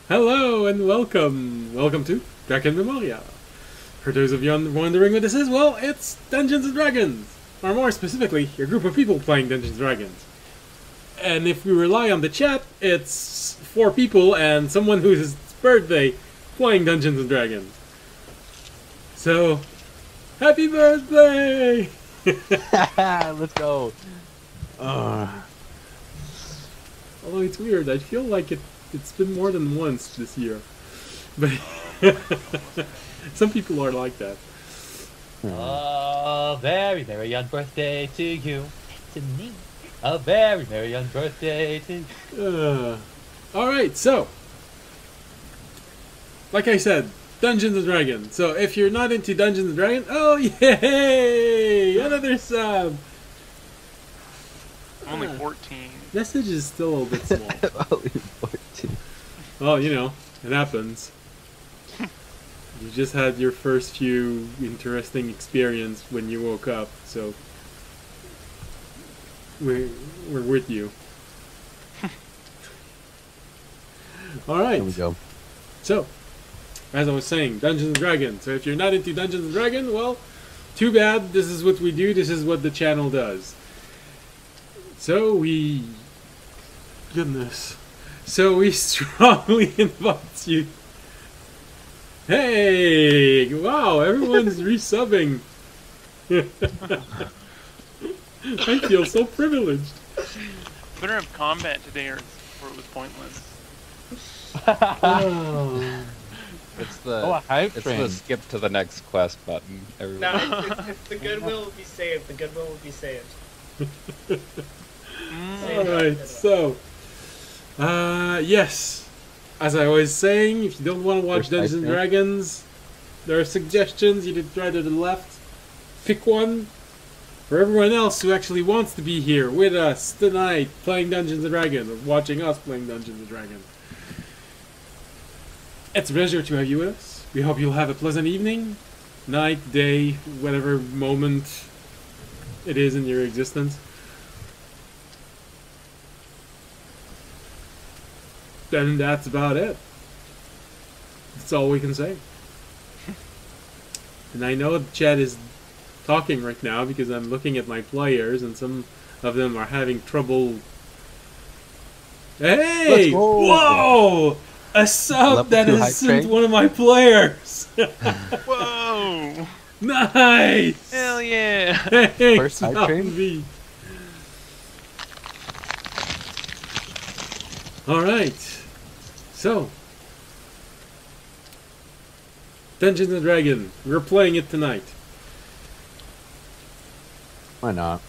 Hello and welcome! Welcome to Drakenmemoria. For those of you wondering what this is, well, it's Dungeons and Dragons! Or more specifically, a group of people playing Dungeons and Dragons. And if we rely on the chat, it's 4 people and someone whose birthday playing Dungeons and Dragons. So, happy birthday! Let's go. Although it's weird, I feel like it's been more than once this year. But some people are like that. A very merry young birthday to you, to me. A very merry young birthday to you. Alright, so, like I said, Dungeons and Dragons. So if you're not into Dungeons and Dragons, oh yay! Another sub! I'm only 14. Message is still a little bit small. Only 14. Well, you know, it happens. You just had your first few interesting experience when you woke up, so we're with you. Alright. There we go. So, as I was saying, Dungeons and Dragons. So if you're not into Dungeons and Dragons, well, too bad. This is what we do. This is what the channel does. So we strongly invite you. Hey! Wow, everyone's resubbing. I feel so privileged. Better have combat today or it was pointless. Oh. It's the a hype it's train. the skip to the next quest button. Everyone. No, it's the goodwill will be saved. The goodwill will be saved. Alright, so yes. As I was saying, if you don't want to watch First Dungeons and item. Dragons, there are suggestions. You did try to the left. Pick one. For everyone else who actually wants to be here with us tonight playing Dungeons and Dragons, or watching us playing Dungeons and Dragons. It's a pleasure to have you with us. We hope you'll have a pleasant evening, night, day, whatever moment it is in your existence. Then that's about it. That's all we can say. And I know the chat is talking right now because I'm looking at my players and some of them are having trouble. Hey! Let's go. Whoa! A sub Level that 2 has hype sent train? one of my players! Whoa! Nice! Hell yeah! Thanks, First hype train? Alvi. Alright. So. Dungeons and Dragons. We're playing it tonight. Why not?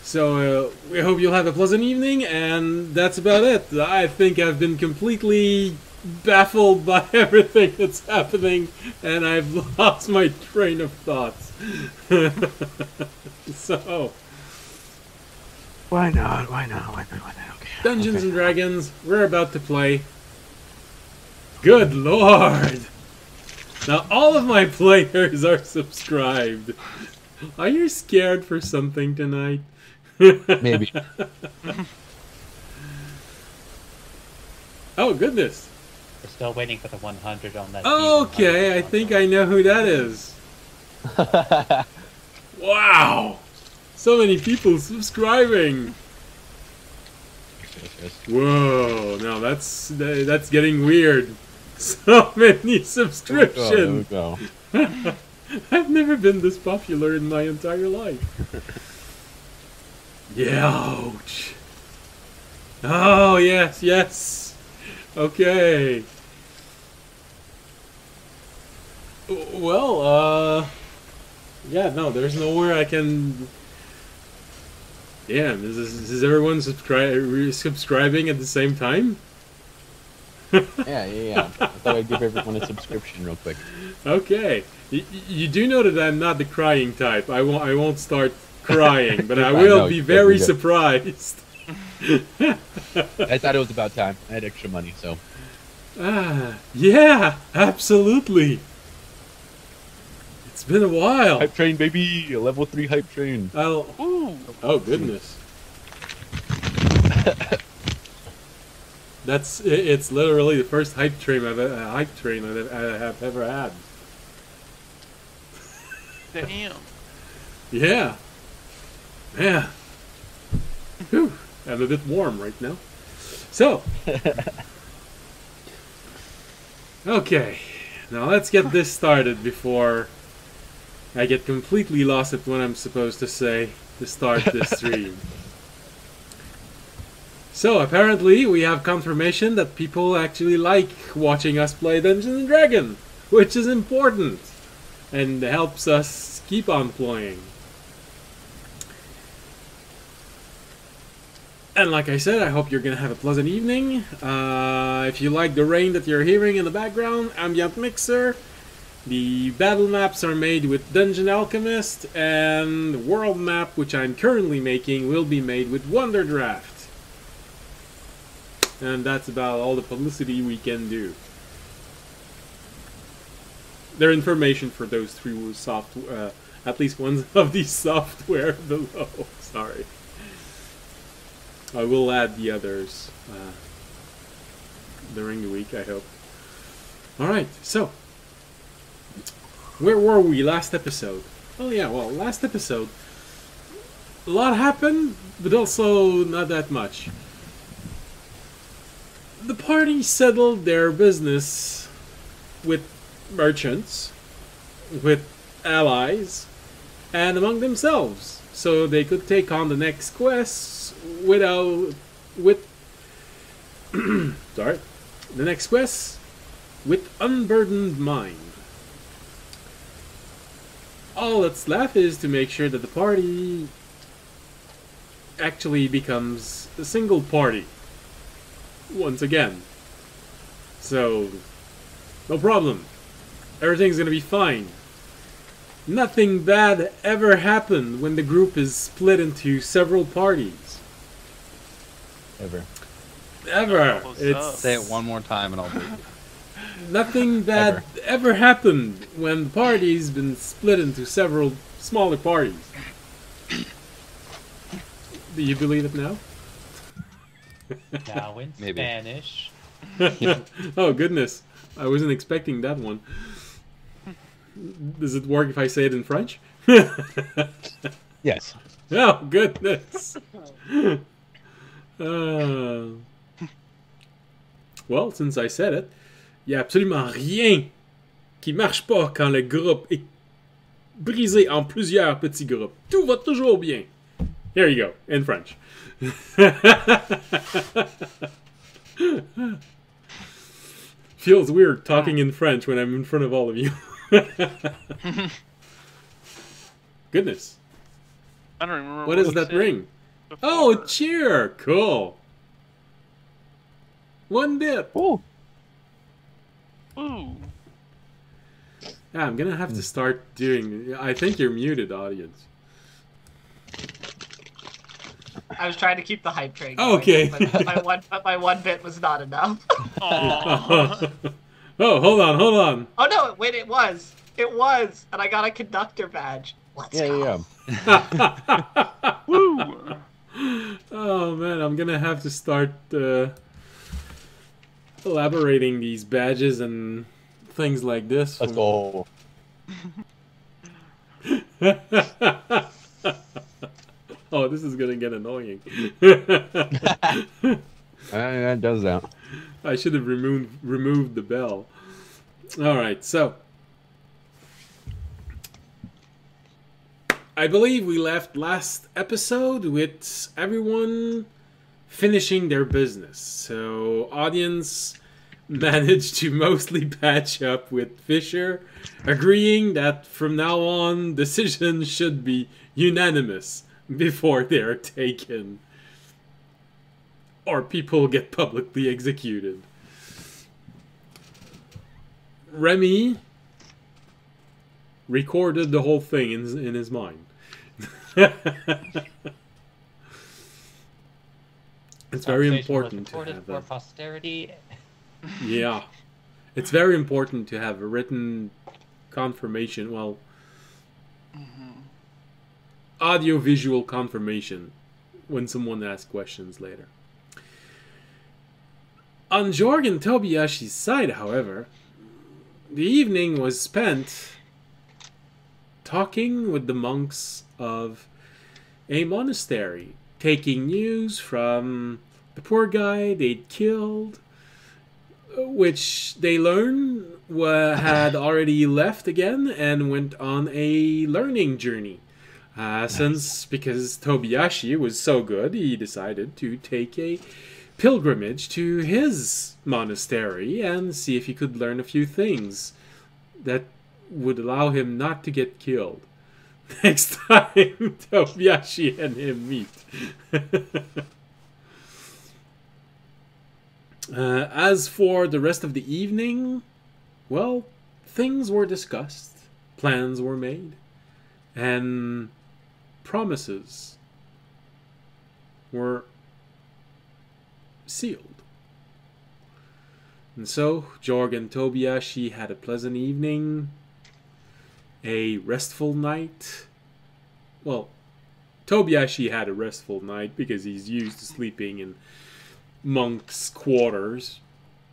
So, we hope you'll have a pleasant evening, and that's about it. I think I've been completely baffled by everything that's happening, and I've lost my train of thoughts. So, Why not? Why not? Why not? Why not? Okay. Dungeons okay. and Dragons, we're about to play. Good lord! Now, all of my players are subscribed. Are you scared for something tonight? Maybe. Oh, goodness. We're still waiting for the 100 on that. Okay, I think I know who that is. Wow! So many people subscribing. Whoa! Now that's getting weird. So many subscriptions. There we go. I've never been this popular in my entire life. Yeah, ouch. Oh, yes, yes. Okay. Well, yeah, no, there's nowhere I can... Damn, is everyone subscribing at the same time? Yeah. I thought I'd give everyone a subscription real quick. Okay. You do know that I'm not the crying type. I won't start crying, but I will know, be you very did. surprised. I thought it was about time. I had extra money, so. Yeah, absolutely. It's been a while. Hype train, baby! A level 3 hype train. Ooh! Oh, goodness. It's literally the first hype train I have ever had. Damn. Yeah. Yeah. Whew. I'm a bit warm right now. So. Okay. Now let's get this started before I get completely lost at what I'm supposed to say to start this stream. So apparently we have confirmation that people actually like watching us play Dungeons and Dragons, which is important and helps us keep on playing. And like I said, I hope you're gonna have a pleasant evening. If you like the rain that you're hearing in the background, ambient mixer. The battle maps are made with Dungeon Alchemist, and the world map, which I'm currently making, will be made with Wonder Draft. And that's about all the publicity we can do. Their information for those three at least one of these software below. Sorry. I will add the others during the week, I hope. Alright, so. Where were we last episode? Oh yeah, well, last episode. A lot happened, but also not that much. The party settled their business with merchants, with allies, and among themselves, so they could take on the next quests with unburdened mind. All that's left is to make sure that the party actually becomes a single party once again. So, no problem. Everything's gonna be fine. Nothing bad ever happened when the group is split into several parties. Ever. Ever. It's Say it one more time and I'll believe you. Nothing bad ever happened when the party's been split into several smaller parties. Do you believe it now? Now in Maybe. Spanish. Oh goodness, I wasn't expecting that one. Does it work if I say it in French? Yes. Oh goodness. Well, since I said it, il n'y a absolument rien qui marche pas quand le groupe est brisé en plusieurs petits groupes. Tout va toujours bien. Here you go, in French. Feels weird talking in French when I'm in front of all of you. Goodness. I don't remember What is we that said ring? before. Oh, cheer! Cool. 1 bit. Ooh. Ooh. Yeah, I'm gonna have to start doing. I think you're muted, audience. I was trying to keep the hype train Oh, going, okay. but my one bit was not enough. Aw. Oh, hold on. Oh no! Wait, it was, and I got a conductor badge. Let's go. Yeah. Woo. Oh man, I'm gonna have to start elaborating these badges and things like this. Let's go. Oh, this is gonna get annoying. That does that. I should have removed the bell. Alright, so I believe we left last episode with everyone finishing their business. So audience managed to mostly patch up with Fisher, agreeing that from now on decisions should be unanimous before they are taken, or people get publicly executed. Remy recorded the whole thing in his mind. It's very important to have for posterity. Yeah, it's very important to have a written confirmation. Well, audio-visual confirmation when someone asks questions later. On Jorg and Tobayashi's side, however, the evening was spent talking with the monks of a monastery, taking news from the poor guy they'd killed, which they learned had already left again and went on a learning journey. Since, because Tobayashi was so good, he decided to take a pilgrimage to his monastery and see if he could learn a few things that would allow him not to get killed next time Tobayashi and him meet. As for the rest of the evening, well, things were discussed, plans were made, and promises were sealed. And so, Jorg and Tobayashi had a pleasant evening, a restful night. Well, Tobayashi had a restful night because he's used to sleeping in monks' quarters.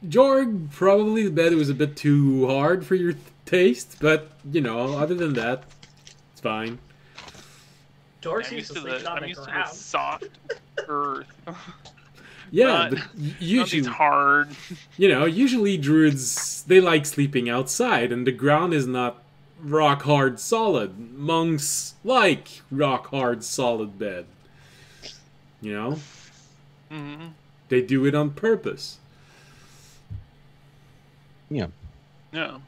Jorg, probably the bed was a bit too hard for your taste, but, you know, other than that, it's fine. Doors I'm used used to to sleep on I'm the used to the ground. soft earth. Yeah, Not- but Not usually, these hard. you know, usually druids, they like sleeping outside, and the ground is not rock hard solid. Monks like rock hard solid bed. You know? Hmm. They do it on purpose. Yeah. Yeah.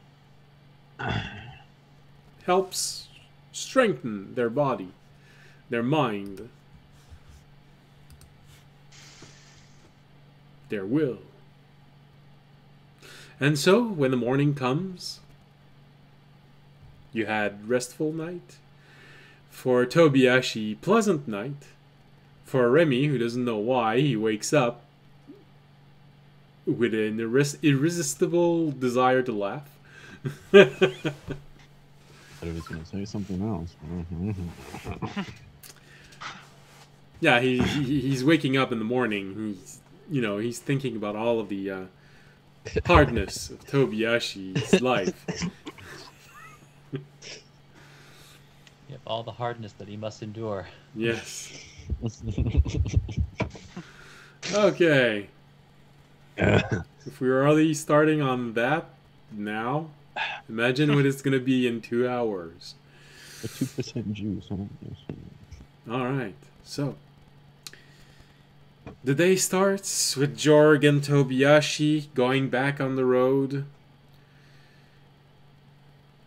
Helps strengthen their body, their mind, their will. And so, when the morning comes, you had restful night. For Tobayashi, pleasant night. For Remy, who doesn't know why, he wakes up with an irresistible desire to laugh. I was going to say something else. Yeah, he's waking up in the morning. He's thinking about all of the hardness of Tobayashi's life. Yep, all the hardness that he must endure. Yes. Okay. If we were already starting on that now, imagine what it's gonna be in 2 hours. A 2% juice. Huh? Alright, so the day starts with Jorg and Tobayashi going back on the road.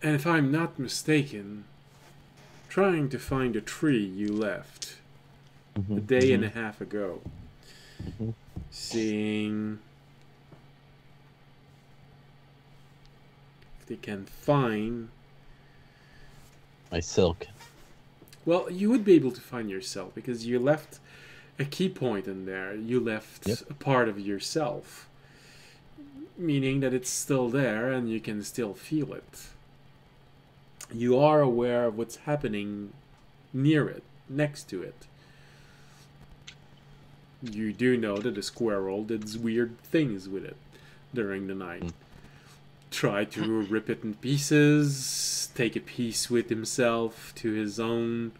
And if I'm not mistaken, trying to find a tree you left a day and a half ago. Seeing if they can find... My silk. Well, you would be able to find yourself because you left a key point in there. You left a part of yourself. Meaning that it's still there and you can still feel it. You are aware of what's happening near it, next to it. You do know that the squirrel did weird things with it during the night. Tried to rip it in pieces, take a piece with himself to his own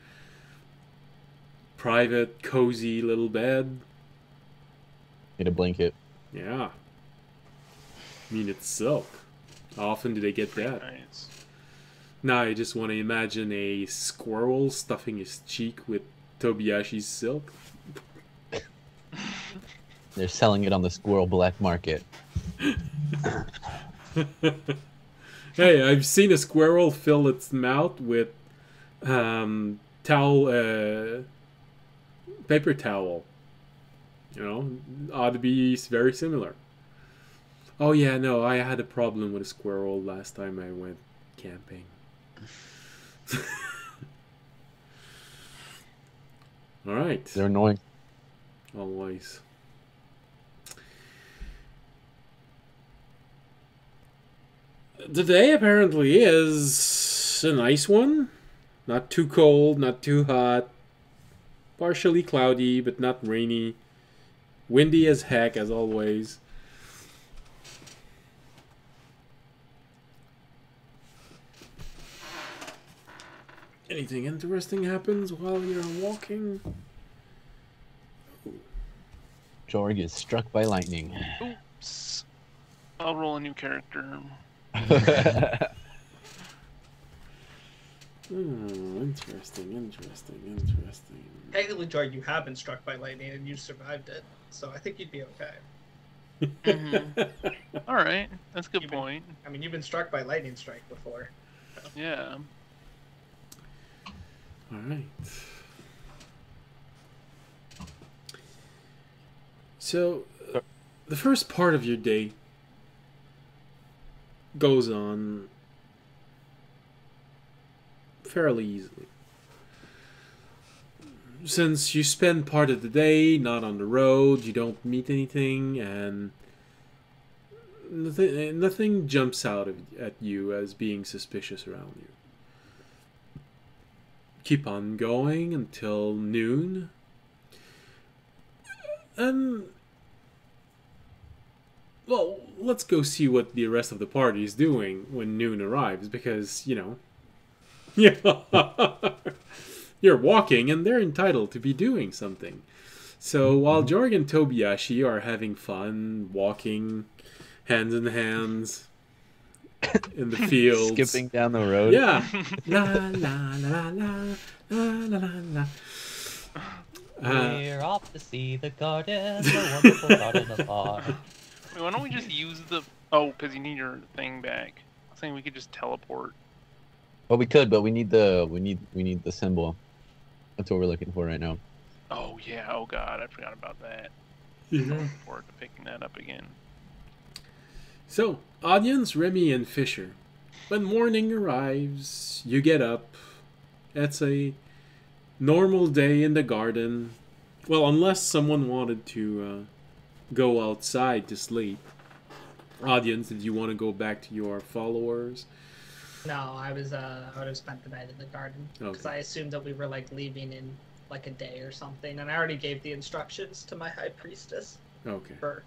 private, cozy little bed. Need a blanket. Yeah. I mean, it's silk. How often do they get that? Nice. Now I just want to imagine a squirrel stuffing his cheek with Tobayashi's silk. They're selling it on the squirrel black market. Hey, I've seen a squirrel fill its mouth with paper towel. You know, ought to be very similar. Oh yeah, no, I had a problem with a squirrel last time I went camping. Alright. They're annoying. Always. The day apparently is a nice one. Not too cold, not too hot. Partially cloudy, but not rainy. Windy as heck, as always. Anything interesting happens while you're walking? Jorg is struck by lightning. Oops. I'll roll a new character. Interesting. Technically, Jordan, you have been struck by lightning and you survived it, so I think you'd be okay. All right, that's a good You've been- point. I mean, you've been struck by lightning strike before. Yeah. Alright. So, the first part of your day goes on fairly easily. Since you spend part of the day not on the road, you don't meet anything, and nothing jumps out at you as being suspicious around you. Keep on going until noon. And, well, let's go see what the rest of the party is doing when noon arrives, because, you know, yeah, you're walking and they're entitled to be doing something. So while Jorg and Tobiyashi are having fun, walking hands in hands in the fields, Skipping down the road. yeah, la la la la la la la. We're off to see the garden, the wonderful garden of art. Wait, why don't we just use the... Oh, because you need your thing back. I was saying we could just teleport. Well, we could, but we need the symbol. That's what we're looking for right now. Oh, yeah. Oh, God. I forgot about that. Yeah. Looking forward to picking that up again. So, audience, Remy, and Fisher. When morning arrives, you get up. It's a normal day in the garden. Well, unless someone wanted to go outside to sleep. Audience, did you want to go back to your followers? No, I would have spent the night in the garden because Okay. I assumed that we were like leaving in like a day or something, and I already gave the instructions to my high priestess Okay. for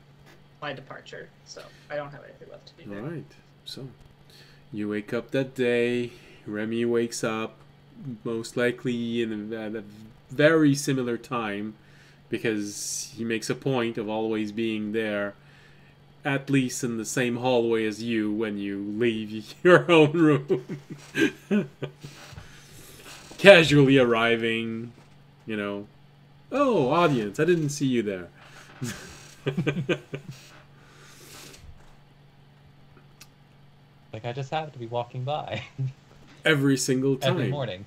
my departure, so I don't have anything left to do there. Alright. So, you wake up that day. Remy wakes up, most likely at a very similar time, because he makes a point of always being there, at least in the same hallway as you when you leave your own room. Casually arriving, you know. Oh, audience, I didn't see you there. Like, I just happened to be walking by Every single time. every morning.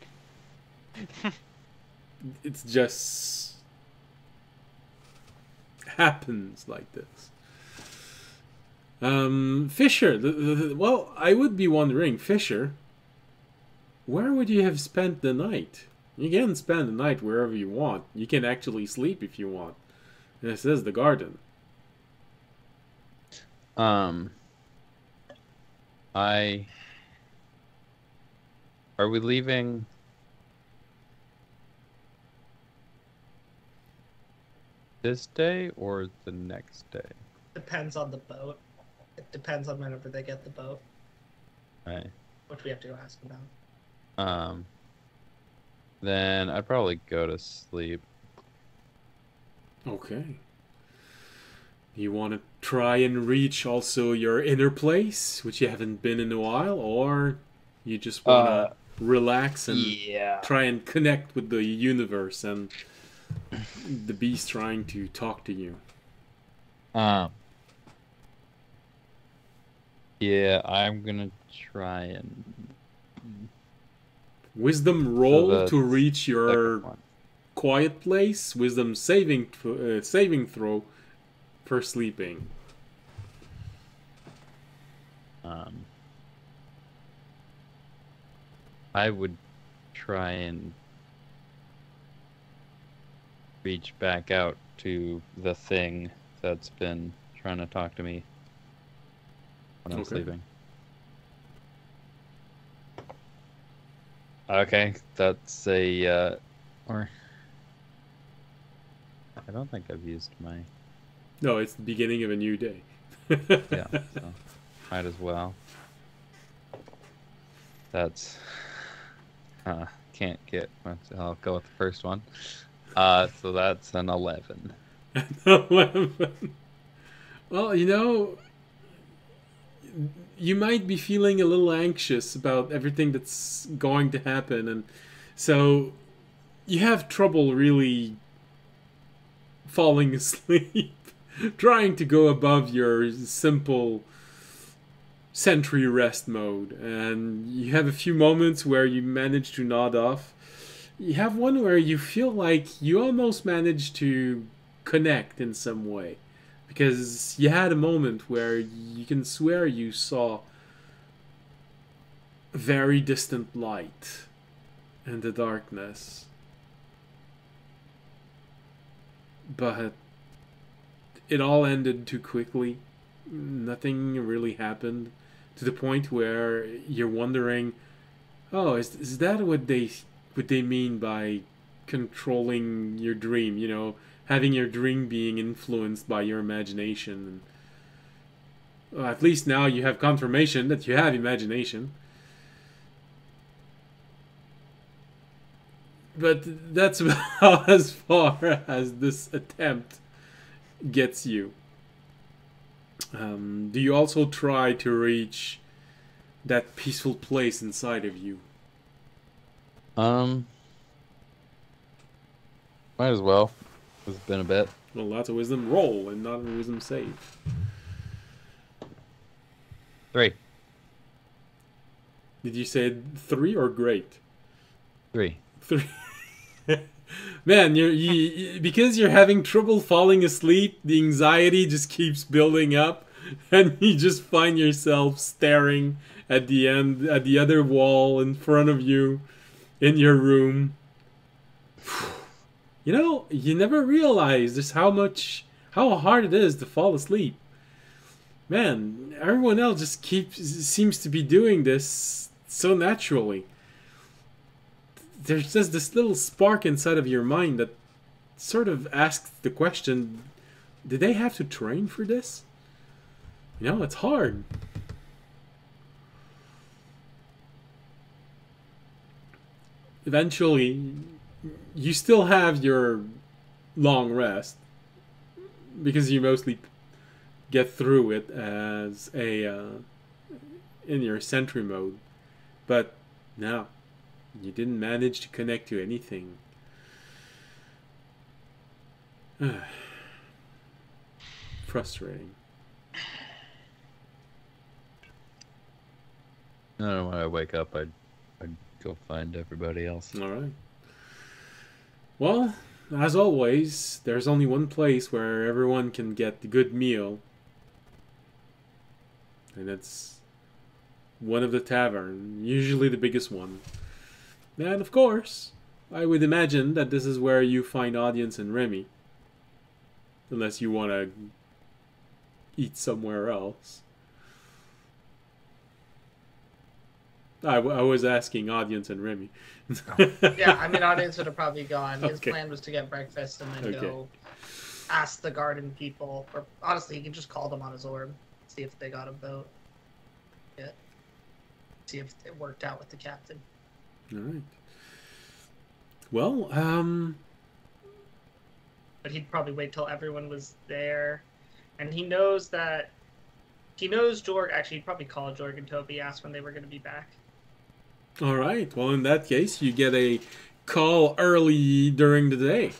It's just happens like this. Fisher, well, I would be wondering, Fisher, where would you have spent the night? You can spend the night wherever you want. You can actually sleep if you want. This is the garden. Are we leaving? This day or the next day? Depends on the boat. It depends on whenever they get the boat, Right. which we have to go ask about. Then I'd probably go to sleep. Okay. You want to try and reach also your inner place, which you haven't been in a while, or you just want to relax and Yeah. try and connect with the universe and the beast trying to talk to you? Yeah, I'm gonna try and Wisdom roll the to reach your second one. quiet place. Wisdom saving throw for sleeping. I would try and reach back out to the thing that's been trying to talk to me when I'm Okay. sleeping. Okay, that's a or I don't think I've used my No, it's the beginning of a new day. yeah, so might as well. That's can't get. I'll go with the first one. So that's an 11. 11. Well, you know, you might be feeling a little anxious about everything that's going to happen, and so you have trouble really falling asleep, trying to go above your simple sentry rest mode. And you have a few moments where you manage to nod off. You have one where you feel like you almost managed to connect in some way, because you had a moment where you can swear you saw very distant light in the darkness. But it all ended too quickly. Nothing really happened, to the point where you're wondering, oh, is that what they mean by controlling your dream? You know, having your dream being influenced by your imagination. Well, at least now you have confirmation that you have imagination. But that's about as far as this attempt gets you. Do you also try to reach that peaceful place inside of you? Might as well. It's been a bit. Well, that's a wisdom roll and not a wisdom save. 3. Did you say 3 or great? 3. 3. Man, you because you're having trouble falling asleep, the anxiety just keeps building up, and you just find yourself staring at the other wall in front of you in your room. You know, you never realize just how hard it is to fall asleep. Man, everyone else just seems to be doing this so naturally. There's just this little spark inside of your mind that sort of asks the question, did they have to train for this? You know, it's hard. Eventually, you still have your long rest, because you mostly get through it as in your sentry mode. But no. You didn't manage to connect to anything. Frustrating. I don't know, when I wake up, I'd go find everybody else. Alright. Well, as always, there's only one place where everyone can get a good meal. And it's one of the tavern, usually the biggest one. And of course, I would imagine that this is where you find Audience and Remy. Unless you want to eat somewhere else. I was asking Audience and Remy. Yeah, I mean, Audience would have probably gone. His Okay. plan was to get breakfast and then Okay. go ask the garden people. Or honestly, he can just call them on his orb. See if they got a boat. Yeah. See if it worked out with the captain. Alright. Well, But he'd probably wait till everyone was there. And he knows that... He knows Jorg... Actually, he'd probably call Jorg and Toby, ask when they were going to be back. alright. Well, in that case, you get a call early during the day.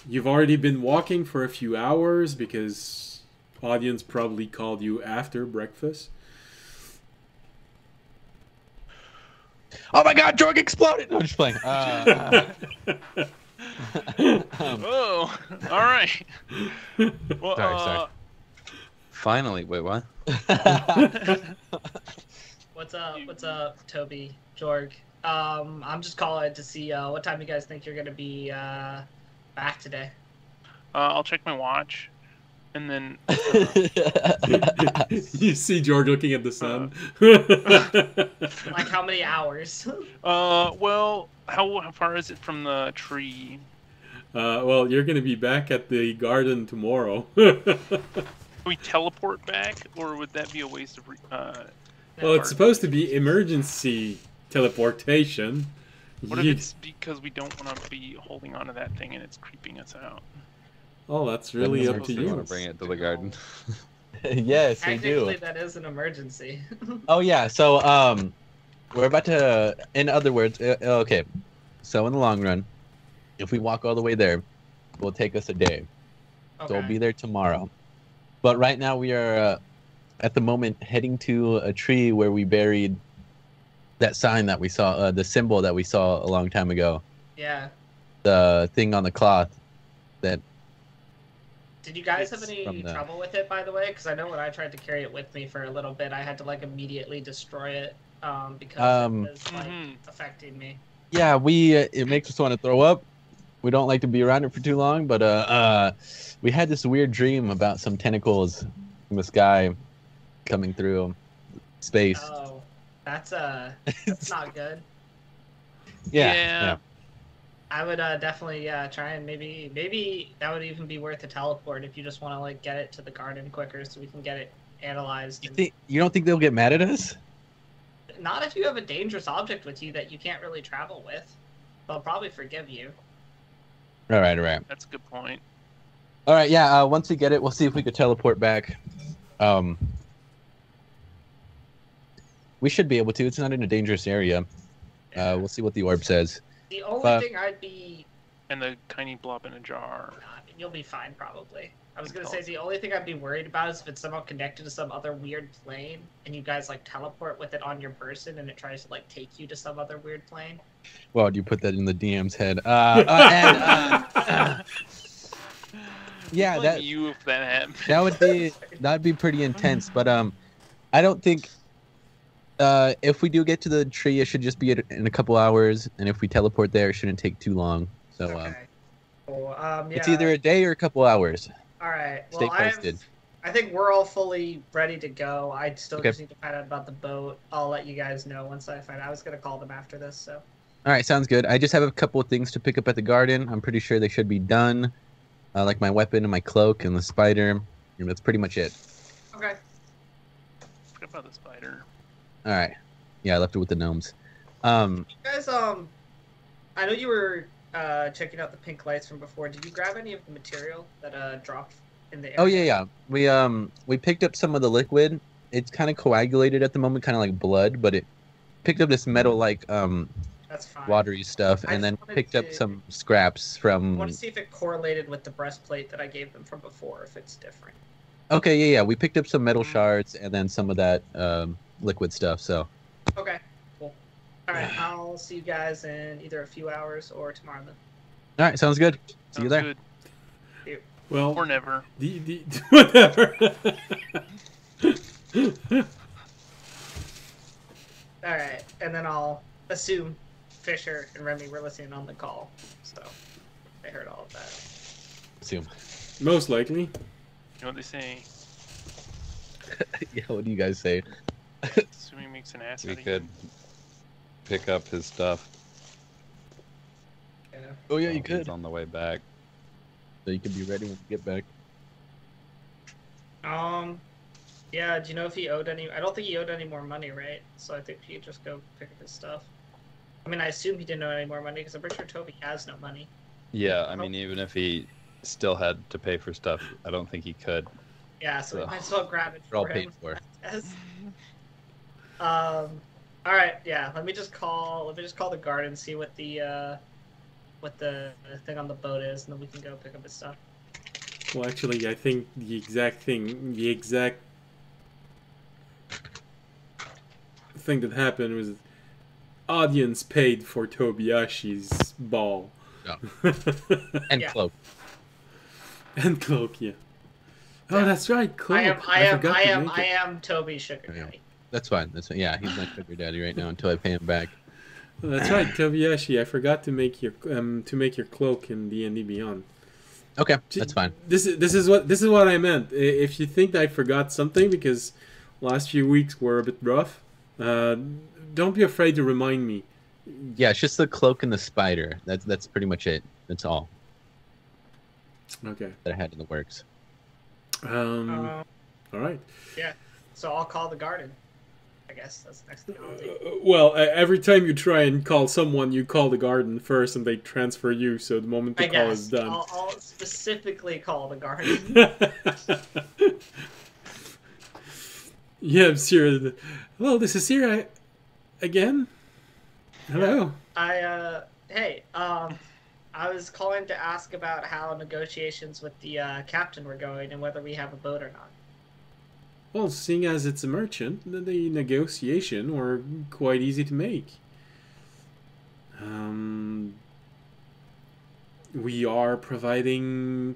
You've already been walking for a few hours because Audience probably called you after breakfast. Oh my God, Jorg exploded! No, just playing. Oh, all right. Well, Sorry. Finally, wait, what? What's up, Toby, Jorg? I'm just calling to see what time you guys think you're going to be back today. I'll check my watch, and then You see George looking at the sun. Like how many hours? well, how far is it from the tree? Well, you're going to be back at the garden tomorrow. Can we teleport back, or would that be a waste of? Well, it's supposed to be emergency teleportation. What if Yeet. it's because we don't want to be holding onto that thing and it's creeping us out? Oh, that's really up to You want you. to bring it to the garden? Yes, we Technically, do. that is an emergency. Oh yeah, so we're about to. In other words, okay. So in the long run, if we walk all the way there, it will take us a day. So we'll be there tomorrow. But right now we are at the moment heading to a tree where we buried that sign that we saw, the symbol that we saw a long time ago. Yeah. The thing on the cloth that. Did you guys have It's any from the- trouble with it, by the way? Because I know when I tried to carry it with me for a little bit, I had to like immediately destroy it because it was like affecting me. Yeah, it makes us want to throw up. We don't like to be around it for too long, but we had this weird dream about some tentacles from the sky coming through space. Oh, that's not good. Yeah. I would definitely try and maybe that would even be worth a teleport if you just want to like get it to the garden quicker so we can get it analyzed. You don't think they'll get mad at us? Not if you have a dangerous object with you that you can't really travel with. They'll probably forgive you. All right. That's a good point. All right, yeah. Once we get it, we'll see if we could teleport back. We should be able to. It's not in a dangerous area. We'll see what the orb says. The only thing I'd be... And the tiny blob in a jar. You'll be fine, probably. I was gonna say the only thing I'd be worried about is if it's somehow connected to some other weird plane, and you guys like teleport with it on your person, and it tries to like take you to some other weird plane. Well, you put that in the DM's head. Yeah, Like you if that happened. that'd be pretty intense. But I don't think if we do get to the tree, it should just be in a couple hours, and if we teleport there, it shouldn't take too long. So Okay. Cool. Yeah. it's either a day or a couple hours. All right. Stay Well, posted. I think we're all fully ready to go. I still Okay. just need to find out about the boat. I'll let you guys know once I find out. I was gonna call them after this, so. All right, sounds good. I just have a couple of things to pick up at the garden. I'm pretty sure they should be done, like my weapon and my cloak and the spider. And that's pretty much it. Okay. Forget about the spider. All right. Yeah, I left it with the gnomes. You guys, I know you were checking out the pink lights from before. Did you grab any of the material that dropped in the air? Oh yeah. We picked up some of the liquid. It's kind of coagulated at the moment, kind of like blood, but it picked up this metal like That's fine. watery stuff, I and then just wanted picked up to- some scraps I from. want to see if it correlated with the breastplate that I gave them from before, if it's different. Okay, yeah. We picked up some metal shards and then some of that liquid stuff. So Okay, cool. All right, I'll see you guys in either a few hours or tomorrow then. all right, sounds good. See you Sounds there. good. Well, Or never. the whatever. All right, and then I'll assume Fisher and Remy were listening on the call, so they heard all of that. Assume. Most likely. You know what they say? Yeah. What do you guys say? Swimming makes an ass We out of could you. pick up his stuff. Yeah. Oh yeah, while you could. He's on the way back. So you can be ready when you get back. Yeah. Do you know if he owed any? I don't think he owed any more money, right? So I think he could just go pick up his stuff. I mean, I assume he didn't owe any more money because I'm pretty sure Toby has no money. Yeah, I mean, even if he still had to pay for stuff, I don't think he could. Yeah, so we So- might as well grab it They're all for paid him. for. Yes. All right, yeah. Let me just call the guard and see what the thing on the boat is, and then we can go pick up his stuff. Well, actually, I think the exact thing that happened was audience paid for Tobiyashi's ball. Yeah. And Yeah. cloak. And cloak, yeah. Oh, Yeah. that's right, cloak. I forgot to make it. am Toby Sugar Yeah. Daddy. That's fine. Yeah, he's my sugar daddy right now until I pay him back. Oh, that's right, Tobiyashi. I forgot to make your cloak in D&D Beyond. Okay, that's fine. This is what I meant. If you think I forgot something because last few weeks were a bit rough, don't be afraid to remind me. Yeah, it's just the cloak and the spider. That's pretty much it. That's all Okay. that I had in the works. All right. So I'll call the garden. I guess that's the next thing I'll do. Well, every time you try and call someone, you call the garden first, and they transfer you. So the moment the I call guess is done, I'll specifically call the garden. yeah, I'm sure. Well, this is here again. Hello. Hey, I was calling to ask about how negotiations with the captain were going and whether we have a boat or not. Well, seeing as it's a merchant, the negotiation were quite easy to make. We are providing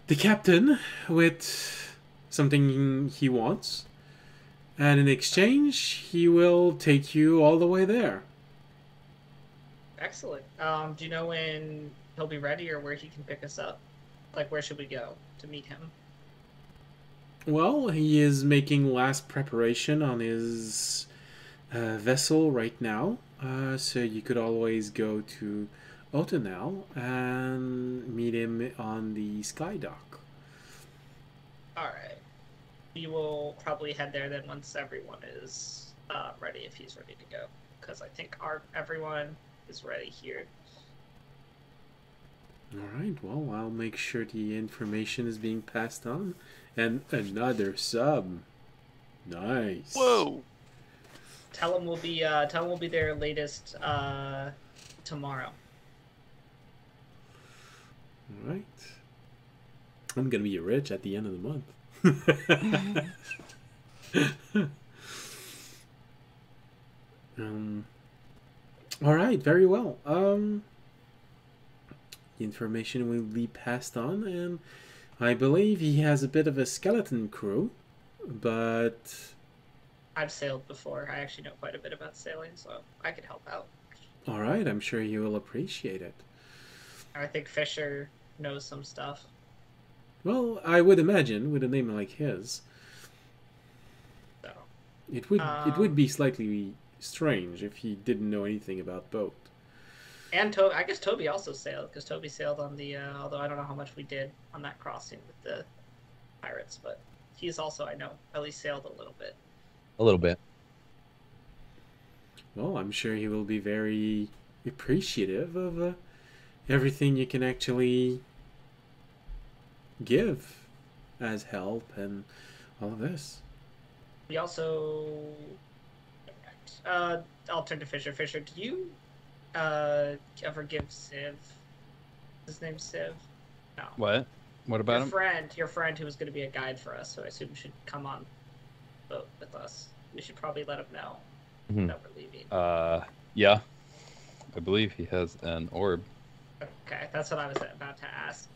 the captain with something he wants, and in exchange, he will take you all the way there. Excellent. Do you know when he'll be ready or where he can pick us up? Like, where should we go to meet him? Well, he is making last preparation on his vessel right now, so you could always go to Otonel and meet him on the sky dock. Alright. We will probably head there then once everyone is ready, if he's ready to go. Because I think everyone is ready here. Alright, well, I'll make sure the information is being passed on. And another sub. Nice. Whoa! Tell him we'll be there latest tomorrow. Alright. I'm gonna be rich at the end of the month. Alright, very well. The information will be passed on, and I believe he has a bit of a skeleton crew, but... I've sailed before. I actually know quite a bit about sailing, so I could help out. Alright, I'm sure he will appreciate it. I think Fisher knows some stuff. Well, I would imagine, with a name like his, So it would be slightly strange if he didn't know anything about boat. and I guess Toby also sailed because Toby sailed on the. Although I don't know how much we did on that crossing with the pirates, but he's also, I know, at least sailed a little bit. A little bit. Well, I'm sure he will be very appreciative of everything you can actually give as help and all of this. We also. I'll turn to Fisher. Fisher, do you ever give Civ? His name's Civ? No. What? What about him? Your friend who was going to be a guide for us, who I assume should come on boat with us. We should probably let him know that we're leaving. Yeah. I believe he has an orb. Okay, that's what I was about to ask.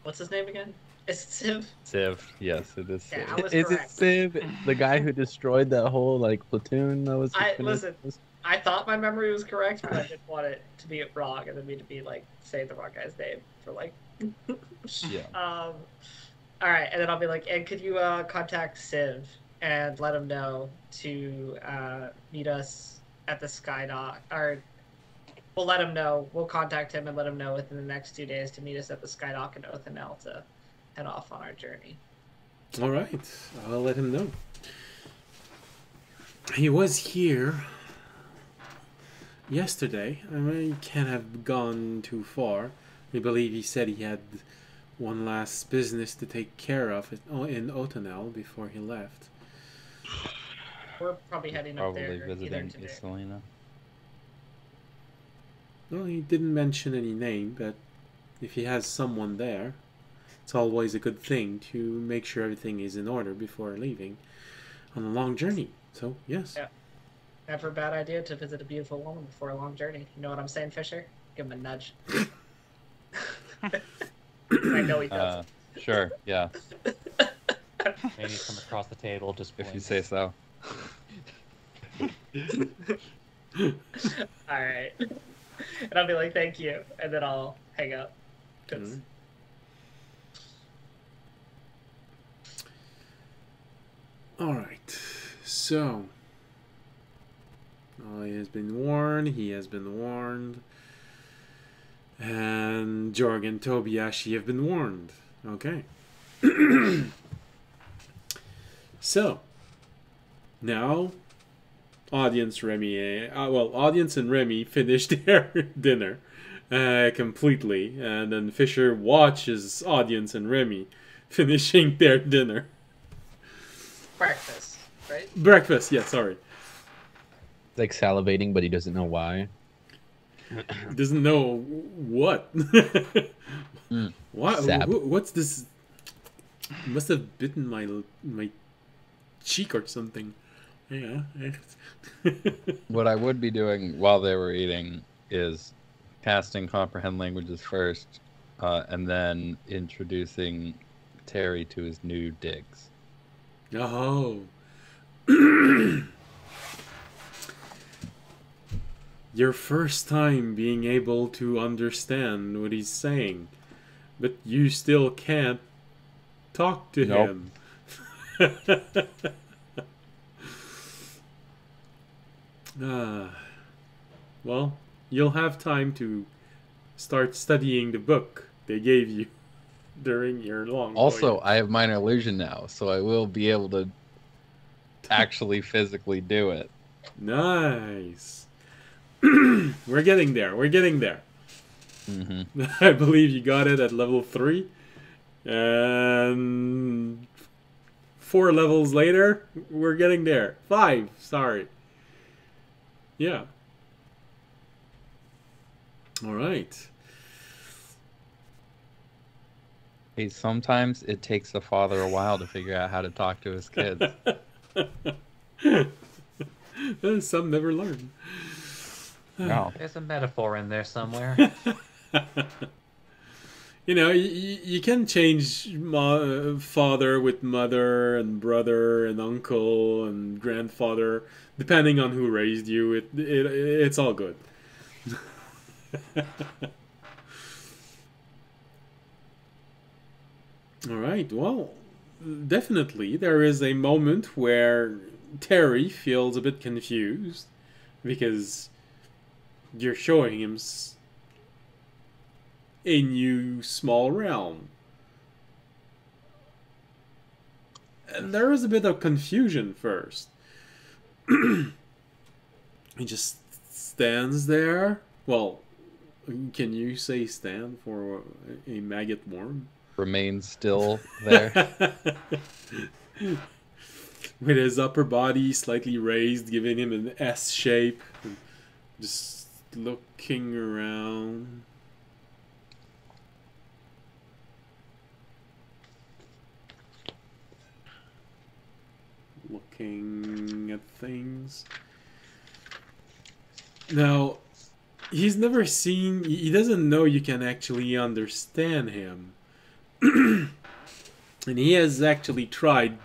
What's his name again? Is it Civ? Civ. Yes, it is Civ. Yeah, I was Is it correct. Civ, the guy who destroyed that whole like platoon that was? Listen. I thought my memory was correct, but I didn't want it to be wrong, and then me to be like saying the wrong guy's name for like. Yeah. All right, and then I'll be like, and could you contact Civ and let him know to meet us at the sky dock, or we'll let him know. We'll contact him and let him know within the next 2 days to meet us at the sky dock in Othanel to head off on our journey. All right, I'll let him know. He was here yesterday. I mean, he can't have gone too far. I believe he said he had one last business to take care of in Otonel before he left. We're probably heading up Probably there either visiting today. Isolina. Well, he didn't mention any name, but if he has someone there, it's always a good thing to make sure everything is in order before leaving on a long journey. So, yes. Yeah. Never a bad idea to visit a beautiful woman before a long journey. You know what I'm saying, Fisher? Give him a nudge. I know he does. Sure, yeah. Maybe from across the table, just If you blinks. say so. All right. And I'll be like, thank you. And then I'll hang up. 'Cause- Mhm. All right. So, he has been warned. He has been warned. And Jorg and Tobiashi have been warned. Okay. So, now, audience and Remy finish their dinner completely, and then Fisher watches audience and Remy finishing their dinner. Breakfast, right? Breakfast, yeah, sorry. Like salivating, but he doesn't know why. Doesn't know what. What? Sap. What's this? Must have bitten my cheek or something. Yeah. What I would be doing while they were eating is casting comprehend languages first, and then introducing Terry to his new digs. Oh. Your first time being able to understand what he's saying, but you still can't talk to Nope. him. Well, you'll have time to start studying the book they gave you during your long Also, voyage. I have minor illusion now, so I will be able to actually physically do it. Nice. We're getting there. We're getting there. Mm-hmm. I believe you got it at level 3. And 4 levels later, we're getting there. 5, sorry. Yeah. Alright. Hey, sometimes it takes a father a while to figure out how to talk to his kids. Some never learn. No. There's a metaphor in there somewhere. You know, you can change father with mother and brother and uncle and grandfather depending on who raised you. It's all good. All right. Well, definitely there is a moment where Terry feels a bit confused because you're showing him a new small realm. And there is a bit of confusion first. He just stands there. Well, can you say stand for a maggot worm? Remain still there. With his upper body slightly raised, giving him an S shape. Just looking around. Looking at things. Now, he's never seen... He doesn't know you can actually understand him. And he has actually tried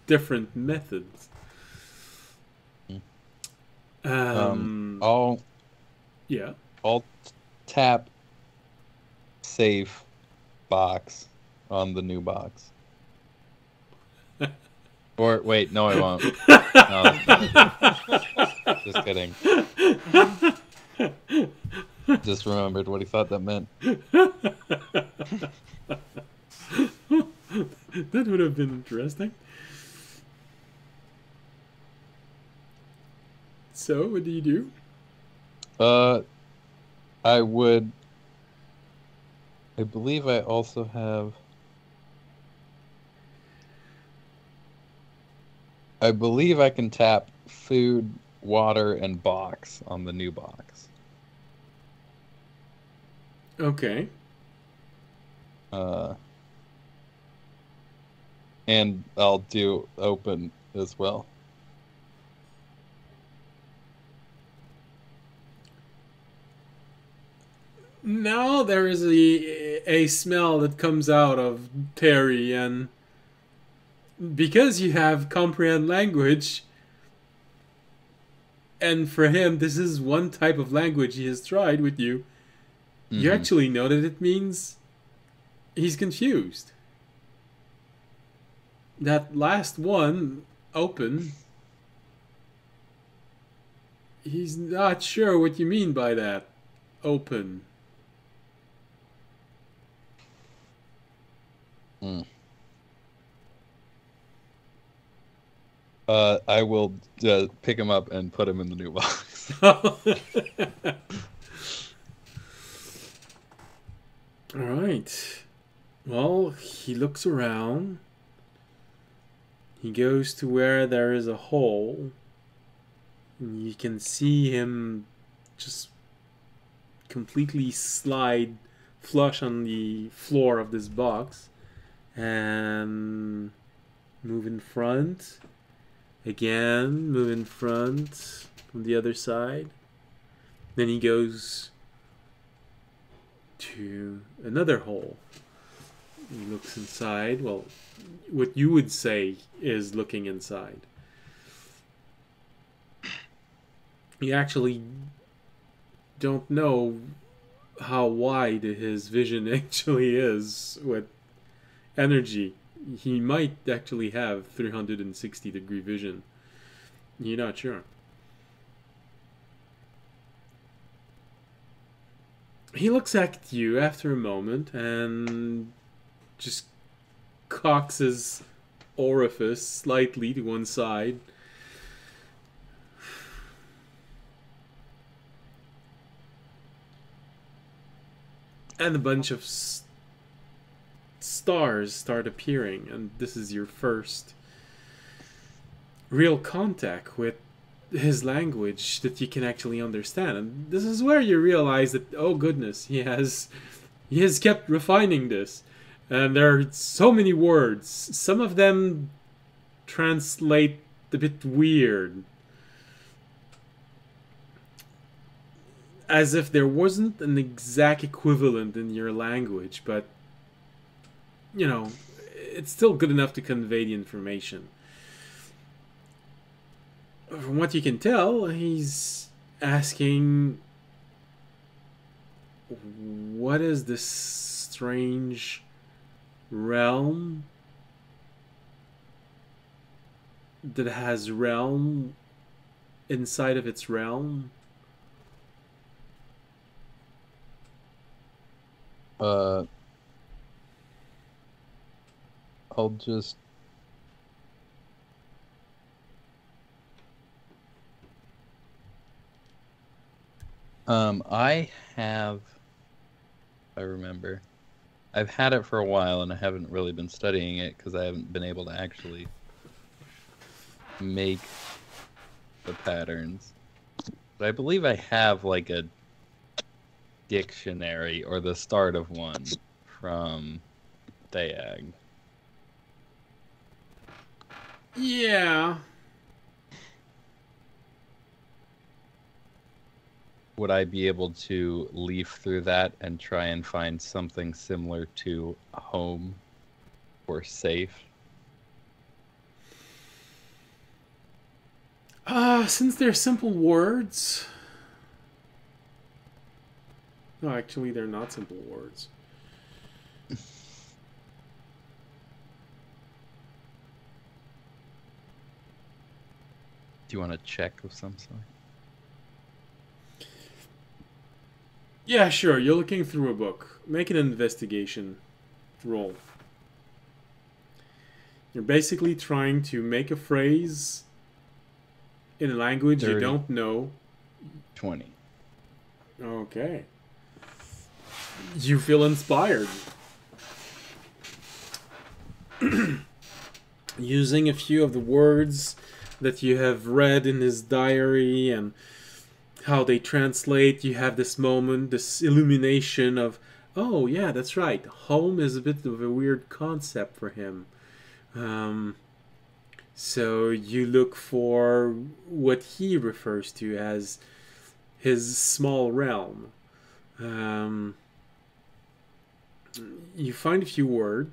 different methods. I'll Yeah. tap save box on the new box. Or wait, no, I won't. No, just kidding. Just remembered what he thought that meant. That would have been interesting. So, what do you do? I would. I believe I also have. I believe I can tap food, water, and box on the new box. Okay. And I'll do open as well. Now there is a smell that comes out of Terry, and because you have comprehend language, and for him this is one type of language he has tried with you, you actually know that it means he's confused. That last one, open, he's not sure what you mean by that. Open. I will pick him up and put him in the new box. Alright. Well, he looks around. He goes to where there is a hole. And you can see him just completely slide flush on the floor of this box. And move in front. Again, move in front from the other side. Then he goes to another hole. He looks inside. Well, what you would say is looking inside. You actually don't know how wide his vision actually is with energy. He might actually have 360-degree vision. You're not sure. He looks at you after a moment and just cocks his orifice slightly to one side. And a bunch of stars start appearing, and this is your first real contact with his language that you can actually understand. And this is where you realize that, oh goodness, he has kept refining this. And there are so many words. Some of them translate a bit weird. As if there wasn't an exact equivalent in your language, but, you know, it's still good enough to convey the information. From what you can tell, he's asking, what is this strange realm that has realm inside of its realm? I'll just I have, I remember, I've had it for a while and I haven't really been studying it because I haven't been able to actually make the patterns. But I believe I have like a dictionary or the start of one from Dayag. Yeah. Would I be able to leaf through that and try and find something similar to home or safe? Since they're simple words... No, actually, they're not simple words. Do you want to check of some sort? Yeah, sure. You're looking through a book. Make an investigation roll. You're basically trying to make a phrase in a language 30. you don't know. 20. Okay. You feel inspired. Using a few of the words that you have read in his diary and how they translate, you have this moment, this illumination of, oh yeah, that's right, home is a bit of a weird concept for him. So you look for what he refers to as his small realm. You find a few words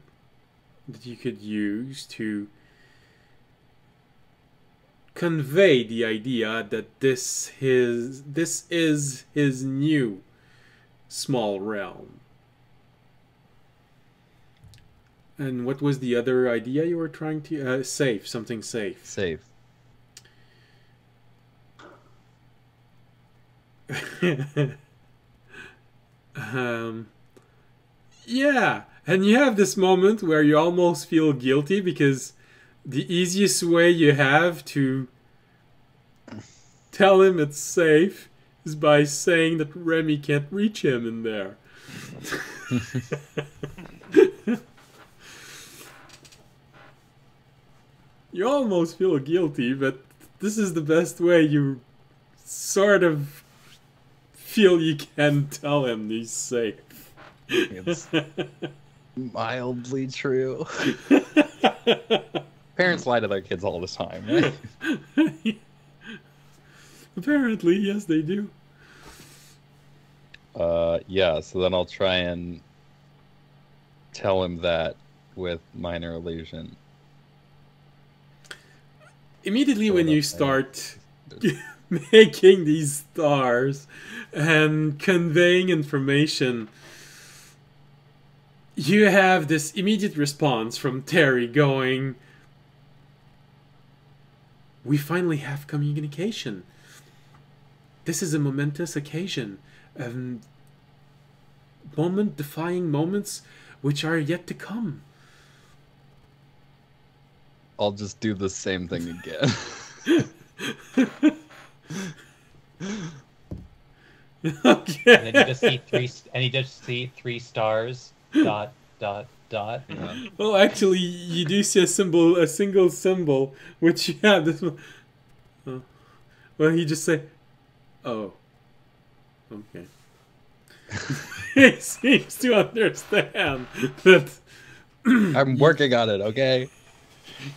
that you could use to convey the idea that this is his new small realm. And what was the other idea you were trying to safe? Something safe. Safe. Yeah, and you have this moment where you almost feel guilty because the easiest way you have to tell him it's safe is by saying that Remy can't reach him in there. You almost feel guilty, but this is the best way you sort of feel you can tell him he's safe. It's mildly true. Parents lie to their kids all the time, right? Apparently, yes, they do. Yeah, so then I'll try and tell him that with minor illusion. Immediately when you start making these stars and conveying information, you have this immediate response from Terry going, "We finally have communication. This is a momentous occasion. Moment-defying moments which are yet to come." I'll just do the same thing again. Okay. And then you just see three stars. Dot dot dot. Yeah. Well, actually, you do see a single symbol, which you have this one. Oh. Well, he just say, "Oh, okay." He seems to understand that I'm working on it, okay?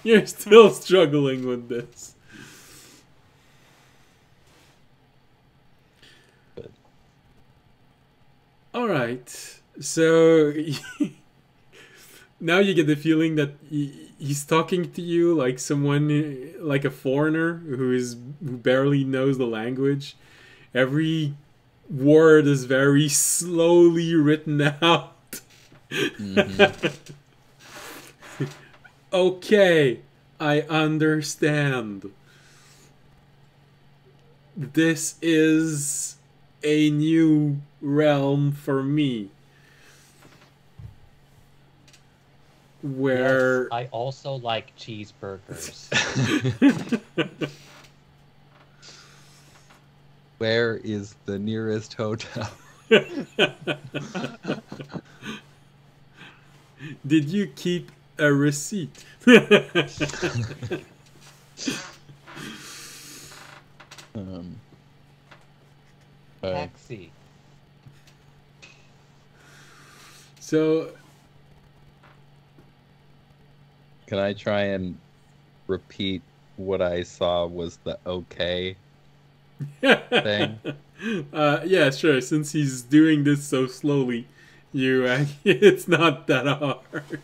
you're still struggling with this. Good. All right, so now you get the feeling that he's talking to you like someone, like a foreigner who barely knows the language. Every word is very slowly written out. Mm-hmm. Okay, I understand. This is a new realm for me. Where Yes, I also like cheeseburgers. Where is the nearest hotel? Did you keep a receipt? Taxi. So Can I try and repeat what I saw was the okay thing? Yeah, sure. Since he's doing this so slowly, it's not that hard.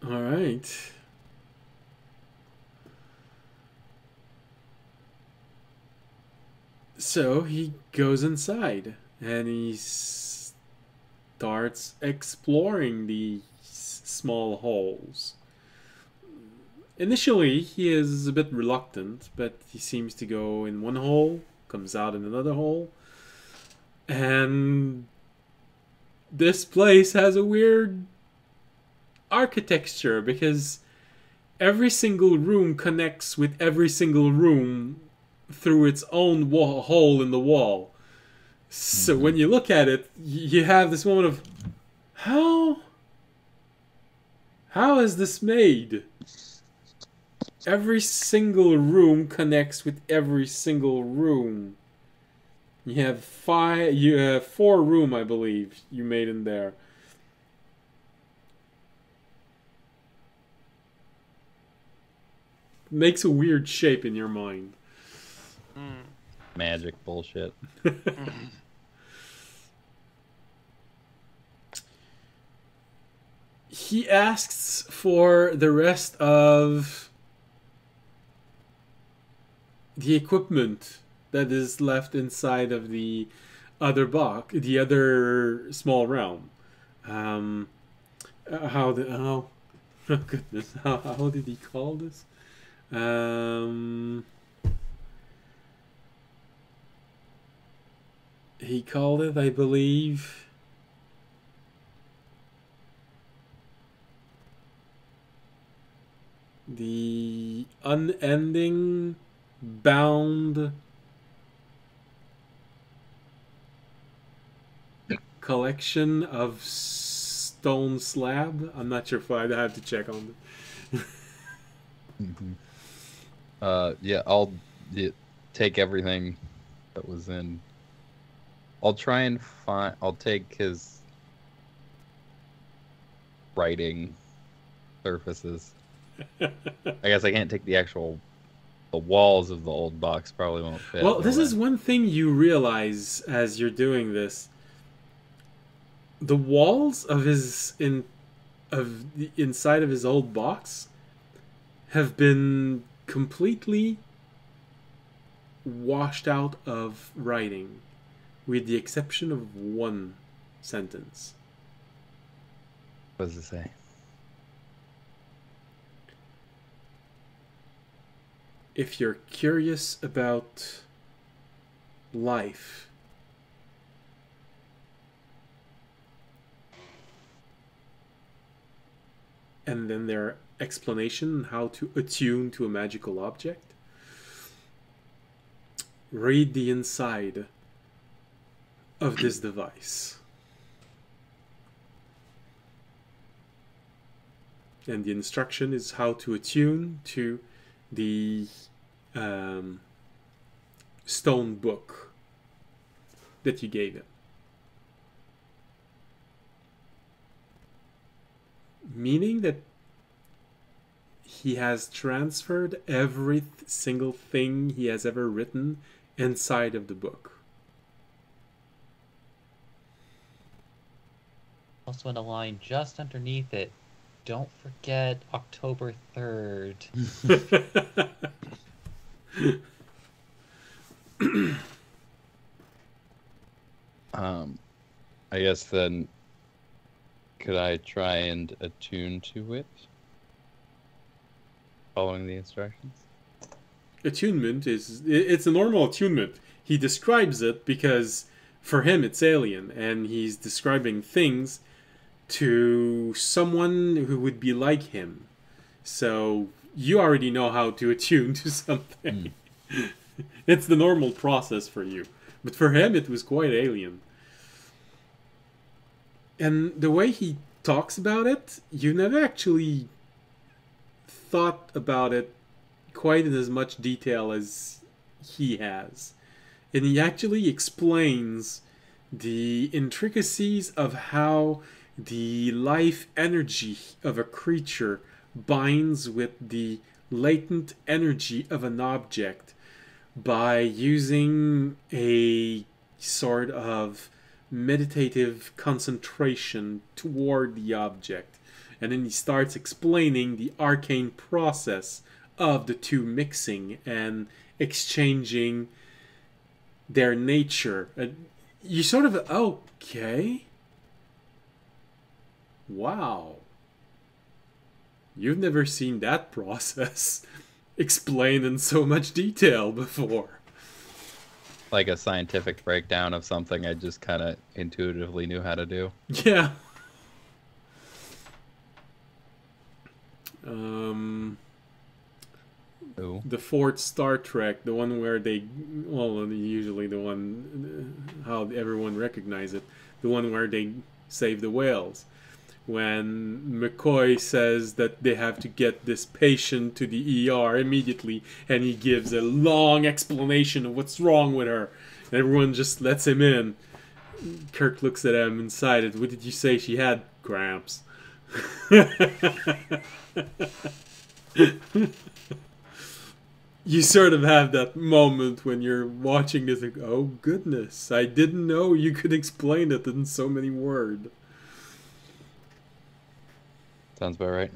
All right. So he goes inside and he starts exploring these small holes. Initially, he is a bit reluctant, but he seems to go in one hole, comes out in another hole, and this place has a weird architecture because every single room connects with every single room through its own hole in the wall. So when you look at it, you have this moment of, how is this made? Every single room connects with every single room. You have 4 room, I believe, you made in there. Makes a weird shape in your mind. Magic bullshit. He asks for the rest of the equipment that is left inside of the other box, the other small realm. Oh goodness, how did he call this? he called it, I believe, the unending bound collection of stone slab. I'm not sure if I have to check on it. Yeah, I'll take everything that was in. I'll try and find. I'll take his writing surfaces. I guess I can't take the walls of the old box. Probably won't fit. Well, this is one thing you realize as you're doing this. The walls of the inside of his old box have been completely washed out of writing, with the exception of one sentence. What does it say? If you're curious about life, and then their explanation on how to attune to a magical object, read the inside of this device. And the instruction is how to attune to the stone book that you gave him. Meaning that he has transferred every single thing he has ever written inside of the book. Also in a line just underneath it, don't forget October 3rd. I guess then, could I try and attune to it? Following the instructions? Attunement it's a normal attunement. He describes it because for him it's alien, and he's describing things to someone who would be like him. So you already know how to attune to something. It's the normal process for you. But for him it was quite alien. And the way he talks about it, you never actually thought about it quite in as much detail as he has. And he actually explains the intricacies of how the life energy of a creature binds with the latent energy of an object by using a sort of meditative concentration toward the object. And then he starts explaining the arcane process of the two mixing and exchanging their nature. You sort of, okay. Wow. You've never seen that process explained in so much detail before. Like a scientific breakdown of something I just kind of intuitively knew how to do. Yeah. The fourth Star Trek, the one where they, well, usually the one, how everyone recognizes it, the one where they save the whales. When McCoy says that they have to get this patient to the ER immediately, and he gives a long explanation of what's wrong with her, and everyone just lets him in. Kirk looks at him inside it. What did you say she had? Cramps. You sort of have that moment when you're watching this, like, oh goodness, I didn't know you could explain it in so many words. Sounds about right.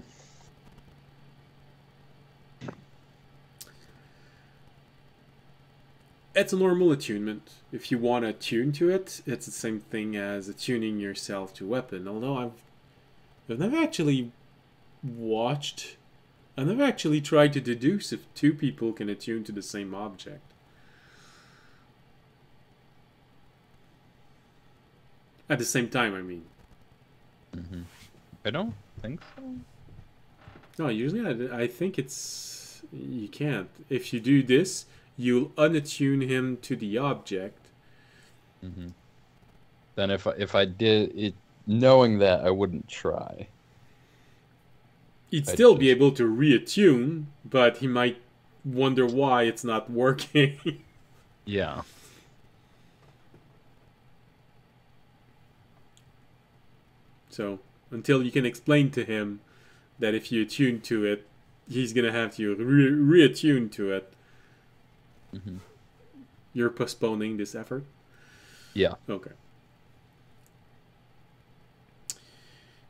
It's a normal attunement. If you want to attune to it, it's the same thing as attuning yourself to a weapon. Although I've never actually tried to deduce if two people can attune to the same object. At the same time, I mean. I don't think so. No, usually I think it's... You can't. If you do this, you'll unattune him to the object. Then if I did it, knowing that, I wouldn't try. He'd I'd still be just- able to reattune, but he might wonder why it's not working. Yeah. So, until you can explain to him that if you attune to it, he's gonna have to reattune to it. You're postponing this effort? Yeah. Okay.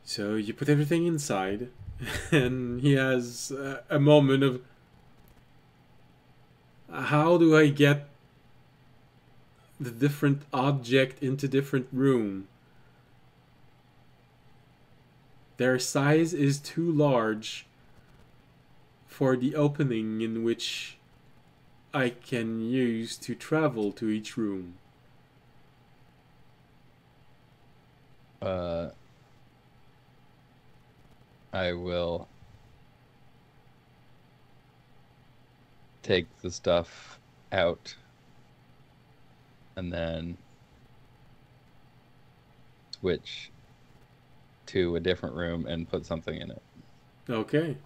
So you put everything inside, and he has a moment of, how do I get the different object into different room? Their size is too large for the opening in which I can use to travel to each room. I will take the stuff out and then switch to a different room and put something in it. Okay.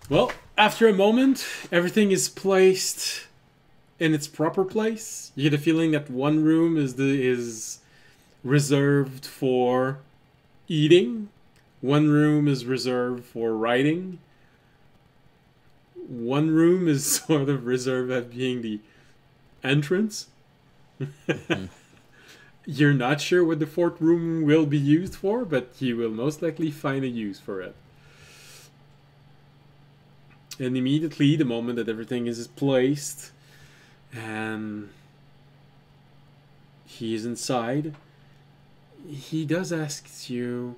Well, after a moment, everything is placed in its proper place. You get a feeling that one room is reserved for eating, one room is reserved for writing, one room is sort of reserved as being the entrance. You're not sure what the fourth room will be used for, but you will most likely find a use for it. And immediately, the moment that everything is placed and he is inside, he does ask you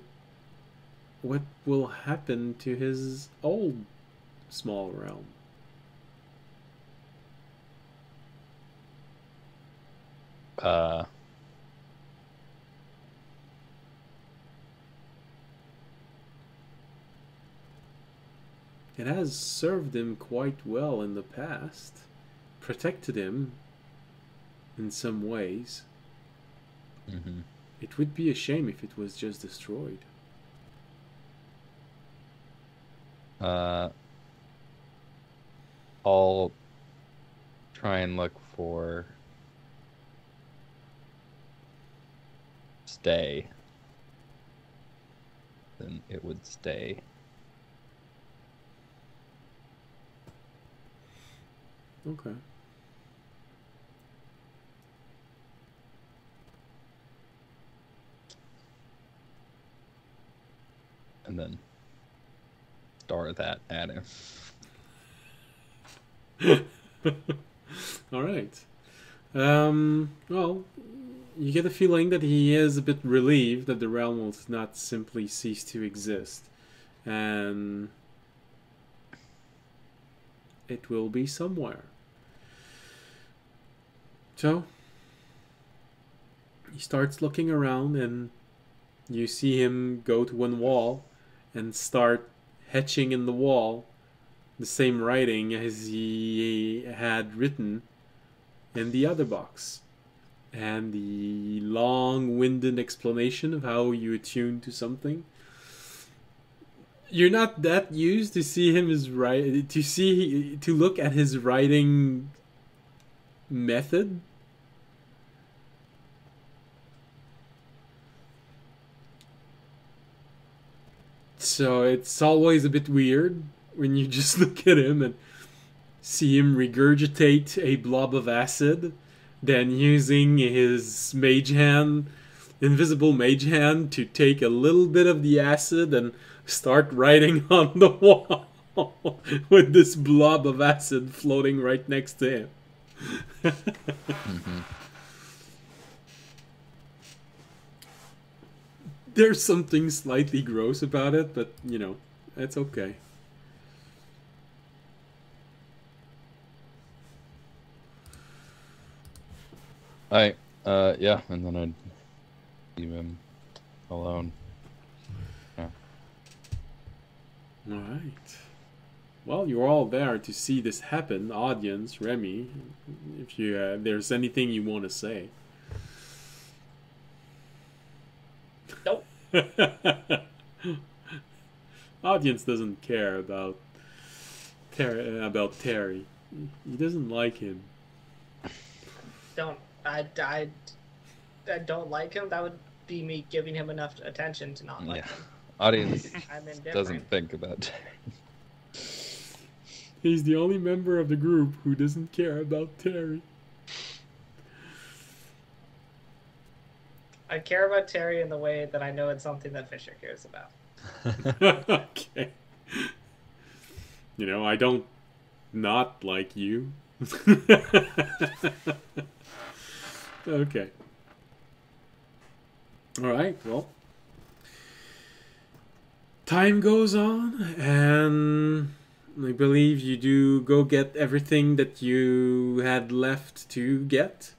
what will happen to his old small realm. It has served him quite well in the past, protected him in some ways. It would be a shame if it was just destroyed. I'll try and look for stay. Then it would stay. Okay. And then star that at him. All right. Well, you get a feeling that he is a bit relieved that the realm will not simply cease to exist, and it will be somewhere. So he starts looking around, and you see him go to one wall and start etching in the wall the same writing as he had written in the other box, and the long-winded explanation of how you attune to something. You're not that used to see him as to look at his writing method. So it's always a bit weird when you just look at him and see him regurgitate a blob of acid, then using his mage hand, invisible mage hand, to take a little bit of the acid and start writing on the wall with this blob of acid floating right next to him. There's something slightly gross about it, but, you know, it's okay. Yeah, and then I'd leave him alone. Yeah. All right. Well, you're all there to see this happen, audience, Remy. If you there's anything you want to say. Nope. Audience doesn't care about Terry. He doesn't like him. I don't like him. That would be me giving him enough attention to not like Yeah. him. Audience I'm indifferent. doesn't think about. He's the only member of the group who doesn't care about Terry. I care about Terry in the way that I know it's something that Fisher cares about. Okay. You know, I don't not like you. Okay. Alright, well. Time goes on, and I believe you do go get everything that you had left to get.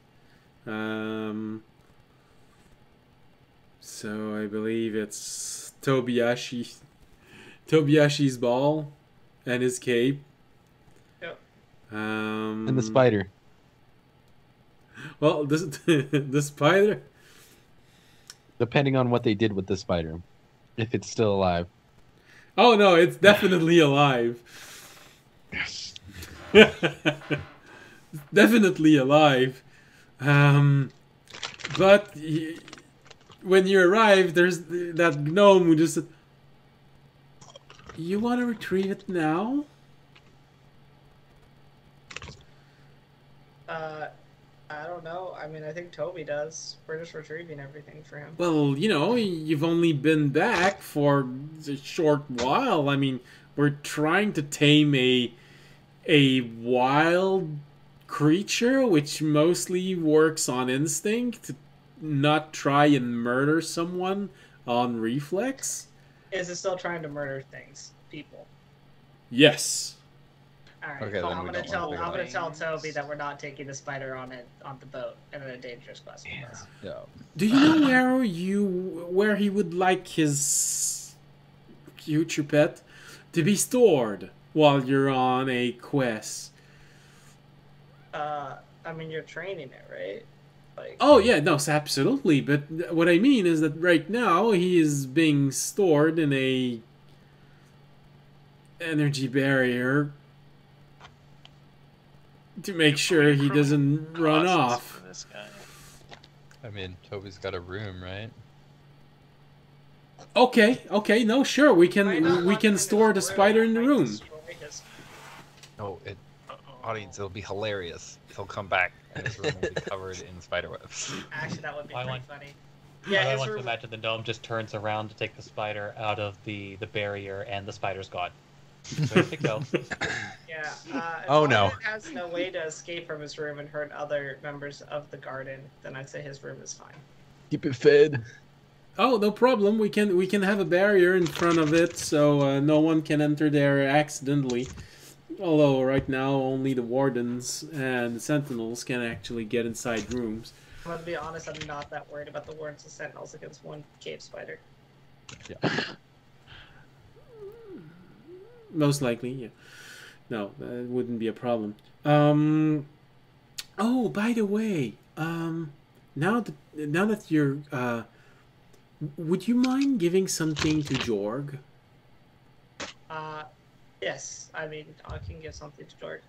So I believe it's Tobiyashi's ball and his cape. Yep. And the spider. Well, the spider. Depending on what they did with the spider. If it's still alive. Oh no, it's definitely alive. Yes. Definitely alive. But when you arrive, there's that gnome who just said, "You want to retrieve it now?" I don't know. I mean, I think Toby does. We're just retrieving everything for him. Well, you know, you've only been back for a short while. I mean, we're trying to tame a wild creature which mostly works on instinct, to not try and murder someone on reflex. Is it still trying to murder things, people? Yes. All right. Okay, so then I'm we gonna don't tell want to I'm gonna figure tell Toby that we're not taking the spider on the boat and in a dangerous quest. with us. Yeah. Do you know where he would like his future pet to be stored while you're on a quest? I mean, you're training it, right? Like. Oh yeah, no, absolutely. But what I mean is that right now he is being stored in a energy barrier to make sure he doesn't run off. For this guy. I mean, Toby's got a room, right? Okay, no, sure, we can store the spider in the room. No, Uh-oh. audience, it'll be hilarious. He'll come back and his room will be covered in spiderwebs. Actually, that would be I pretty want- funny. I Yeah, his want to room. imagine the gnome just turns around to take the spider out of the barrier, and the spider's gone. Ready to go. Yeah. As Oh, long no. as it has no way to escape from his room and hurt other members of the garden, then I'd say his room is fine. Keep it fed. Oh, no problem. We can have a barrier in front of it so no one can enter there accidentally. Although right now only the wardens and the sentinels can actually get inside rooms. I'm gonna be honest, I'm not that worried about the wardens and sentinels against one cave spider. Most likely, yeah. No, that wouldn't be a problem. Oh, by the way, now that you're, would you mind giving something to Jorg? Yes, I mean, I can give something to Jorg.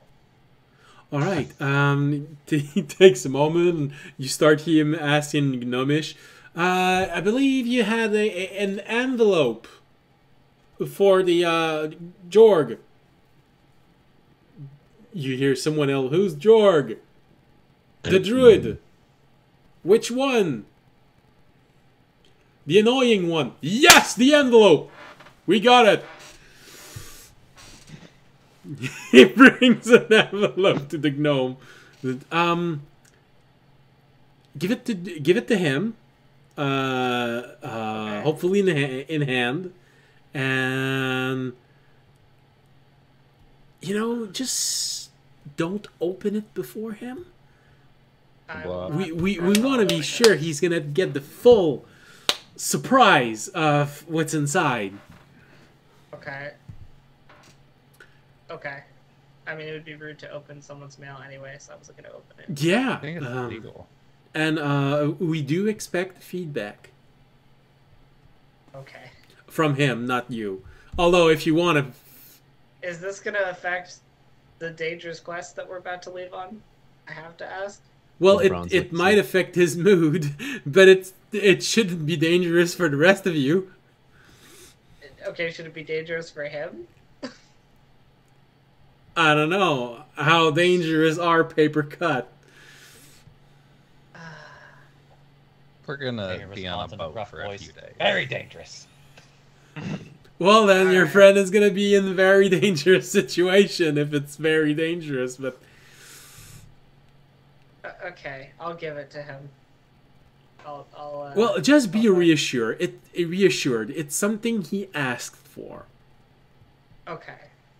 All right. He takes a moment, and you start him asking Gnomish. I believe you had an envelope for the Jorg. You hear someone else. Who's Jorg? The druid. Which one? The annoying one. Yes, the envelope. We got it. He brings an envelope to the gnome. Give it to him. Hopefully in hand, and just don't open it before him. I blow will up. not we press want to all be the sure way. he's gonna get the full surprise of what's inside. Okay. Okay. I mean, it would be rude to open someone's mail anyway, so I wasn't gonna open it. Yeah, I think it's legal. and we do expect feedback Okay. from him, not you. Although, if you want to, Is this gonna affect the dangerous quest that we're about to leave on? I have to ask. well, The bronze it lipstick. might affect his mood, but it shouldn't be dangerous for the rest of you. Okay, should it be dangerous for him? I don't know how dangerous are paper cut. We're gonna Taking be on a response in a boat rough for a voice. few days. Very dangerous. Well, then your Alright. friend is gonna be in a very dangerous situation if it's very dangerous. But Okay, I'll give it to him. I'll well, just be I'll- reassured. Reassured. It's something he asked for. Okay.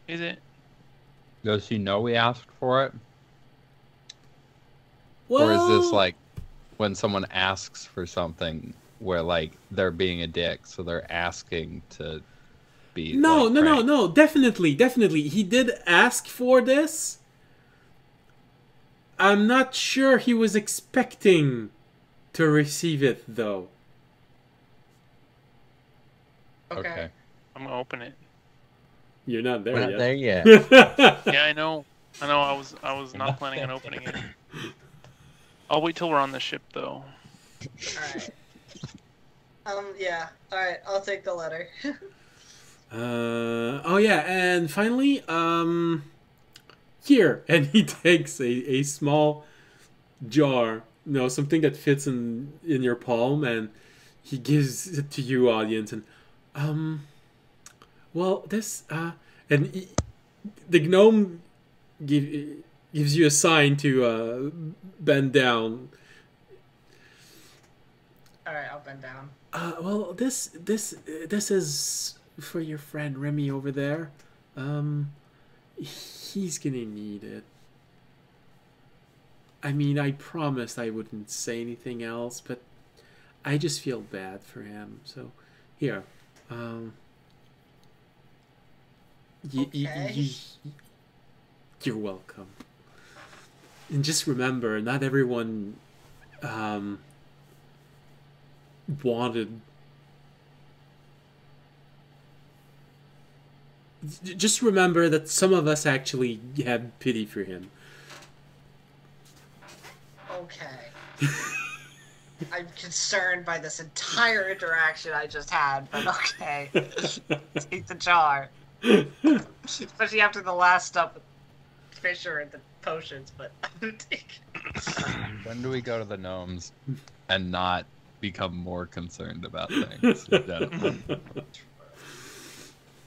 Is it? Does he know we asked for it? Well, Or is this like when someone asks for something where like they're being a dick, so they're asking to be no, like, no, no, pranked? no. Definitely. He did ask for this. I'm not sure he was expecting to receive it, though. Okay. I'm gonna open it. You're not there We're not yet. there yet. Yeah, I know. I was not planning on opening it. I'll wait till we're on the ship, though. Alright. Yeah. Alright, I'll take the letter. Oh yeah, and finally, here, and he takes a small jar, something that fits in your palm, and he gives it to you, audience, and well, this the gnome gives you a sign to bend down. Alright, I'll bend down. Well, this is for your friend Remy over there. He's gonna need it. I mean, I promised I wouldn't say anything else, but I just feel bad for him. So, here, Okay. you're welcome. And just remember, not everyone wanted. Just remember that some of us actually had pity for him. Okay. I'm concerned by this entire interaction I just had, but okay. Take the jar. Especially after the last stuff with Fisher and the potions, but I'm gonna take it. When do we go to the gnomes and not become more concerned about things? Definitely.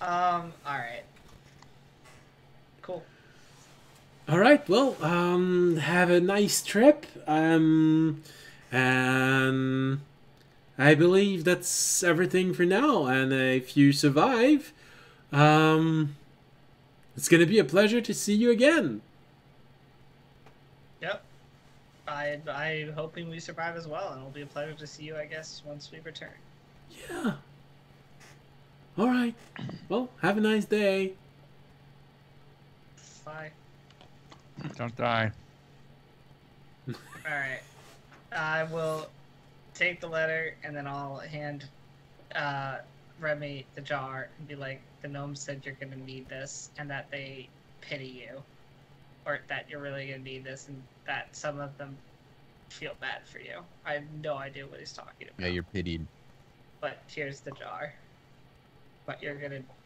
Alright. Cool. All right. Well, have a nice trip. And I believe that's everything for now. And if you survive, it's gonna be a pleasure to see you again. Yep. I'm hoping we survive as well, and it'll be a pleasure to see you, I guess, once we return. Yeah. All right. Well, have a nice day. Bye. Don't die. Alright. I will take the letter, and then I'll hand Remy the jar and be like, the gnomes said you're gonna need this, and that they pity you. Or that you're really gonna need this, and that some of them feel bad for you. I have no idea what he's talking about. Yeah, you're pitied. But here's the jar. But you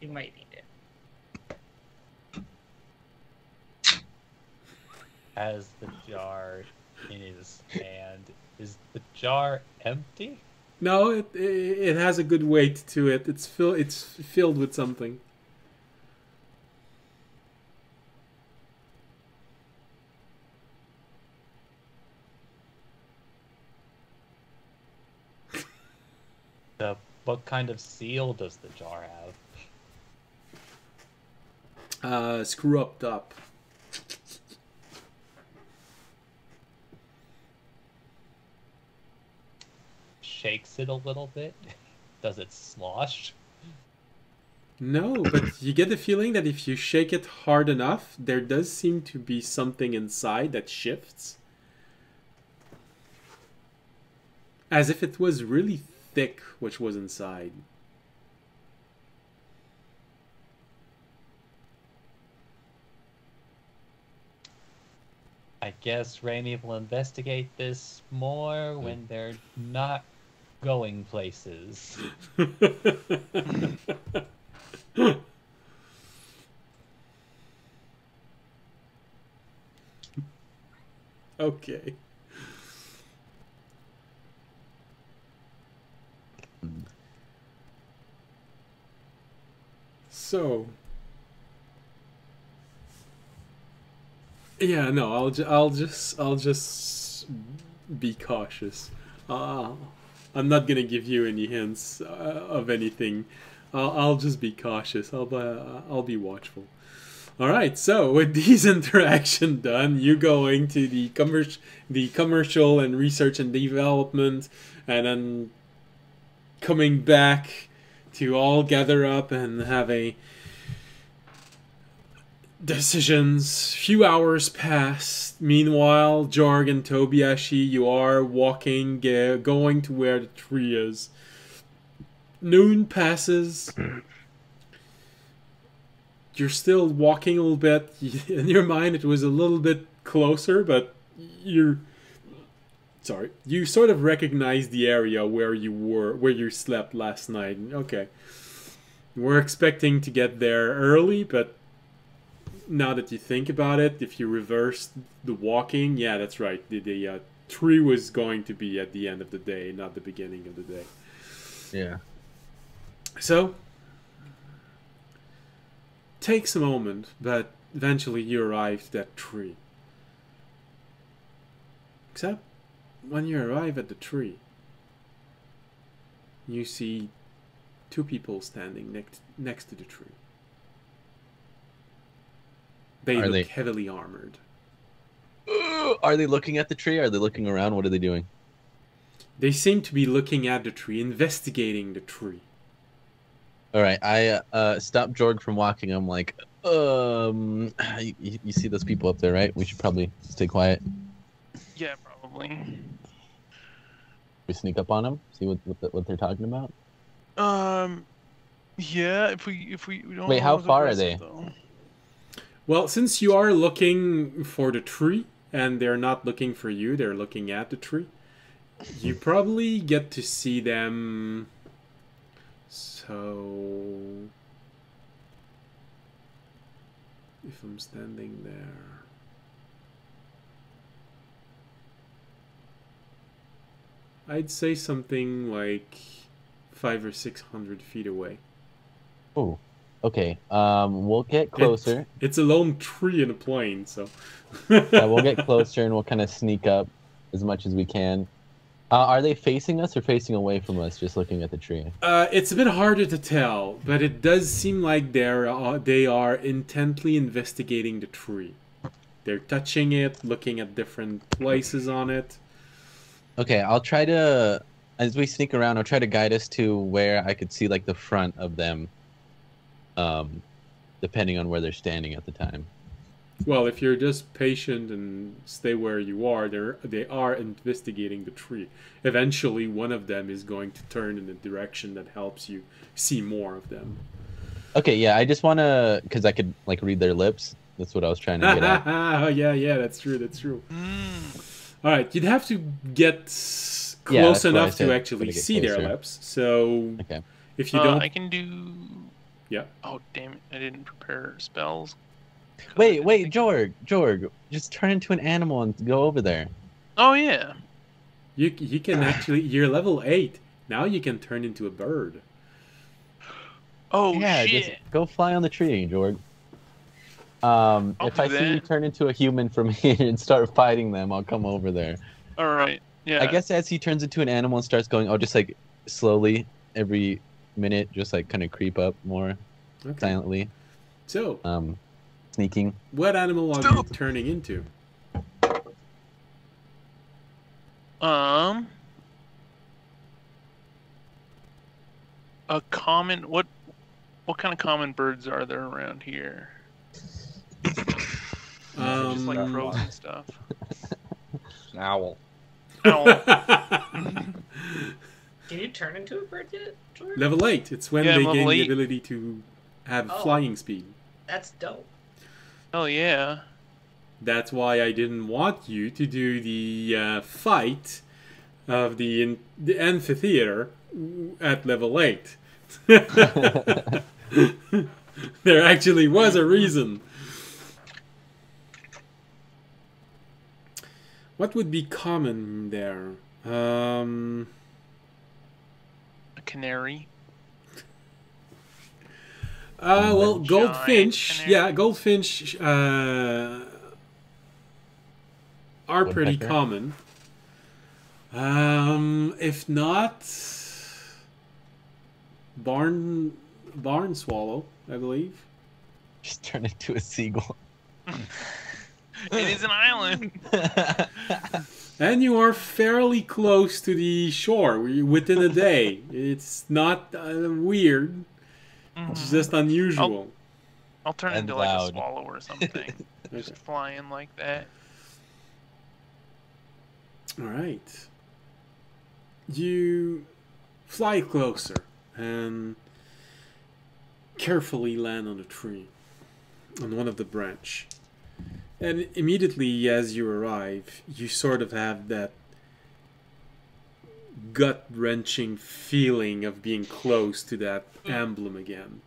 might need it. Has the jar in his hand. Is the jar empty? No, it has a good weight to it. It's filled with something. What kind of seal does the jar have? Screw up top. shakes it a little bit, does it slosh? No, but you get the feeling that if you shake it hard enough, there does seem to be something inside that shifts. As if it was really thick, which was inside. I guess Raimi will investigate this more when they're not going places. Okay. So, yeah, no, I'll just be cautious. I'm not gonna give you any hints of anything. I'll just be cautious. I'll be watchful. All right. So with these interaction done, you going to the commercial and research and development, and then coming back to all gather up and have a decisions. Few hours pass. Meanwhile, Jorg and Tobiashi, you are walking, going to where the tree is. Noon passes. You're still walking a little bit. In your mind, it was a little bit closer, but you sort of recognize the area where you slept last night. Okay. We're expecting to get there early, but now that you think about it, if you reverse the walking, yeah, that's right. The tree was going to be at the end of the day, not the beginning of the day. Yeah. So, takes a moment, but eventually you arrive at that tree. Except, when you arrive at the tree, you see two people standing next to the tree. They look heavily armored. Are they looking at the tree? Are they looking around? What are they doing? They seem to be looking at the tree, investigating the tree. All right, I stop Jorg from walking. I'm like, you see those people up there, right? We should probably stay quiet. Yeah, probably. We sneak up on them, see what they're talking about. Yeah. If we don't. Wait, how far are they? Though. Well, since you are looking for the tree and they're not looking for you, they're looking at the tree. You probably get to see them. So, if I'm standing there, I'd say something like 500 or 600 feet away. Oh, okay. We'll get closer. It's a lone tree in a plain, so. Yeah, we'll get closer and we'll kind of sneak up as much as we can. Are they facing us or facing away from us, just looking at the tree? It's a bit harder to tell, but it does seem like they are intently investigating the tree. They're touching it, looking at different places on it. Okay, I'll try to, as we sneak around, I'll try to guide us to where I could see like the front of them, depending on where they're standing at the time. Well, if you're just patient and stay where you are, they are investigating the tree. Eventually, one of them is going to turn in a direction that helps you see more of them. Okay, yeah, I just want to, because I could like read their lips. That's what I was trying to get at. Oh, yeah, that's true. All right, you'd have to get close enough to actually see their lips. So, okay. If you don't... I can do... Yeah. Oh, damn it. I didn't prepare spells. Wait, Jorg, just turn into an animal and go over there. Oh, yeah. You can actually... You're level 8. Now you can turn into a bird. Oh, yeah, shit. Just go fly on the tree, Jorg. If I see you turn into a human from here and start fighting them, I'll come over there. All right. Yeah. I guess as he turns into an animal and starts going, I'll just like slowly every minute just like kind of creep up more silently. So, sneaking. What animal are you turning into? A common what kind of common birds are there around here? Just like Um, crows and stuff. An owl. Owl. Can you turn into a bird yet, Jordan? Level 8. It's when Yeah, they I'm gain level the 8. ability to have Oh. flying speed. That's dope. Oh yeah. That's why I didn't want you to do the fight of the amphitheater at level 8. There actually was a reason. What would be common there? A canary. Well, Giant goldfinch. canary. Yeah, goldfinch are pretty Woodpecker. common. If not, barn swallow, I believe. Just turn into a seagull. It is an island. And you are fairly close to the shore within a day. It's not weird. It's just unusual. I'll turn And into like a loud. swallow or something. Just flying like that. All right. You fly closer and carefully land on a tree, on one of the branch. And immediately as you arrive, you sort of have that gut-wrenching feeling of being close to that emblem again.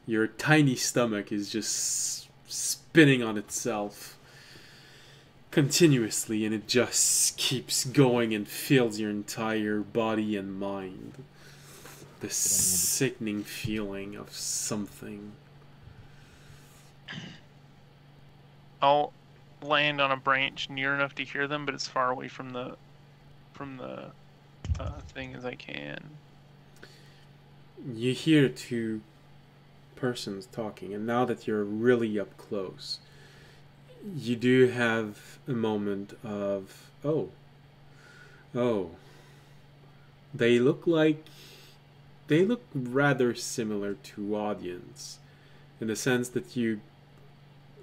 Your tiny stomach is just spinning on itself continuously, and it just keeps going and fills your entire body and mind. The sickening feeling of something. I'll land on a branch near enough to hear them, but as far away from the thing as I can. You hear two persons talking, and now that you're really up close, you do have a moment of, oh, they look rather similar to audience, in the sense that you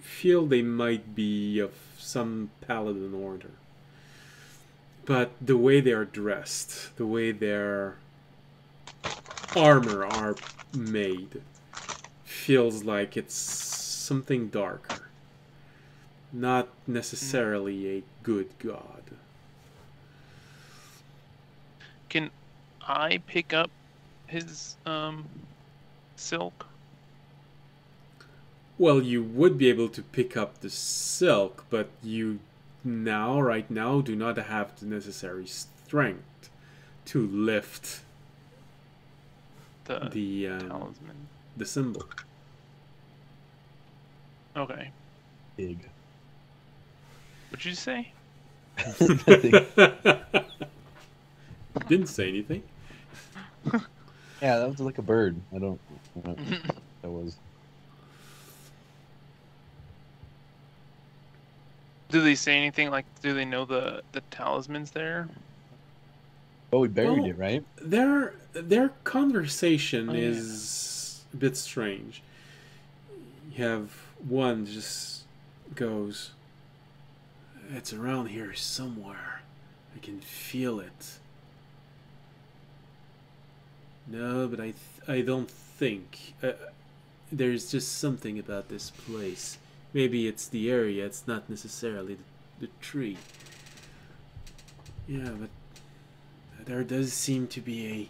feel they might be of some paladin order. But the way they are dressed, the way their armor are made, feels like it's something darker. Not necessarily a good god. Can I pick up his silk? Well, you would be able to pick up the silk, but you right now, do not have the necessary strength to lift The the talisman. symbol. Okay. Big. What'd you say? Didn't say anything. Yeah, that was like a bird. I don't know what that was. Do they say anything like? Do they know the talisman's there? Oh, we buried Well, it, right? Their conversation Oh, yeah. is a bit strange. You have one just goes, "It's around here somewhere. I can feel it." No, but I don't think. There's just something about this place. Maybe it's the area, it's not necessarily the tree. Yeah, but there does seem to be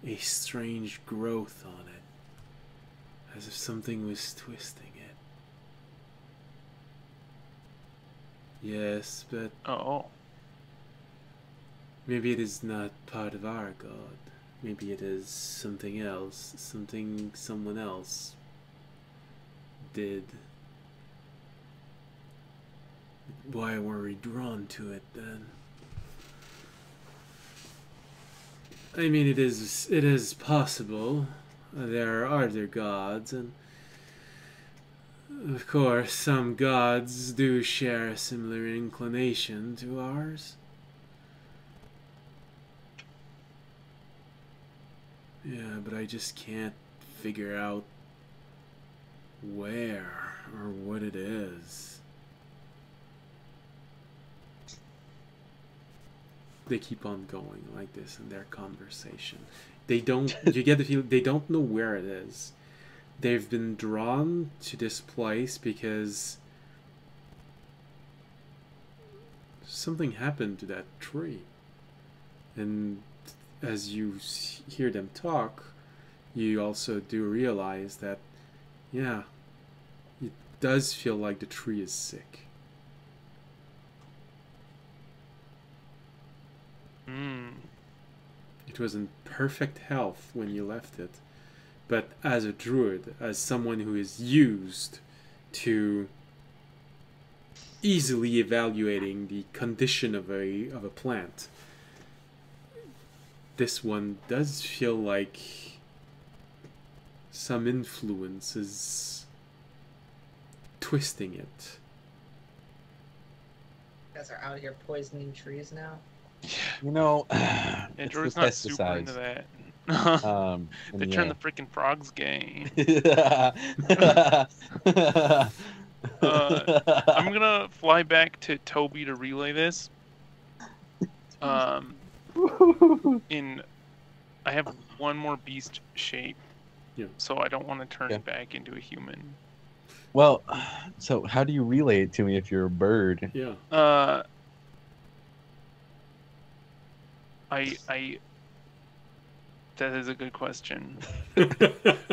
a strange growth on it. As if something was twisting it. Yes, but Oh. maybe it is not part of our god. Maybe it is something else. Something someone else did. Why were we drawn to it then? I mean, it is possible. There are other gods, and of course, some gods do share a similar inclination to ours. Yeah, but I just can't figure out where or what it is. They keep on going like this in their conversation. They don't, you get the feeling they don't know where it is. They've been drawn to this place because something happened to that tree. And as you hear them talk, you also do realize that, yeah, it does feel like the tree is sick. It was in perfect health when you left it, but as a druid, as someone who is used to easily evaluating the condition of a plant, this one does feel like some influence is twisting it. You guys are out here poisoning trees now. You know, Yeah, it's Jordan's the not super into pesticides. that. They And turn yeah. the freaking frogs gay. I'm gonna fly back to Toby to relay this. I have one more beast shape, Yeah. so I don't want to turn Okay. back into a human. Well, so how do you relay it to me if you're a bird? Yeah. That is a good question.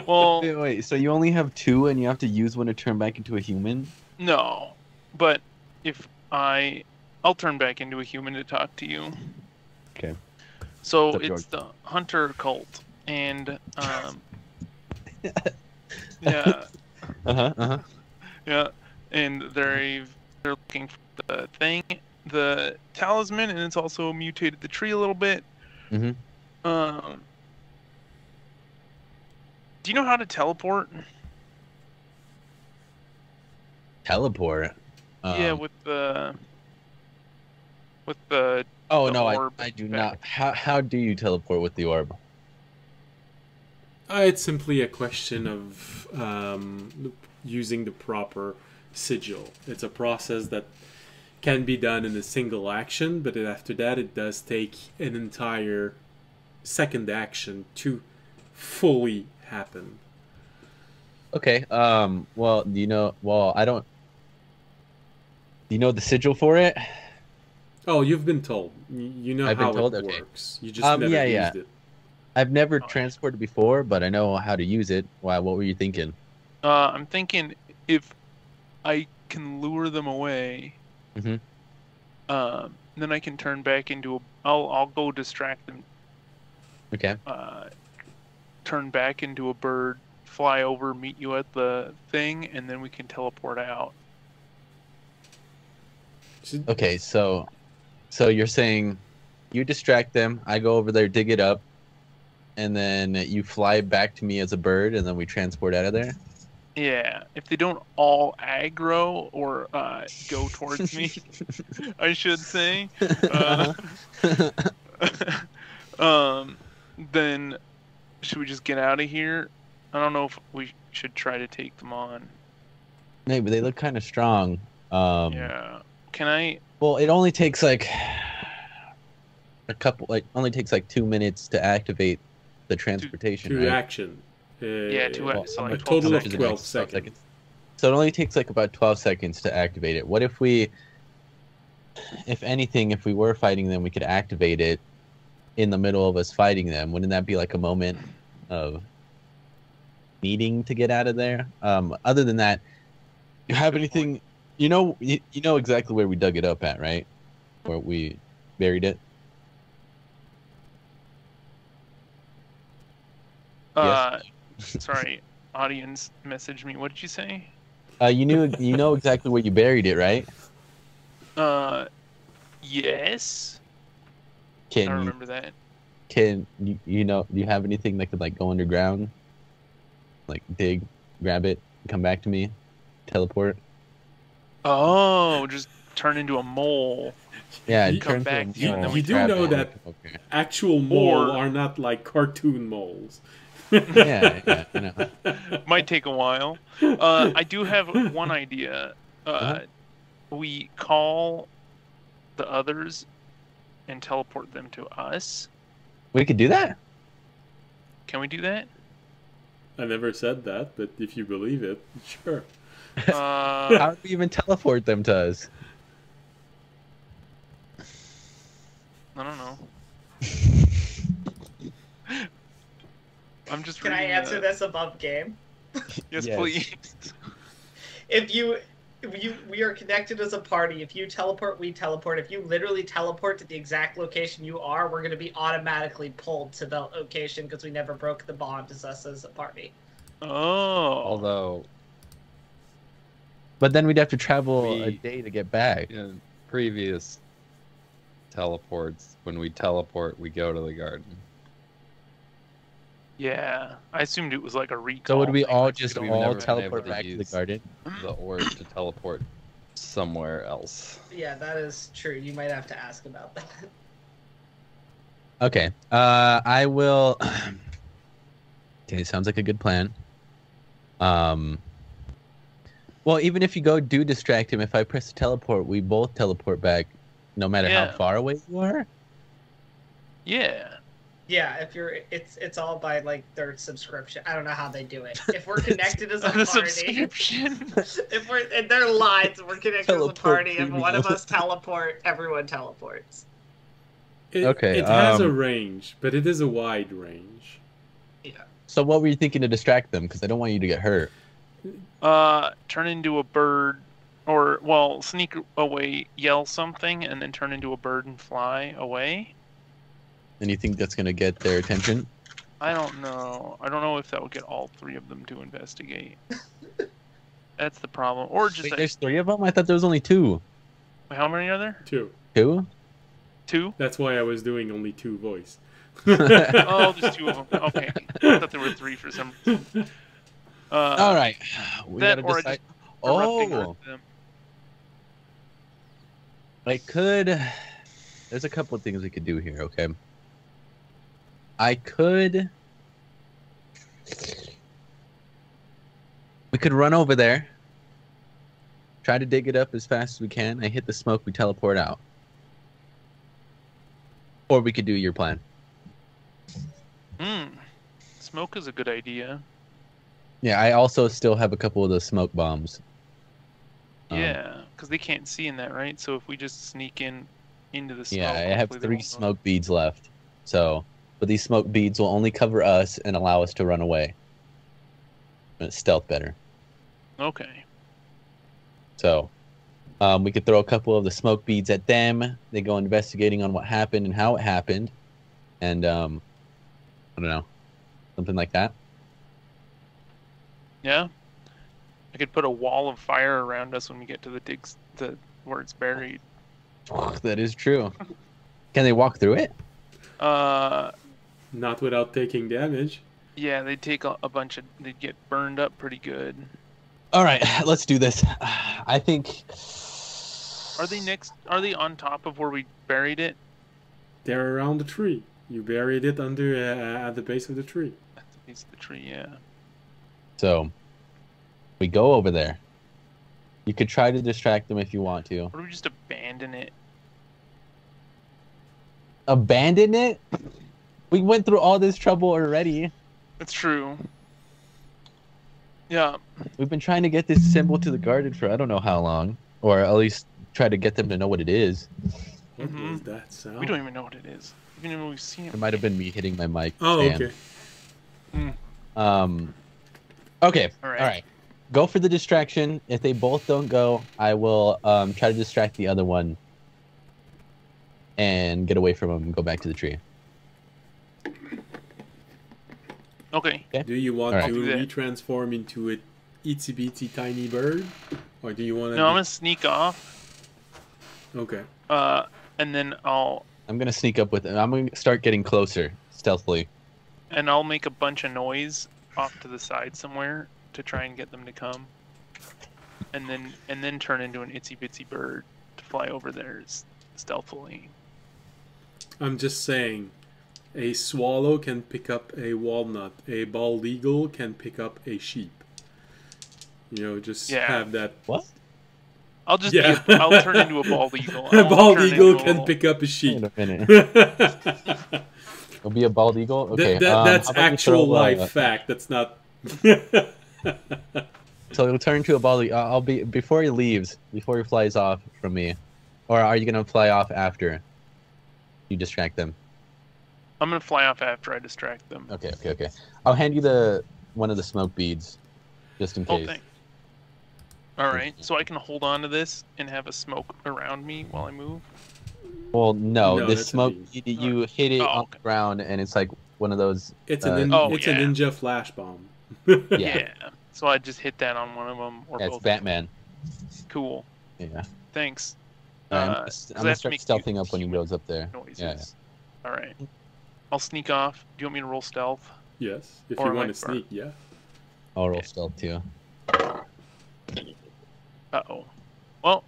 Well, Wait, so you only have two and you have to use one to turn back into a human? no, but if I'll turn back into a human to talk to you. Okay. So What's up, it's the hunter cult, and Uh-huh. yeah, and they're looking for the thing, the talisman, and it's also mutated the tree a little bit. Mhm. Do you know how to teleport? Teleport. Yeah, with the Oh the no, orb I do back. not. How do you teleport with the orb? It's simply a question of using the proper sigil. It's a process that can be done in a single action, but after that it does take an entire second action to fully happen. Okay. Well, do you know? Well, I don't. Do you know the sigil for it? Oh, you've been told. You know I've been how told? it Okay. works. You just never Yeah, used yeah. it. I've never Oh, yeah. transported before, but I know how to use it. Why? What were you thinking? I'm thinking if I can lure them away, Mhm. then I can turn back into a. I'll go distract them. Okay. Turn back into a bird, fly over, meet you at the thing, and then we can teleport out. Okay. So you're saying you distract them, I go over there, dig it up, and then you fly back to me as a bird, and then we transport out of there. Yeah, if they don't all aggro or go towards me, I should say. Then should we just get out of here? I don't know if we should try to take them on. No, but they look kind of strong. Yeah. Can I? Well, it only takes like a couple, only takes like 2 minutes to activate the transportation, To right? action. Yeah, Well, so a like 12 total of seconds. 12 seconds. So it only takes like about 12 seconds to activate it. What if we, if anything, if we were fighting them, we could activate it in the middle of us fighting them? Wouldn't that be like a moment of needing to get out of there? Other than that, you have anything? You know exactly where we dug it up at, right? Where we buried it. Sorry, audience messaged me. What did you say? You know exactly where you buried it, right? Yes. I Can you remember that. do you have anything that could like go underground, like dig, grab it, come back to me, teleport? Oh, just turn into a mole. Yeah, You- come turn to a back to you, and then mole, we You do grab know it, that okay. actual mole Or- are not like cartoon moles. Yeah, I know. Might take a while. I do have one idea. Uh-huh. We call the others and teleport them to us. We could do that. Can we do that? I never said that, but if you believe it, sure. How do we even teleport them to us? I don't know. I'm just Can I reading answer the- this above game? Yes, Yes. please. If we are connected as a party. If you teleport, we teleport. If you literally teleport to the exact location you are, we're going to be automatically pulled to the location because we never broke the bond as us as a party. Oh. Although, But then we'd have to travel a We- day to get back. in previous teleports, when we teleport, we go to the garden. Yeah, I assumed it was like a recall. So would we thing, all like just we'd we've all never been teleport able to back to the use- garden? The orb to teleport somewhere else. Yeah, that is true. You might have to ask about that. Okay. I will. Okay, sounds like a good plan. Well, even if you do distract him, if I press the teleport, we both teleport back, no matter Yeah. how far away you are. Yeah. Yeah, if you're, it's all by like their subscription. I don't know how they do it. If we're connected as a The party, subscription. if we're in their lines, we're connected as a Teleport party. If premium. one of us teleport, everyone teleports. Okay, It has a um, range, but it is a wide range. Yeah. So what were you thinking to distract them? Because I don't want you to get hurt. Turn into a bird, or well, sneak away, yell something, and then turn into a bird and fly away. And you think that's gonna get their attention? I don't know. I don't know if that would get all three of them to investigate. That's the problem. Or just Wait, there's 3 of them. I thought there was only 2. how many are there? 2. 2? 2? That's why I was doing only 2 voice. Oh, there's 2 of them. Okay, I thought there were 3 for some reason. All right. We that gotta or I decide. erupting Oh, at them. I could. There's a couple of things we could do here. Okay. I could. We could run over there. Try to dig it up as fast as we can. I hit the smoke. We teleport out. Or we could do your plan. Smoke is a good idea. Yeah, I also still have a couple of those smoke bombs. Yeah, because they can't see in that, right? So if we just sneak into the smoke, Yeah, I have hopefully they 3 won't know. smoke beads left. So, but these smoke beads will only cover us and allow us to run away. And it's stealth better. Okay. So, we could throw a couple of the smoke beads at them. They go investigating on what happened and how it happened. And, I don't know. Something like that. Yeah. I could put a wall of fire around us when we get to the where it's buried. That is true. Can they walk through it? Not without taking damage. Yeah, they take a bunch of. They get burned up pretty good. All right, let's do this. I think. Are they on top of where we buried it? They're around the tree. You buried it under at the base of the tree. At the base of the tree, yeah. So, we go over there. You could try to distract them if you want to. Or do we just abandon it? Abandon it? We went through all this trouble already. That's true. Yeah. We've been trying to get this symbol to the garden for I don't know how long. Or at least try to get them to know what it is. What Mhm. was that sound? We don't even know what it is. Even though we've seen it. It might have been me hitting my mic Oh, stand. okay. Okay. All right. All right. Go for the distraction. If they both don't go, I will try to distract the other one and get away from him and go back to the tree. Okay. Do you want Alright. to I'll do that. retransform into a itsy bitsy tiny bird, or do you want to? No, I'm gonna sneak off. Okay. And then I'll I'm gonna sneak up with him. I'm gonna start getting closer, stealthily. make a bunch of noise off to the side somewhere to try and get them to come. And then turn into an itsy bitsy bird to fly over there stealthily. I'm just saying, a swallow can pick up a walnut. A bald eagle can pick up a sheep. You know, just Yeah. have that. What? I'll just Yeah. I'll turn into a bald eagle. A I'll bald turn eagle into a can little- pick up a sheep. Wait a minute. It'll be a bald eagle. Okay. That's how about you actual throw, life fact. That's not. So it'll turn into a bald eagle. I'll be before he leaves, before he flies off from me, or are you gonna fly off after you distract them? I'm gonna fly off after I distract them. Okay. I'll hand you one of the smoke beads, just in Oh, case. thanks. All right, so I can hold on to this and have a smoke around me while I move. Well, no, No, this that's a smoke bead. you hit it Oh, on okay. the ground, and it's like one of those. It's uh, a Oh, it's a yeah. ninja flash bomb. Yeah. So I just hit that on one of them or Yeah, it's both. Batman. Cool. Yeah. Thanks. I'm Uh, gonna 'cause I I'm gonna have to start make stealthing up when he human goes up there. Noises. Yeah. All right. I'll sneak off. Do you want me to roll stealth? Yes, if Or you want like to sneak, yeah. I'll roll stealth too. Uh-oh. Well,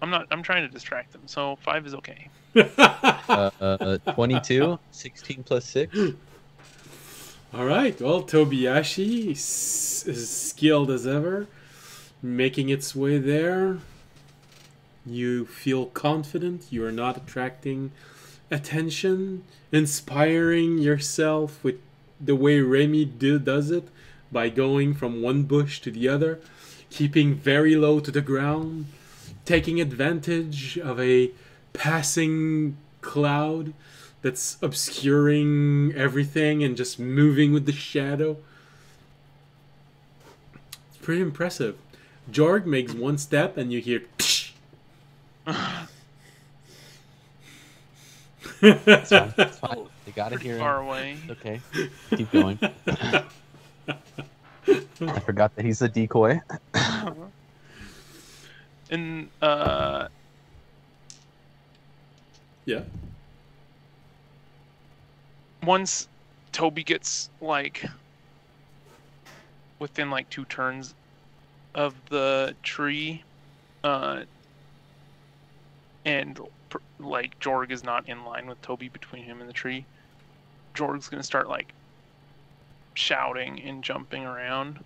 I'm trying to distract them, so 5 is okay. 22, 16 plus 6. All right. Well, Tobiyashi is skilled as ever, making its way there. You feel confident. You are not attracting attention, inspiring yourself with the way Remy does it by going from one bush to the other, keeping very low to the ground, taking advantage of a passing cloud that's obscuring everything and just moving with the shadow. It's pretty impressive. Jorg makes one step and you hear It's fine. It's fine. They gotta Pretty hear far him. away. It's okay. Keep going. I forgot that he's a decoy. And Yeah. once Toby gets like within like 2 turns of the tree, and like Jorg is not in line with Toby between him and the tree, Jorg's gonna start like shouting and jumping around.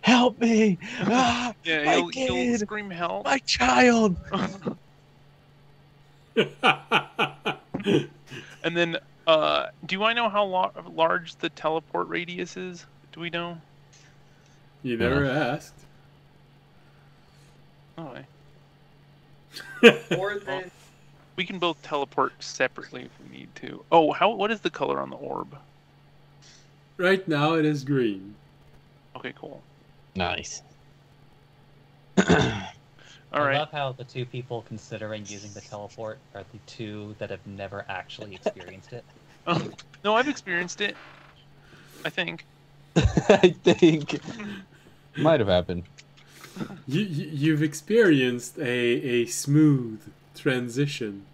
Help me! Ah, Yeah, my he'll kid! scream help. My child! And then, do I know how large the teleport radius is? Do we know? You never asked. Oh, More than we can both teleport separately if we need to. Oh, what is the color on the orb? Right now it is green. Okay, cool. Nice. All I right. love how the 2 people considering using the teleport are the 2 that have never actually experienced it. No, I've experienced it. I think. I think might have happened. You've experienced a smooth transition.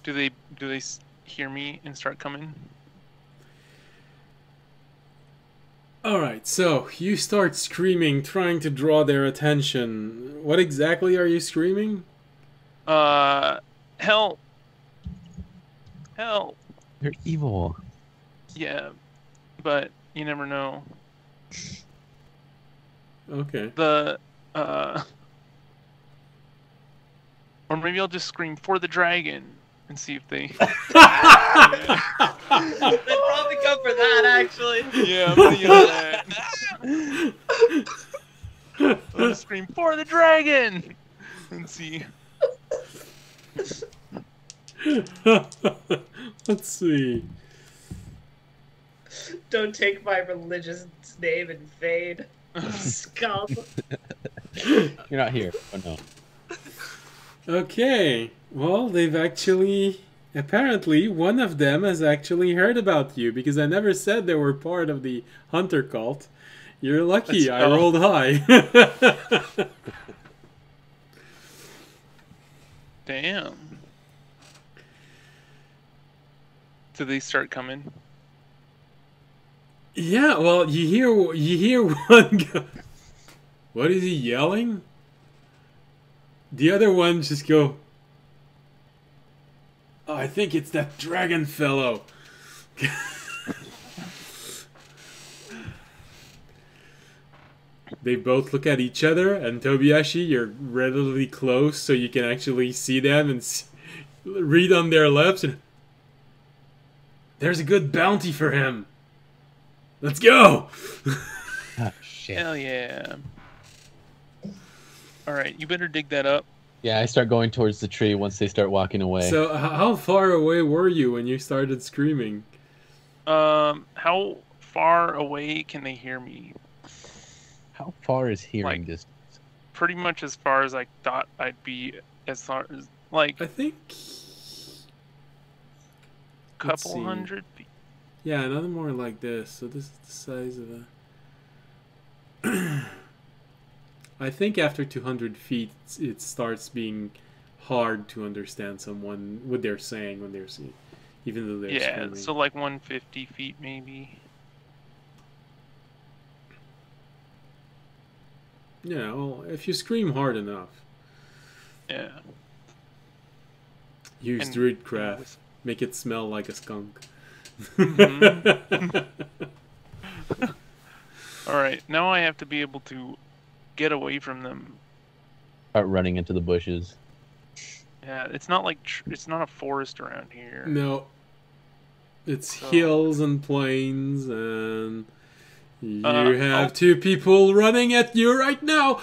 Do they hear me and start coming? Alright, so you start screaming, trying to draw their attention. What exactly are you screaming? Help! Help! You're evil. Yeah, but you never know. Okay. Or maybe I'll just scream for the dragon and see if they. they'd probably come for that, actually. Yeah, I'm gonna yell that. I'll just scream for the dragon and see. Let's see. Don't take my religious name in vain, scum. You're not here. Oh no. Okay. Well, they've actually... Apparently, one of them has actually heard about you, because I never said they were part of the hunter cult. You're lucky, I rolled high. Damn. Do they start coming? Yeah, well, you hear one go. What is he yelling? The other one just go. Oh, I think it's that dragon fellow. They both look at each other, and Tobiashi, you're relatively close, so you can actually see them and read on their lips. And there's a good bounty for him. Let's go. Oh, shit. Hell yeah. Alright, you better dig that up. Yeah, I start going towards the tree once they start walking away. So, how far away were you when you started screaming? How far away can they hear me? How far is hearing Like- distance? Pretty much as far as I thought I'd be, as far as, like, I think. couple see. hundred feet. Yeah, another more like this. So this is the size of a. I think after 200 feet, it starts being hard to understand someone what they're saying when they're saying, even though they're Yeah, screaming. so like 150 feet maybe. Yeah, well, if you scream hard enough, Yeah. use And- Druidcraft, make it smell like a skunk. Mhm. Alright, now I have to be able to get away from them. Start running into the bushes. Yeah, it's not like it's not a forest around here. No, it's So- hills and plains, and you have I'll- two people running at you right now.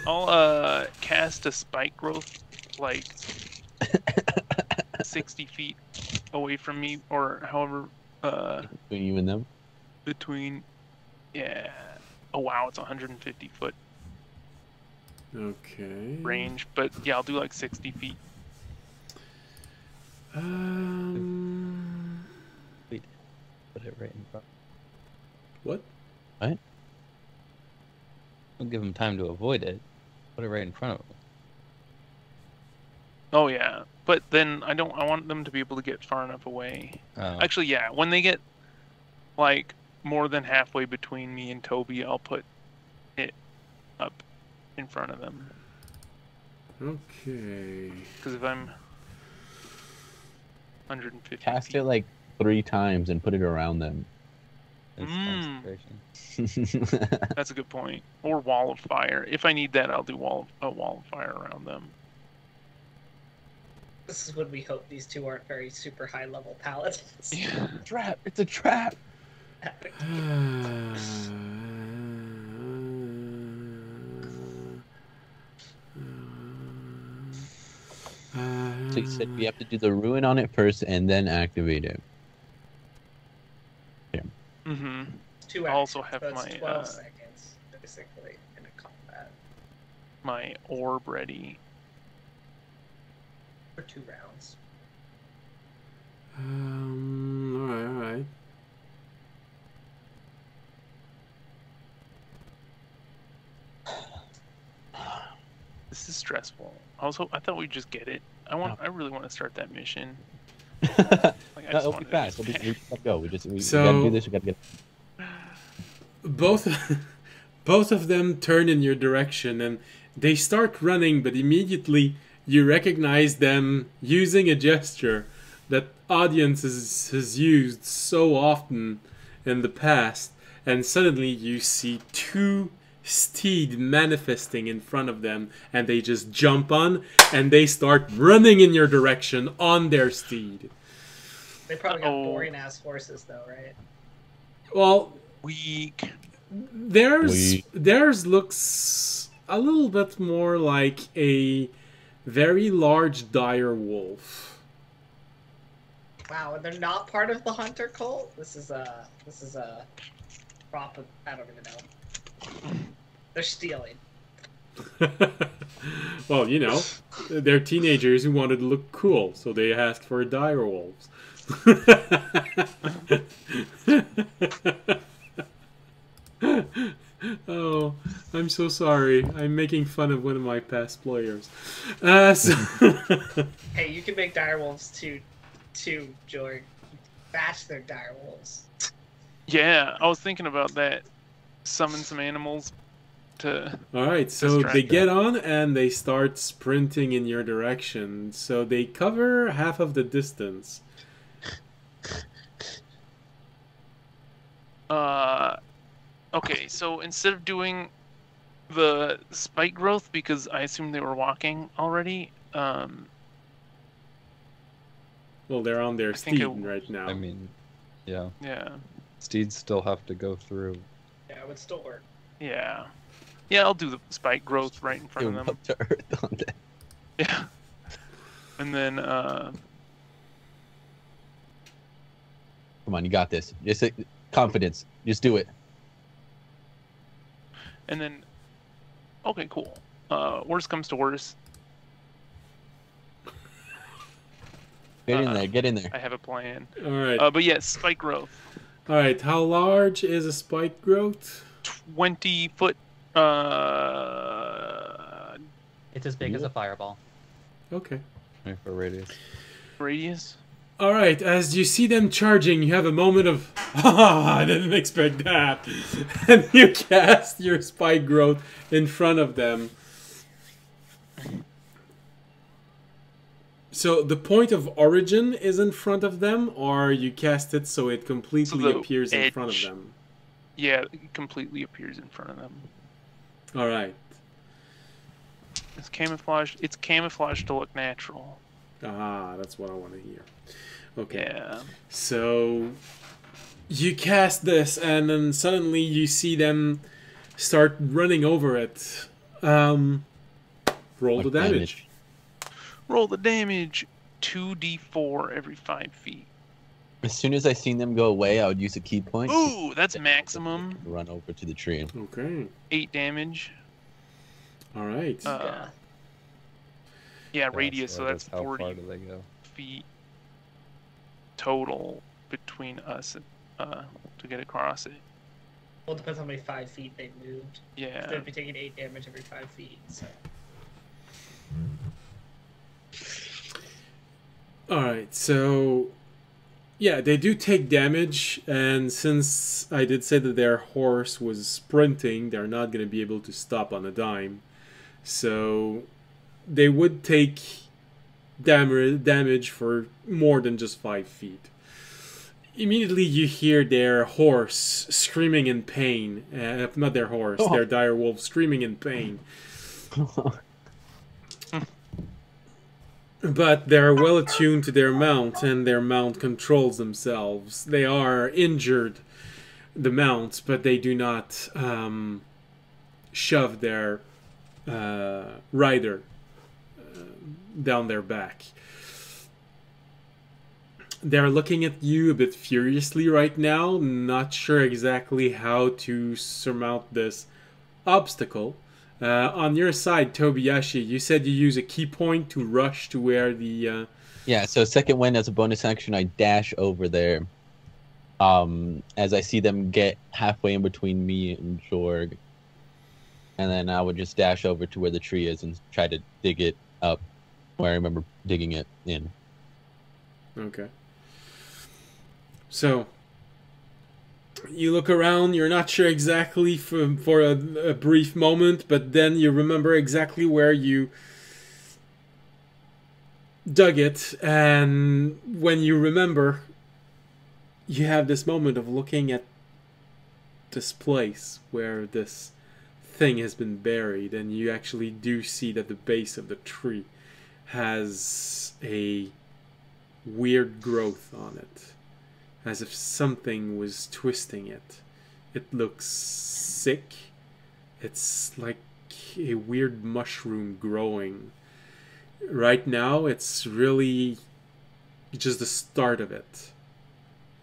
I'll cast a spike growth like 60 feet away from me, or however Between you and them. between. Yeah. Oh wow, it's 150 foot Okay. range, but yeah, I'll do like 60 feet. Wait, put it right in front. What? Don't give him time to avoid it. Put it right in front of him. Oh yeah, but then I want them to be able to get far enough away. Oh. Actually, yeah, when they get like more than halfway between me and Toby, I'll put it up in front of them. Okay. Because if I'm 150 Cast feet, it like 3 times and put it around them. It's Mm. concentration. that's a good point. Or wall of fire. If I need that, I'll do a wall of fire around them. This is when we hope these two aren't very super high level paladins. Yeah. Trap! It's a trap! So you said we have to do the ruin on it first and then activate it. Mm-hmm. 2 I also actions, have so it's my, 12 seconds, basically, in a combat. My orb ready. For 2 rounds. Alright. This is stressful. I thought we'd just get it. I really want to start that mission. No, Like, I just it'll be wanted to fast. just- We just gotta go. We gotta So- do this. We gotta get. Both of them turn in your direction and they start running, but immediately you recognize them using a gesture that audience has used so often in the past, and suddenly you see 2 steed manifesting in front of them, and they just jump on and they start running in your direction on their steed. They probably got Uh-oh. boring ass horses, though, right? Well, Weak. theirs looks a little bit more like a very large dire wolf. Wow, and they're not part of the hunter cult. This is a prop. I don't even know. They're stealing. Well, you know, they're teenagers who wanted to look cool, so they asked for dire wolves. Oh, I'm so sorry. I'm making fun of one of my past players. Hey, you can make direwolves too, Jorg. Bash their direwolves. Yeah, I was thinking about that. Summon some animals to. Alright, so Distract they them. get on and they start sprinting in your direction. So they cover half of the distance. Okay, so instead of doing the spike growth, because I assumed they were walking already, Well, they're on their I think steed right now. I mean, yeah. yeah, Steeds still have to go through. Yeah, it would still work. yeah. Yeah, I'll do the spike growth right in front of them. Up to earth on that. Yeah. And then, Come on, you got this. Just confidence. Just do it. and then, okay, cool. Worst comes to worst, Get in there. Get in there. I have a plan. Alright. But yes, spike growth. Alright, how large is a spike growth? 20-foot, It's as big as a fireball. Okay. For radius. radius. Alright, as you see them charging, you have a moment of, ah, I didn't expect that. And you cast your spike growth in front of them. So the point of origin is in front of them, or you cast it so it completely the appears in front of edge. them? Yeah, it completely appears in front of them. Alright. It's camouflaged. It's camouflaged to look natural. Ah, that's what I want to hear. Okay. Yeah. So you cast this, and then suddenly you see them start running over it. Roll the Like damage. Roll the damage. 2d4 every 5 feet. As soon as I seen them go away, I would use a key point. Ooh, that's maximum. Run over to the tree. Okay. 8 damage. All right. Yeah. Yeah, radius, so I that's guess how 40 far do they go? feet total between us to get across it. Well, it depends how many 5 feet they moved. Yeah. They'd be taking 8 damage every 5 feet. So. All right. So yeah, they do take damage, and since I did say that their horse was sprinting, they're not going to be able to stop on a dime. So they would take damage for more than just 5 feet. Immediately you hear their horse screaming in pain. Not their horse, their dire wolf screaming in pain. But they're well attuned to their mount, and their mount controls themselves. They are injured, the mounts, but they do not shove their rider down their back. They're looking at you a bit furiously right now, not sure exactly how to surmount this obstacle. On your side, Tobiyashi, you said you use a key point to rush to where the... Yeah, so second wind as a bonus action, I dash over there. As I see them get halfway in between me and Jorg. And then I would just dash over to where the tree is and try to dig it up where I remember digging it in. Okay. So, you look around, you're not sure exactly for a brief moment, but then you remember exactly where you dug it, and when you remember, you have this moment of looking at this place where this thing has been buried, and you actually do see that the base of the tree has a weird growth on it, as if something was twisting it. It looks sick. It's like a weird mushroom growing. Right now, it's really just the start of it.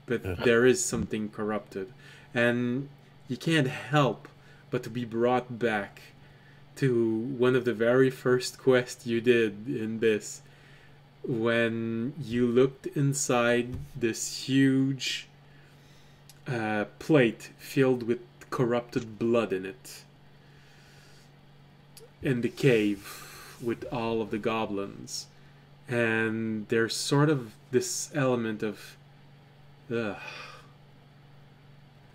But there is something corrupted. And you can't help but to be brought back to one of the very first quests you did in this, when you looked inside this huge plate filled with corrupted blood in it, in the cave with all of the goblins. And there's sort of this element of, ugh,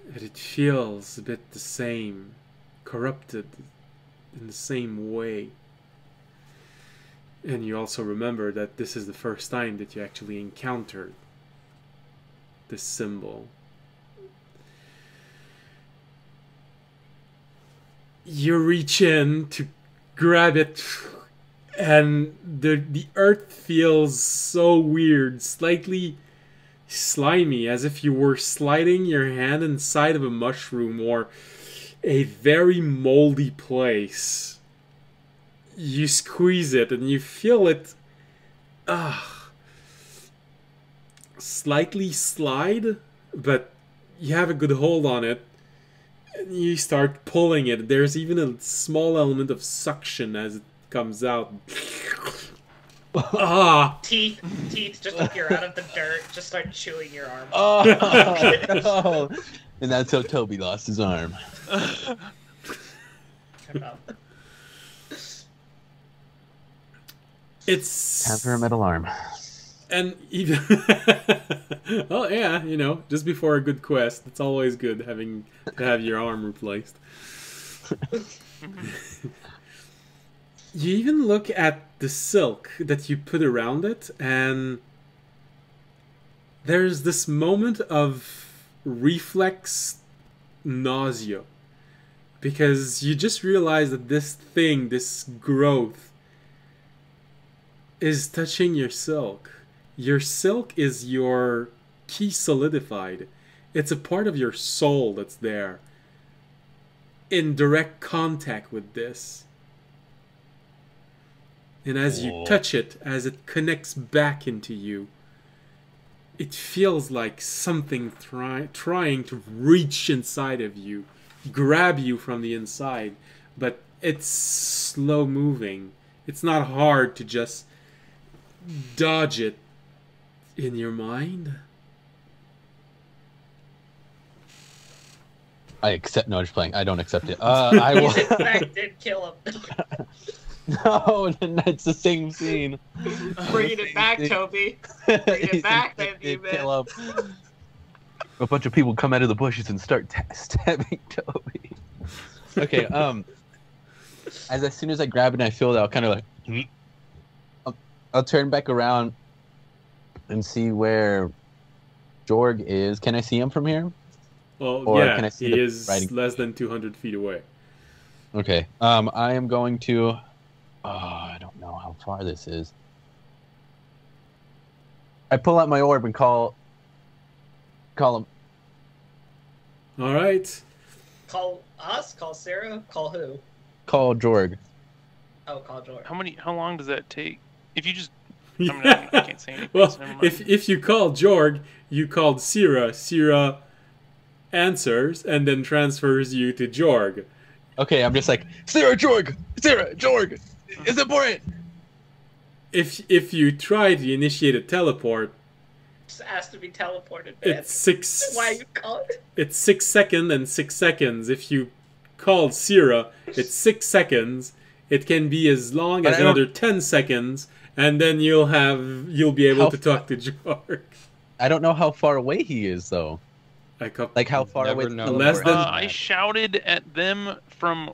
And it feels a bit the same, corrupted in the same way. And you also remember that this is the first time that you actually encountered this symbol. You reach in to grab it, and the earth feels so weird, slightly slimy, as if you were sliding your hand inside of a mushroom or a very moldy place. You squeeze it and you feel it slightly slide, but you have a good hold on it. And you start pulling it. There's even a small element of suction as it comes out. Teeth just appear out of the dirt, just start chewing your arm. Oh, no. And that's how Toby lost his arm. It's time for a metal arm. And even oh yeah, you know, just before a good quest, it's always good having to have your arm replaced. You even look at the silk that you put around it, and there's this moment of reflex nausea, because you just realize that this thing, this growth, is touching your silk. Your silk is your key solidified. It's a part of your soul that's there, in direct contact with this. And as you touch it, as it connects back into you, it feels like something trying to reach inside of you, grab you from the inside, but it's slow moving. It's not hard to just dodge it in your mind. I accept. No, just playing. I don't accept it. I will. In fact, did kill him. No, it's the same scene. Bringing it back, Toby. Bringing it back, baby. Kill him. A bunch of people come out of the bushes and start stabbing Toby. Okay. As soon as I grab it and I feel it, I'll kind of like. I'll turn back around and see where Jorg is. Can I see him from here? Well, or yeah, can I see he the is writing? less than 200 feet away. Okay. I am going to. I don't know how far this is. I pull out my orb and call him. All right. Call us? Call Sarah? Call who? Call Jorg. Oh, call George. How long does that take? If you just, I mean, I can't say anything. Well, so never mind. if you call Jorg, you called Sira. Sira answers and then transfers you to Jorg. Okay, I'm just like, Sarah, Jorg! It's important! If you try to initiate a teleport, Just asked to be teleported, man. it's 6. Why you call it? It's 6 seconds and 6 seconds. If you called Sira, it's 6 seconds. It can be as long as another 10 seconds, and then you'll be able to talk to Jorg. I don't know how far away he is, though. Like how far Never away? know. Less than- I shouted at them from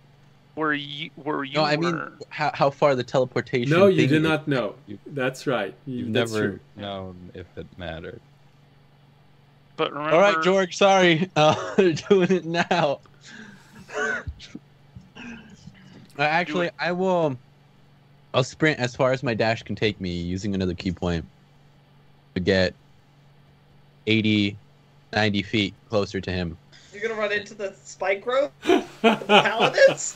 where you No, I mean were. how far the teleportation. No, you thing do is. not know. That's right. You've That's never true. known if it mattered. But remember, All right, Jorg. Sorry, doing it now. Actually, I will. I'll sprint as far as my dash can take me using another key point to get 80, 90 feet closer to him. You're gonna run into the spike growth? The paladins?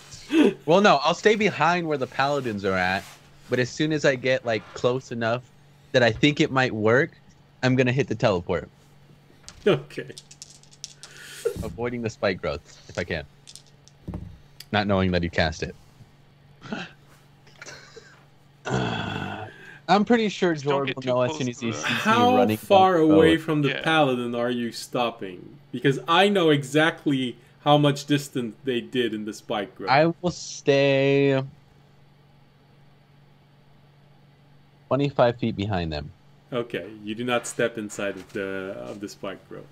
Well, no, I'll stay behind where the paladins are at, but as soon as I get like close enough that I think it might work, I'm gonna hit the teleport, Okay. avoiding the spike growth if I can, not knowing that he cast it. I'm pretty sure Just don't Jorg get will too know as close soon as to he the- sees me How running. far down the away road. from the Yeah. paladin are you stopping? Because I know exactly how much distance they did in the spike growth. I will stay 25 feet behind them. Okay, you do not step inside of the spike growth.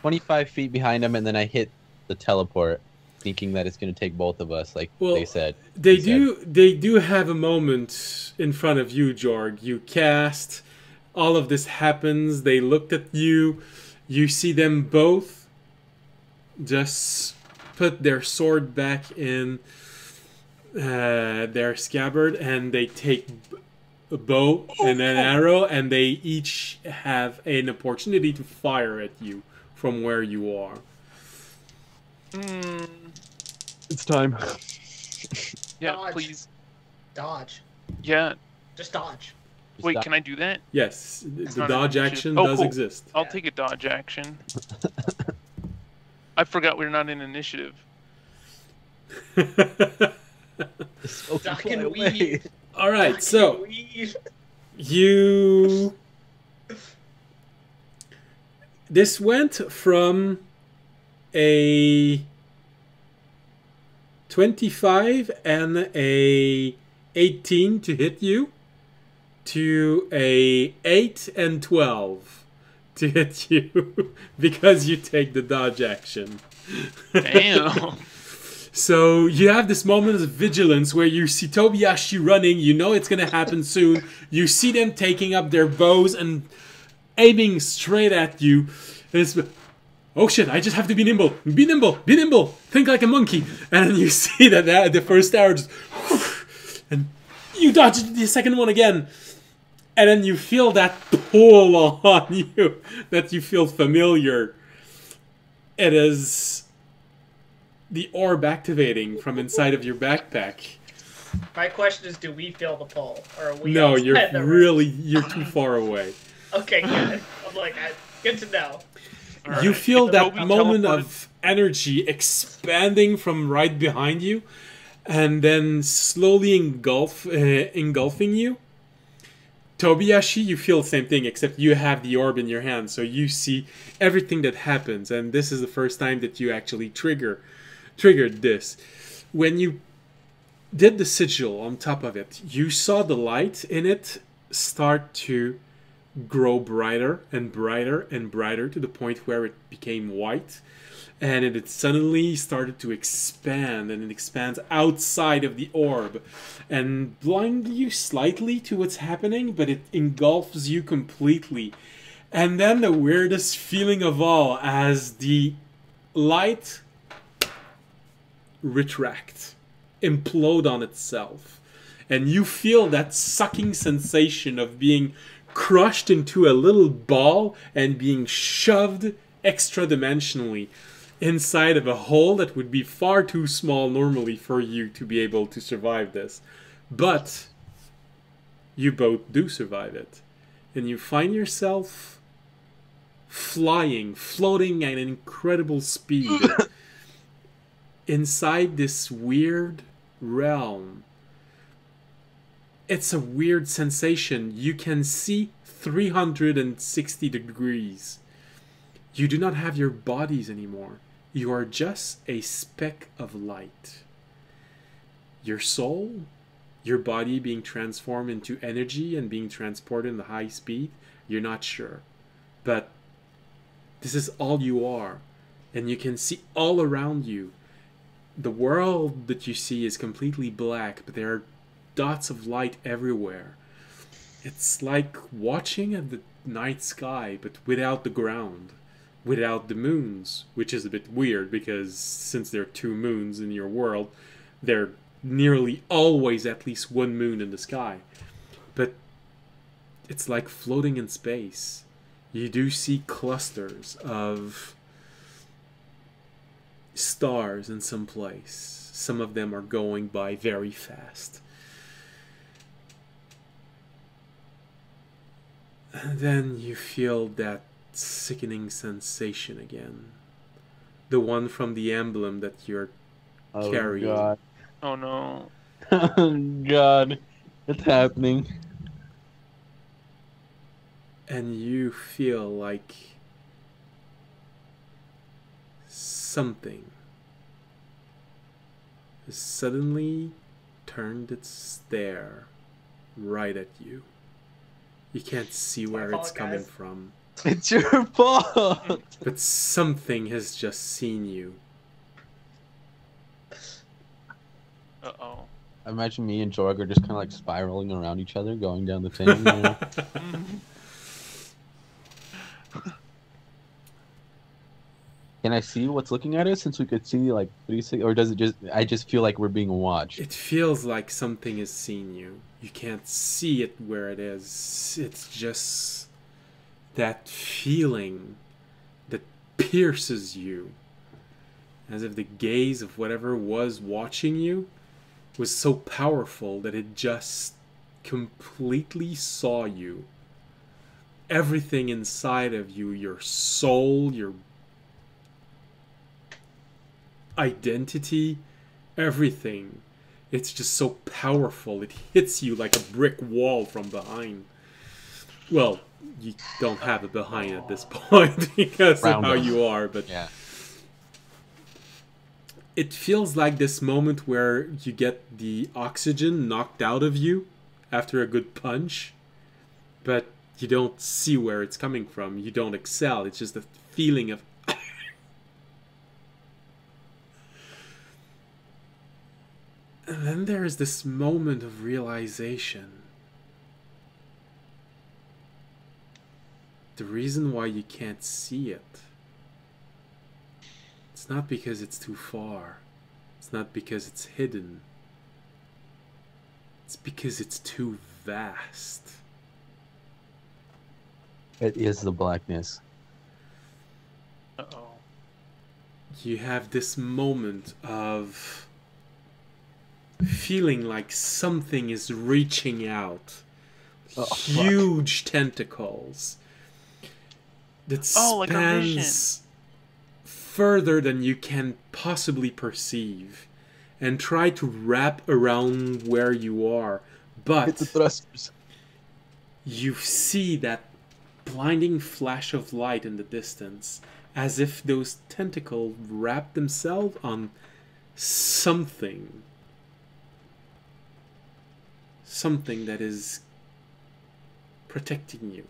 25 feet behind him, and then I hit the teleport, thinking that it's going to take both of us, like Well, they said. They He said. they do have a moment in front of you, Jorg. You cast, all of this happens, they looked at you, you see them both just put their sword back in their scabbard, and they take a bow and an arrow, and they each have an opportunity to fire at you from where you are. It's time. Yeah, Dodge. please. Dodge. Yeah. Just dodge. Wait, can I do that? Yes, It's the not an dodge initiative. action Oh, does cool. exist. I'll Yeah. take a dodge action. I forgot we're not in initiative. Duck and weave. All right, Duck so and weave. you. This went from a 25 and a 18 to hit you to a 8 and 12 to hit you because you take the dodge action. Damn. So you have this moment of vigilance where you see Tobiyashi running, you know it's going to happen soon, you see them taking up their bows and aiming straight at you, and it's, oh shit, I just have to be nimble, be nimble, be nimble, think like a monkey, and you see that the first arrow just, and you dodge the second one again, and then you feel that pull on you, that you feel familiar. It is the orb activating from inside of your backpack. My question is, do we feel the pull, or are we? No, outside you're the room? really, you're too far away. Okay, good. I'm like, good to know. All You right. feel Get that Toby moment teleported. of energy expanding from right behind you, and then slowly engulfing you. Tobiyashi, you feel the same thing, except you have the orb in your hand, so you see everything that happens, and this is the first time that you actually triggered this. When you did the sigil on top of it, you saw the light in it start to grow brighter and brighter and brighter to the point where it became white, and it suddenly started to expand, and it expands outside of the orb and blind you slightly to what's happening, but it engulfs you completely. And then the weirdest feeling of all, as the light retract, implode on itself, and you feel that sucking sensation of being crushed into a little ball and being shoved extra dimensionally inside of a hole that would be far too small normally for you to be able to survive this. But you both do survive it, and you find yourself flying, floating at an incredible speed inside this weird realm. It's a weird sensation. You can see 360 degrees. You do not have your bodies anymore. You are just a speck of light. Your soul, your body being transformed into energy and being transported in the high speed, you're not sure. But this is all you are. And you can see all around you. The world that you see is completely black, but there are dots of light everywhere. It's like watching at the night sky, but without the ground, without the moons, which is a bit weird because since there are two moons in your world, there are nearly always at least one moon in the sky. But it's like floating in space. You do see clusters of stars in some place. Some of them are going by very fast. And then you feel that sickening sensation again. The one from the emblem that you're carrying. God. Oh no. Oh God. It's happening. And you feel like something has suddenly turned its stare right at you. You can't see where my it's fault, coming guys. from. It's your fault. But something has just seen you. Uh-oh. Imagine me and Jorg are just kind of like spiraling around each other, going down the thing. You know? Can I see what's looking at us since we could see like 36, or does it just? I just feel like we're being watched. It feels like something has seen you. You can't see it where it is. It's just that feeling that pierces you, as if the gaze of whatever was watching you was so powerful that it just completely saw you. Everything inside of you, your soul, your identity, everything. It's just so powerful. It hits you like a brick wall from behind. Well, you don't have it behind at this point because of how you are, but Yeah. it feels like this moment where you get the oxygen knocked out of you after a good punch, but you don't see where it's coming from. You don't excel. It's just a feeling of and then there is this moment of realization. The reason why you can't see it, it's not because it's too far. It's not because it's hidden. It's because it's too vast. It is the blackness. Uh-oh. You have this moment of feeling like something is reaching out. Oh, Huge tentacles that Oh, like a vision. spans further than you can possibly perceive and try to wrap around where you are. Hit the But thrusters. you see that blinding flash of light in the distance, as if those tentacles wrap themselves on something. Something that is protecting you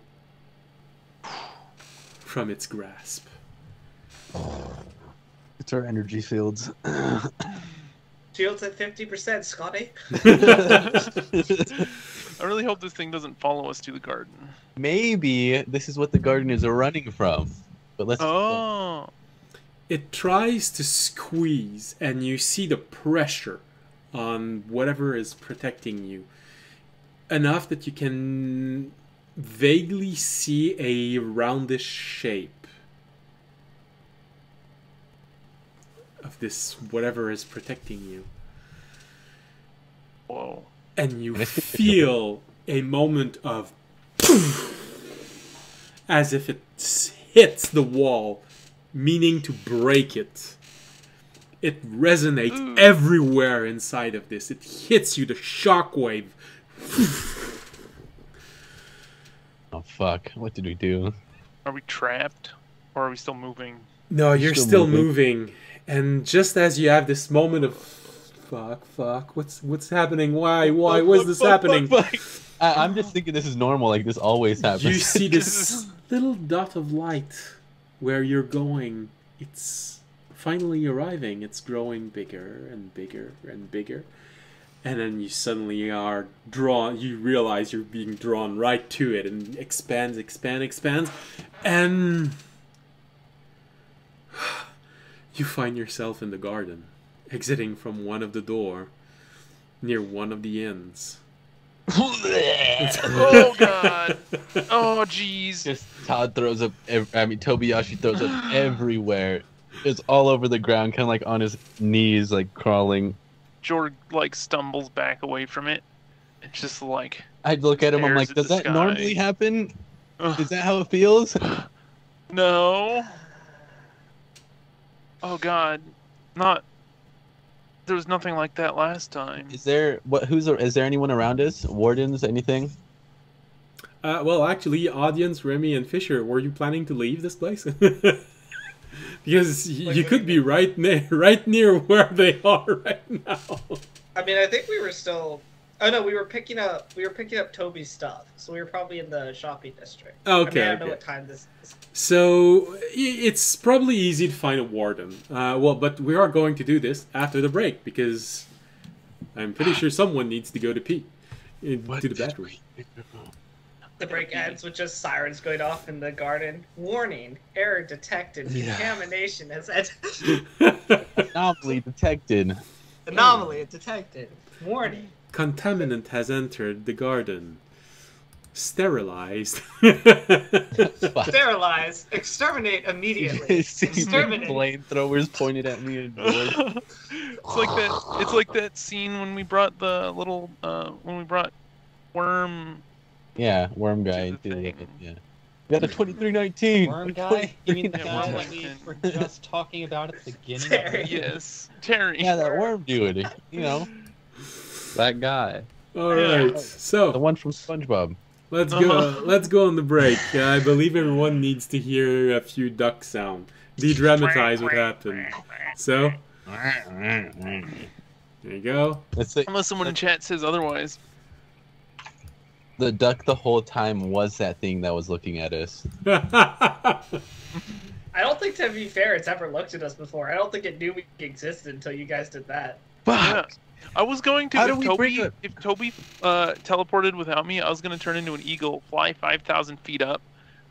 from its grasp. It's our energy fields. Shields at 50%, Scotty. I really hope this thing doesn't follow us to the garden. Maybe this is what the garden is running from. But let's. Oh. It tries to squeeze, and you see the pressure on whatever is protecting you. Enough that you can vaguely see a roundish shape of this whatever is protecting you. Whoa. And you feel a moment of as if it hits the wall, meaning to break it. It resonates everywhere inside of this. It hits you, the shockwave. Oh fuck! What did we do? Are we trapped? Or are we still moving? No, you're Still still moving. moving. And just as you have this moment of fuck, what's happening? Why is this happening? I'm just thinking this is normal. Like this always happens. You see this little dot of light where you're going. It's finally arriving. It's growing bigger and bigger and bigger. And then you suddenly are drawn, you realize you're being drawn right to it and expands. And you find yourself in the garden, exiting from one of the door, near one of the inns. Oh god. Oh jeez. Just Todd throws up. Tobiyashi throws up everywhere. It's all over the ground, kind of like on his knees, like crawling. Jorg like stumbles back away from it. It's just like I'd look at him. I'm stares like, at does the that sky. normally happen? Ugh. Is that how it feels? No. Oh god. Not there was nothing like that last time. Is there is there anyone around us? Wardens? Anything? Well, actually, audience, Remy, and Fisher, were you planning to leave this place? Because you could be right near where they are right now. I mean, I think we were still Oh no, we were picking up Toby's stuff, so we were probably in the shopping district. Okay, I don't know okay. what time this is. So it's probably easy to find a warden. Well, but we are going to do this after the break because I'm pretty sure someone needs to go to pee to the bathroom. The break ends with just sirens going off in the garden. Warning: error detected. Yeah. Contamination has entered. Anomaly detected. Anomaly detected. Warning. Contaminant has entered the garden. Sterilized. Sterilize. Exterminate immediately. Exterminate. Flamethrowers pointed at me and George. It's like that scene when we brought the little worm. Yeah, worm guy. To the thing. Yeah. We got a 2319. Worm guy? You mean the Yeah, guy worm that we guy. were just talking about at the beginning? Terry. Yes, Terry. Yeah, that worm dude. You know, That guy. All right. the So one from SpongeBob. let's go. Let's go on the break. I believe everyone needs to hear a few duck sound. De-dramatize what happened. So there you go. Let's say Unless someone in chat says otherwise. the duck the whole time was that thing that was looking at us. I don't think, to be fair, it's ever looked at us before. I don't think it knew we existed until you guys did that. Yeah. I was going to How do we bring if Toby teleported without me, I was going to turn into an eagle, fly 5,000 feet up,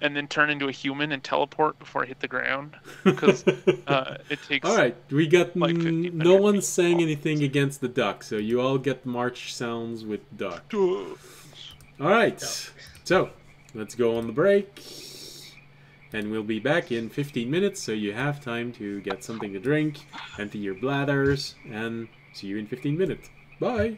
and then turn into a human and teleport before I hit the ground. Because it takes. All right, we got Like no 1,500 one feet. saying anything against the duck, so you all get march sounds with duck. All right, so let's go on the break, and we'll be back in 15 minutes, so you have time to get something to drink, empty your bladders, and see you in 15 minutes. Bye.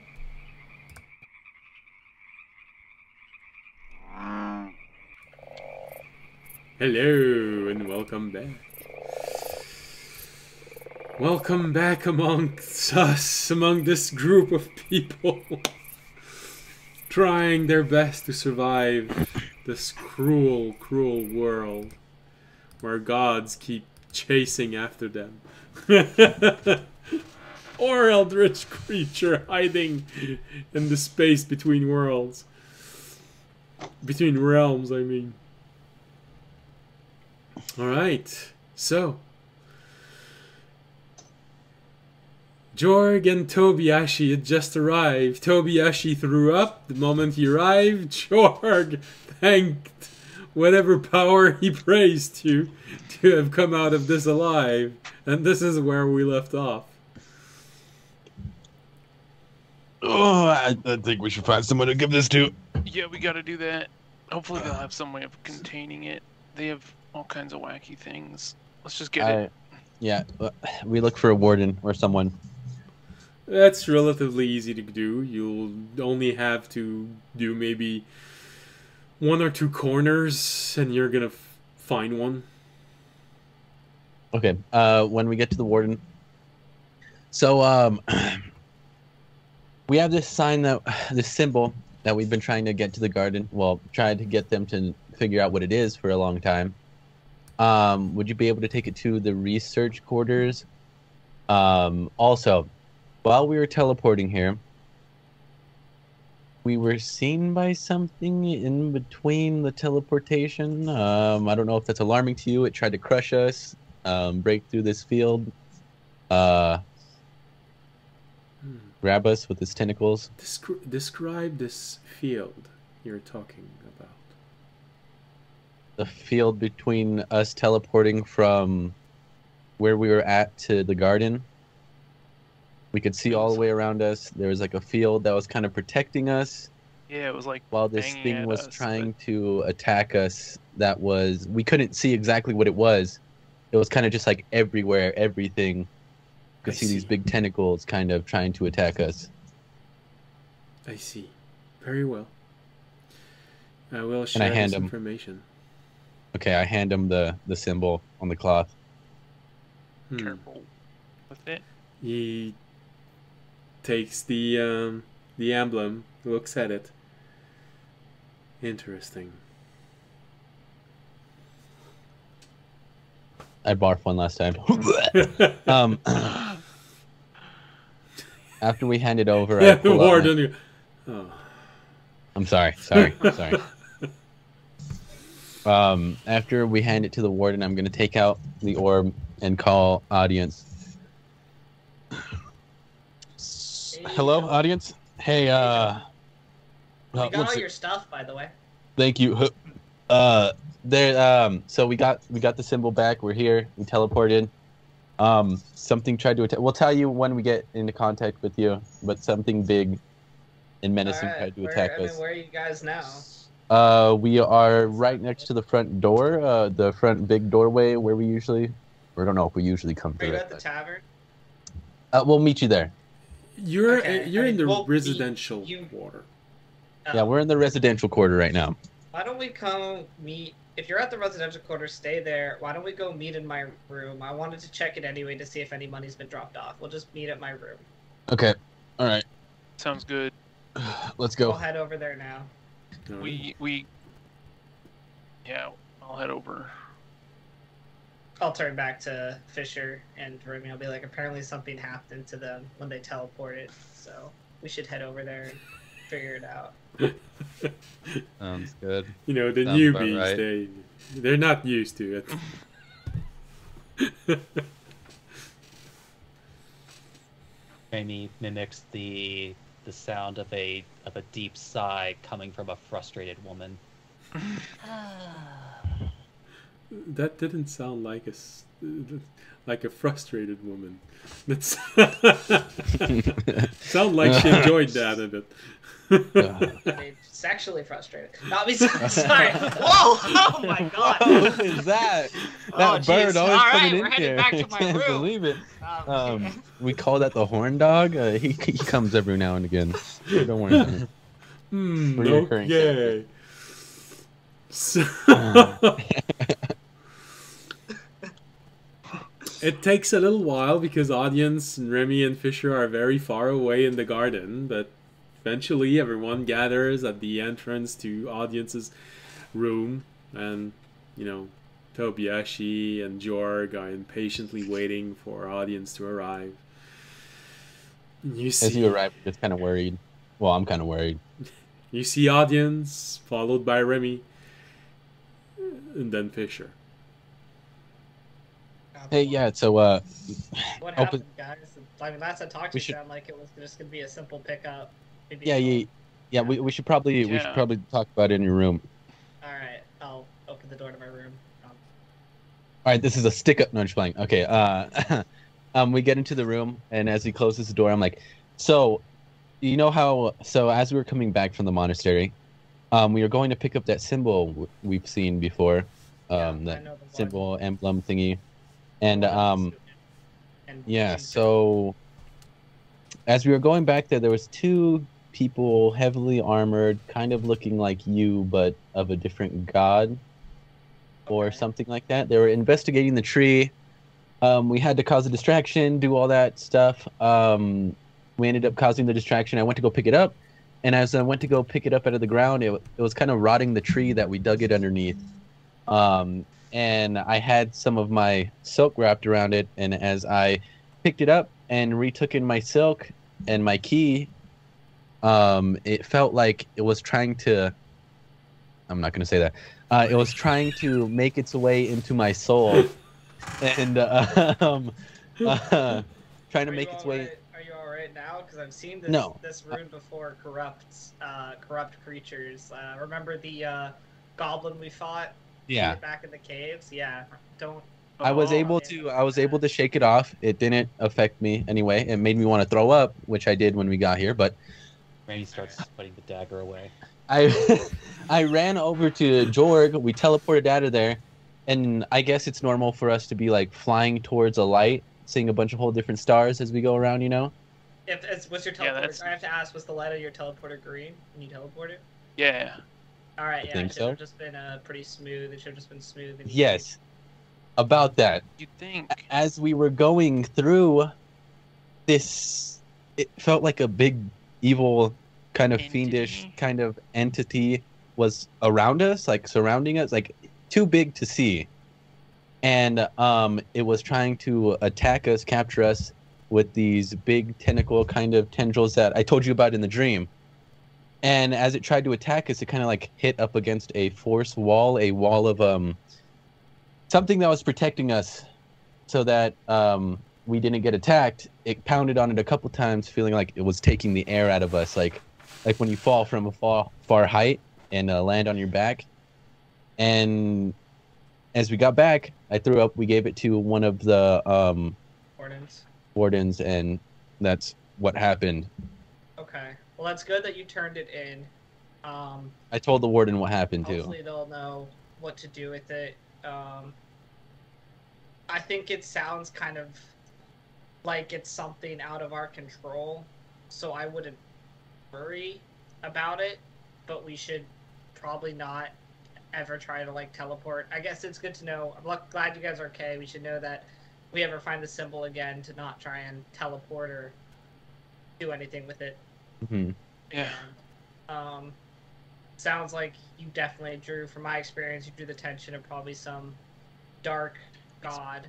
Hello, and welcome back. Welcome back amongst us, among this group of people trying their best to survive this cruel, cruel world where gods keep chasing after them. Or eldritch creature hiding in the space between worlds. Between realms, I mean. Alright, so Jorg and Tobiashi had just arrived. Tobiashi threw up the moment he arrived. Jorg thanked whatever power he praised to have come out of this alive. And this is where we left off. Oh, I think we should find someone to give this to. Yeah, we got to do that. Hopefully they'll have some way of containing it. They have all kinds of wacky things. Let's just get it. Yeah, we look for a warden or someone. That's relatively easy to do. You'll only have to do maybe 1 or 2 corners, and you're gonna find one. Okay, when we get to the warden. So, we have this sign this symbol that we've been trying to get to the garden. Well, tried to get them to figure out what it is for a long time. Would you be able to take it to the research quarters? Also, while we were teleporting here, we were seen by something in between the teleportation. I don't know if that's alarming to you. It tried to crush us, break through this field, grab us with its tentacles. Describe this field you're talking about. The field between us teleporting from where we were at to the garden. We could see all the way around us. There was like a field that was kind of protecting us. Yeah, it was like While this banging thing at was us, trying to attack us, we couldn't see exactly what it was. It was kind of just like everywhere, everything. You could see these big tentacles kind of trying to attack us. I see. Very well. I will share hand this him? information. Okay, I hand him the symbol on the cloth. Careful with it. He takes the emblem, looks at it. Interesting. I barfed one last time. After we hand it over, I Yeah, the pull out warden. Oh. I'm sorry. After we hand it to the warden, I'm gonna take out the orb and call audience. Hello, audience. Hey, we got all what's it? your stuff, by the way. Thank you. So we got the symbol back. We're here. We teleported. Something tried to attack. We'll tell you when we get into contact with you, but something big and menacing tried to attack us. Where are you guys now? We are right next to the front door, the front big doorway where we usually, or I don't know if we usually come Are through you it. at the tavern? We'll meet you there. You're Okay, in the well, residential you- quarter. Yeah, we're in the residential quarter right now. Why don't we come meet? If you're at the residential quarter, stay there. Why don't we go meet in my room? I wanted to check it anyway to see if any money's been dropped off. We'll just meet at my room. Okay. All right. Sounds good. Let's We'll go. head over there now. Yeah, I'll head over. I'll turn back to Fisher and Remy. I'll be like, apparently something happened to them when they teleported, so we should head over there and figure it out. Sounds good. You know, the Sounds about newbies, right. they're not used to it. Amy mimics the sound of a deep sigh coming from a frustrated woman. That didn't sound like a frustrated woman. That's sound like she enjoyed that a bit. I mean, sexually frustrated. Not me. Sorry. Whoa! Oh my god! What is that? That bird jeez. always All right, coming we're in heading here. back to I my can't room. believe it. We call that the horn dog. He comes every now and again. Don't worry about it. Reoccurring Okay. So, it takes a little while because audience and Remy and Fisher are very far away in the garden, but eventually everyone gathers at the entrance to audience's room, and you know, Tobiashi and Jorg are impatiently waiting for audience to arrive. You see, As you arrive, you're just kind of worried. Well, I'm kind of worried. You see audience, followed by Remy, and then Fisher. Hey, yeah. So, What open- happened, guys? I mean, last I talked to We you, should- sounded like it was just gonna be a simple pickup. Maybe yeah, we should probably Yeah. talk about it in your room. All right, I'll open the door to my room. All right, this is a stick up. No, I'm just playing. Okay. We get into the room, and as he closes the door, I'm like, so, you know how? So as we were coming back from the monastery, we were going to pick up that symbol we've seen before, I that know the one. symbol emblem thingy, and And yeah. So as we were going back there was two people heavily armored, kind of looking like you, but of a different god. Or Okay. something like that. They were investigating the tree. We had to cause a distraction, do all that stuff. We ended up causing the distraction. I went to go pick it up, and as I went to go pick it up out of the ground, it was kind of rotting the tree that we dug it underneath. And I had some of my silk wrapped around it, and as I picked it up and retook in my silk and my key, it felt like it was trying to... I'm not going to say that. It was trying to make its way into my soul, and trying to make its way. Are you all right now? Because I've seen this No. this rune before. Corrupt creatures. Remember the goblin we fought? Yeah, Back in the caves. Yeah. Don't. I was able to shake it off. It didn't affect me anyway. It made me want to throw up, which I did when we got here. But Randy starts putting the dagger away. I ran over to Jorg. We teleported out of there, and I guess it's normal for us to be like flying towards a light, seeing a bunch of whole different stars as we go around. You know. Was your Yeah, teleporter? that's- I have to ask. Was the light of your teleporter green when you teleported? Yeah. All right. I Yeah. think It should have so. just been pretty smooth. It should have just been smooth. And easy. Yes. About that. You think? As we were going through this, it felt like a big evil kind of fiendish Entity? kind of entity was around us, like surrounding us, like too big to see. And it was trying to attack us, capture us with these big tentacle kind of tendrils that I told you about in the dream. And as it tried to attack us, it kind of like hit up against a force wall, a wall of something that was protecting us, so that we didn't get attacked. It pounded on it a couple times, feeling like it was taking the air out of us, like when you fall from a far height and land on your back. And as we got back, I threw up. We gave it to one of the wardens, and that's what happened. Okay. Well, that's good that you turned it in. I told the warden what happened too. Hopefully they'll know what to do with it. I think it sounds kind of like it's something out of our control, so I wouldn't worry about it, but we should probably not ever try to like teleport. I guess it's good to know. I'm glad you guys are okay. We should know that if we ever find the symbol again, to not try and teleport or do anything with it. Mm-hmm. Yeah. And, sounds like you definitely drew, from my experience, you drew the attention of probably some dark god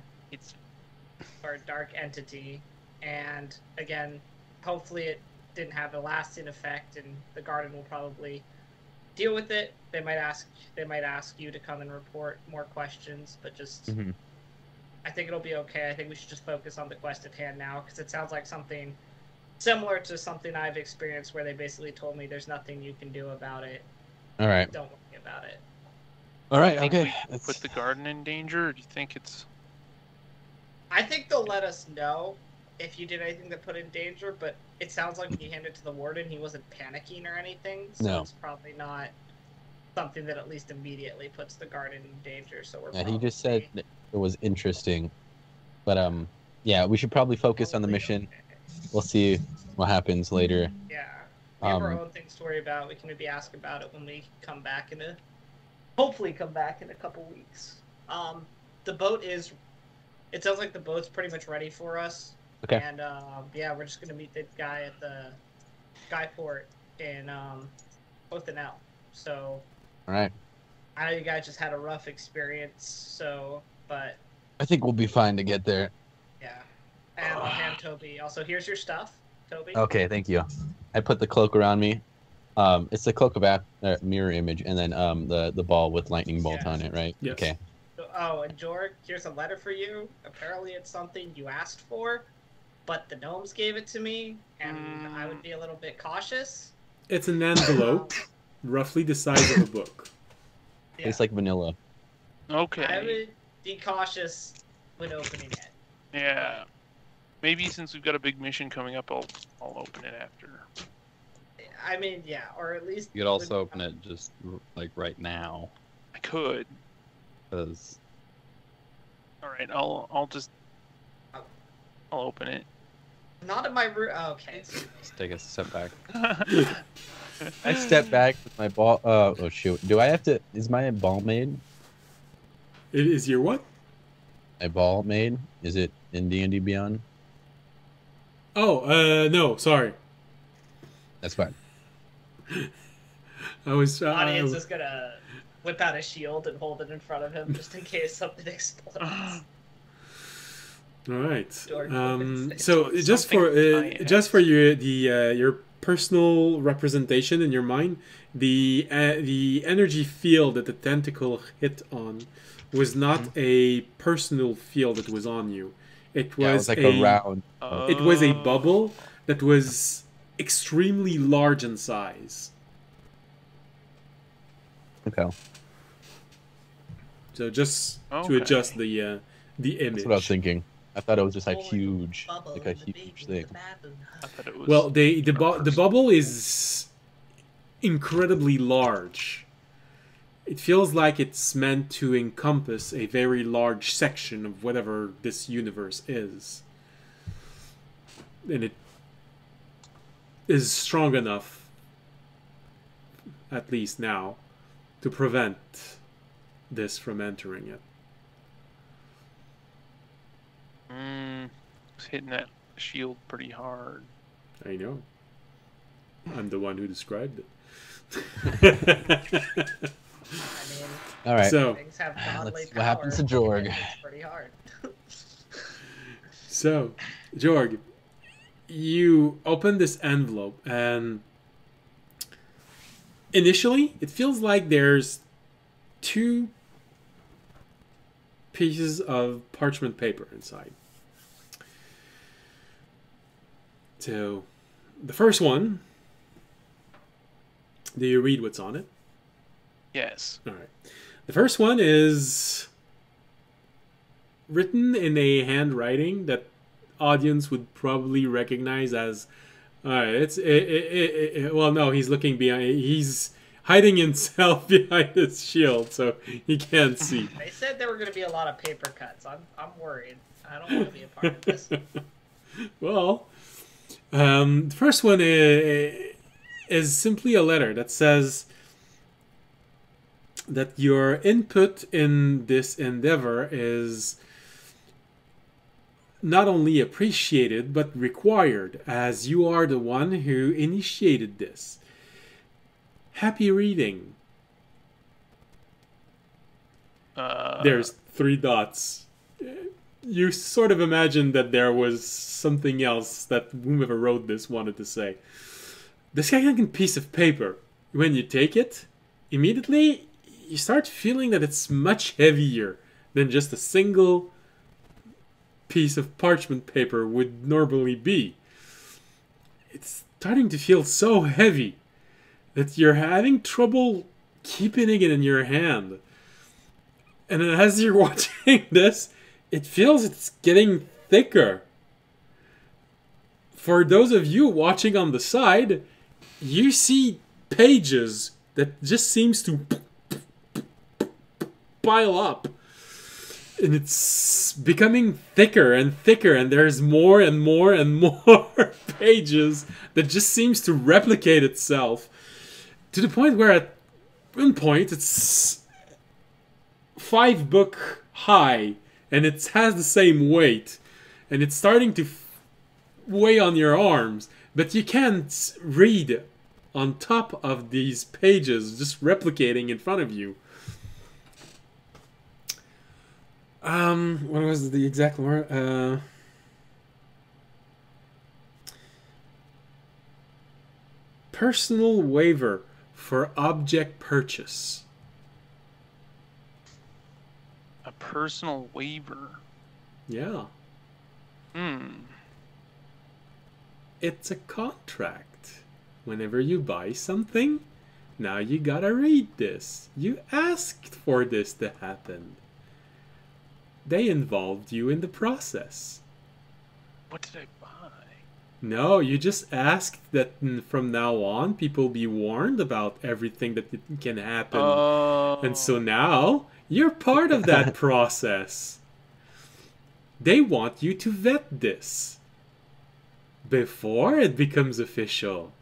or dark entity. And again, hopefully it didn't have a lasting effect, and the garden will probably deal with it. They might ask you to come and report more questions, but just I think it'll be okay. I think we should just focus on the quest at hand now, because it sounds like something similar to something I've experienced, where they basically told me there's nothing you can do about it. All right. Don't worry about it. All right. Think Okay. we put the garden in danger, or do you think it's? I think they'll let us know if you did anything that put in danger, but it sounds like when you hand it to the warden, he wasn't panicking or anything, so No. it's probably not something that at least immediately puts the garden in danger. So we're. Yeah, he just said that it was interesting, but yeah, we should probably focus on the mission. Okay. We'll see what happens later. Yeah, we have our own things to worry about. We can maybe ask about it when we come back hopefully come back in a couple weeks. The boat is. It sounds like the boat's pretty much ready for us. Okay. And yeah, we're just gonna meet the guy at the skyport in Othanel. So. All right. I know you guys just had a rough experience, so but. I think we'll be fine to get there. Yeah. And I'll hand Toby. Also, here's your stuff, Toby. Okay, thank you. I put the cloak around me. It's the cloak of mirror image, and then the ball with lightning bolt on it, right? Yes. Okay. Oh, and George, here's a letter for you. Apparently, it's something you asked for, but the gnomes gave it to me, and I would be a little bit cautious. It's an envelope, roughly the size of a book. Yeah. It's like vanilla. Okay. I would be cautious when opening it. Yeah. Maybe since we've got a big mission coming up, I'll open it after. I mean, yeah, or at least You could also open it just like right now, I could. because All right. I'll open it. Not in my room. Oh, okay. just take a step back. I step back with my ball. Oh shoot! Do I have to? Is my ball made? It is your what? My ball made? Is it in D&D Beyond? Oh, no, sorry. That's fine. I was. The audience is gonna whip out a shield and hold it in front of him just in case something explodes. All right. Dork. So just for your personal representation in your mind, the energy field that the tentacle hit on was not a personal field that was on you. It was like a round. It was a bubble that was extremely large in size. Okay. So just to adjust the image. That's what I was thinking. I thought it was just like Oh, huge, bubble like a in the huge baby in thing. the bathroom. I thought it was. Well, the bubble is incredibly large. It feels like it's meant to encompass a very large section of whatever this universe is. And it is strong enough, at least now, to prevent this from entering it. It's hitting that shield pretty hard. I know. I'm the one who described it. I mean, All right. So, things have godly Let's see power. what happens to Jorg. It's pretty hard. So, Jorg, you open this envelope and initially, it feels like there's 2 pieces of parchment paper inside. So, the first one, do you read what's on it? Yes. All right. The first one is written in a handwriting that audience would probably recognize as. All right. Well, no, he's looking behind. He's hiding himself behind his shield, so he can't see. They said there were going to be a lot of paper cuts. I'm worried. I don't want to be a part of this. Well, the first one is simply a letter that says that your input in this endeavor is not only appreciated but required, as you are the one who initiated this. Happy reading. There's 3 dots. You sort of imagine that there was something else that whoever wrote this wanted to say. This second piece of paper, when you take it, immediately you start feeling that it's much heavier than just a single piece of parchment paper would normally be. It's starting to feel so heavy that you're having trouble keeping it in your hand. And as you're watching this, it feels it's getting thicker. For those of you watching on the side, you see pages that just seems to pile up. And it's becoming thicker and thicker, and there's more and more and more pages that just seems to replicate itself. To the point where at one point it's 5 book high, and it has the same weight, and it's starting to weigh on your arms, but you can't read on top of these pages just replicating in front of you. What was the exact word? Personal waiver for object purchase. A personal waiver. Yeah. It's a contract. Whenever you buy something, now you gotta read this. You asked for this to happen. They involved you in the process. What did I buy? No, you just asked that from now on people be warned about everything that can happen. And so now you're part of that process. They want you to vet this before it becomes official.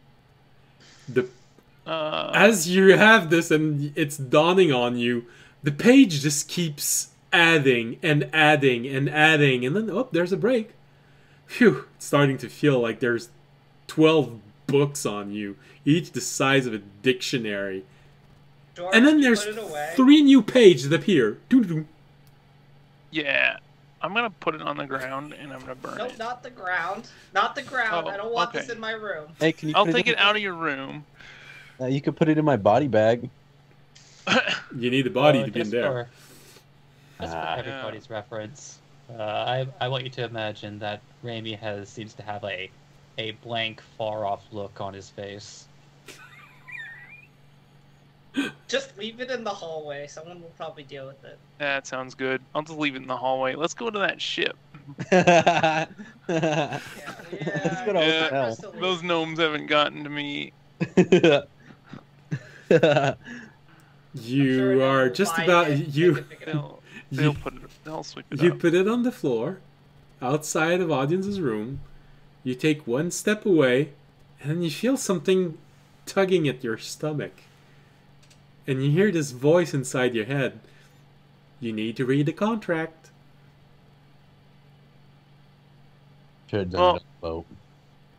As you have this and it's dawning on you, the page just keeps adding and adding and adding, and then there's a break. Phew, it's starting to feel like there's 12 books on you, each the size of a dictionary. George, and then there's 3 new pages that appear. Yeah, I'm gonna put it on the ground and I'm gonna burn it. No, not the ground. Not the ground. Oh, I don't want okay. this in my room. Hey, can you? I'll take it out of your room. You can put it in my body bag. You need the body to be in there. That's for everybody's reference. I want you to imagine that Raimi seems to have a blank, far-off look on his face. Just leave it in the hallway. Someone will probably deal with it. That sounds good. I'll just leave it in the hallway. Let's go to that ship. Let's go to Yeah, hotel. those gnomes haven't gotten to me. You sure are they'll just find about it. you. They'll sweep it You up. put it on the floor, outside of audience's room. You take 1 step away, and then you feel something tugging at your stomach. And you hear this voice inside your head. You need to read the contract. Should have done it on the boat.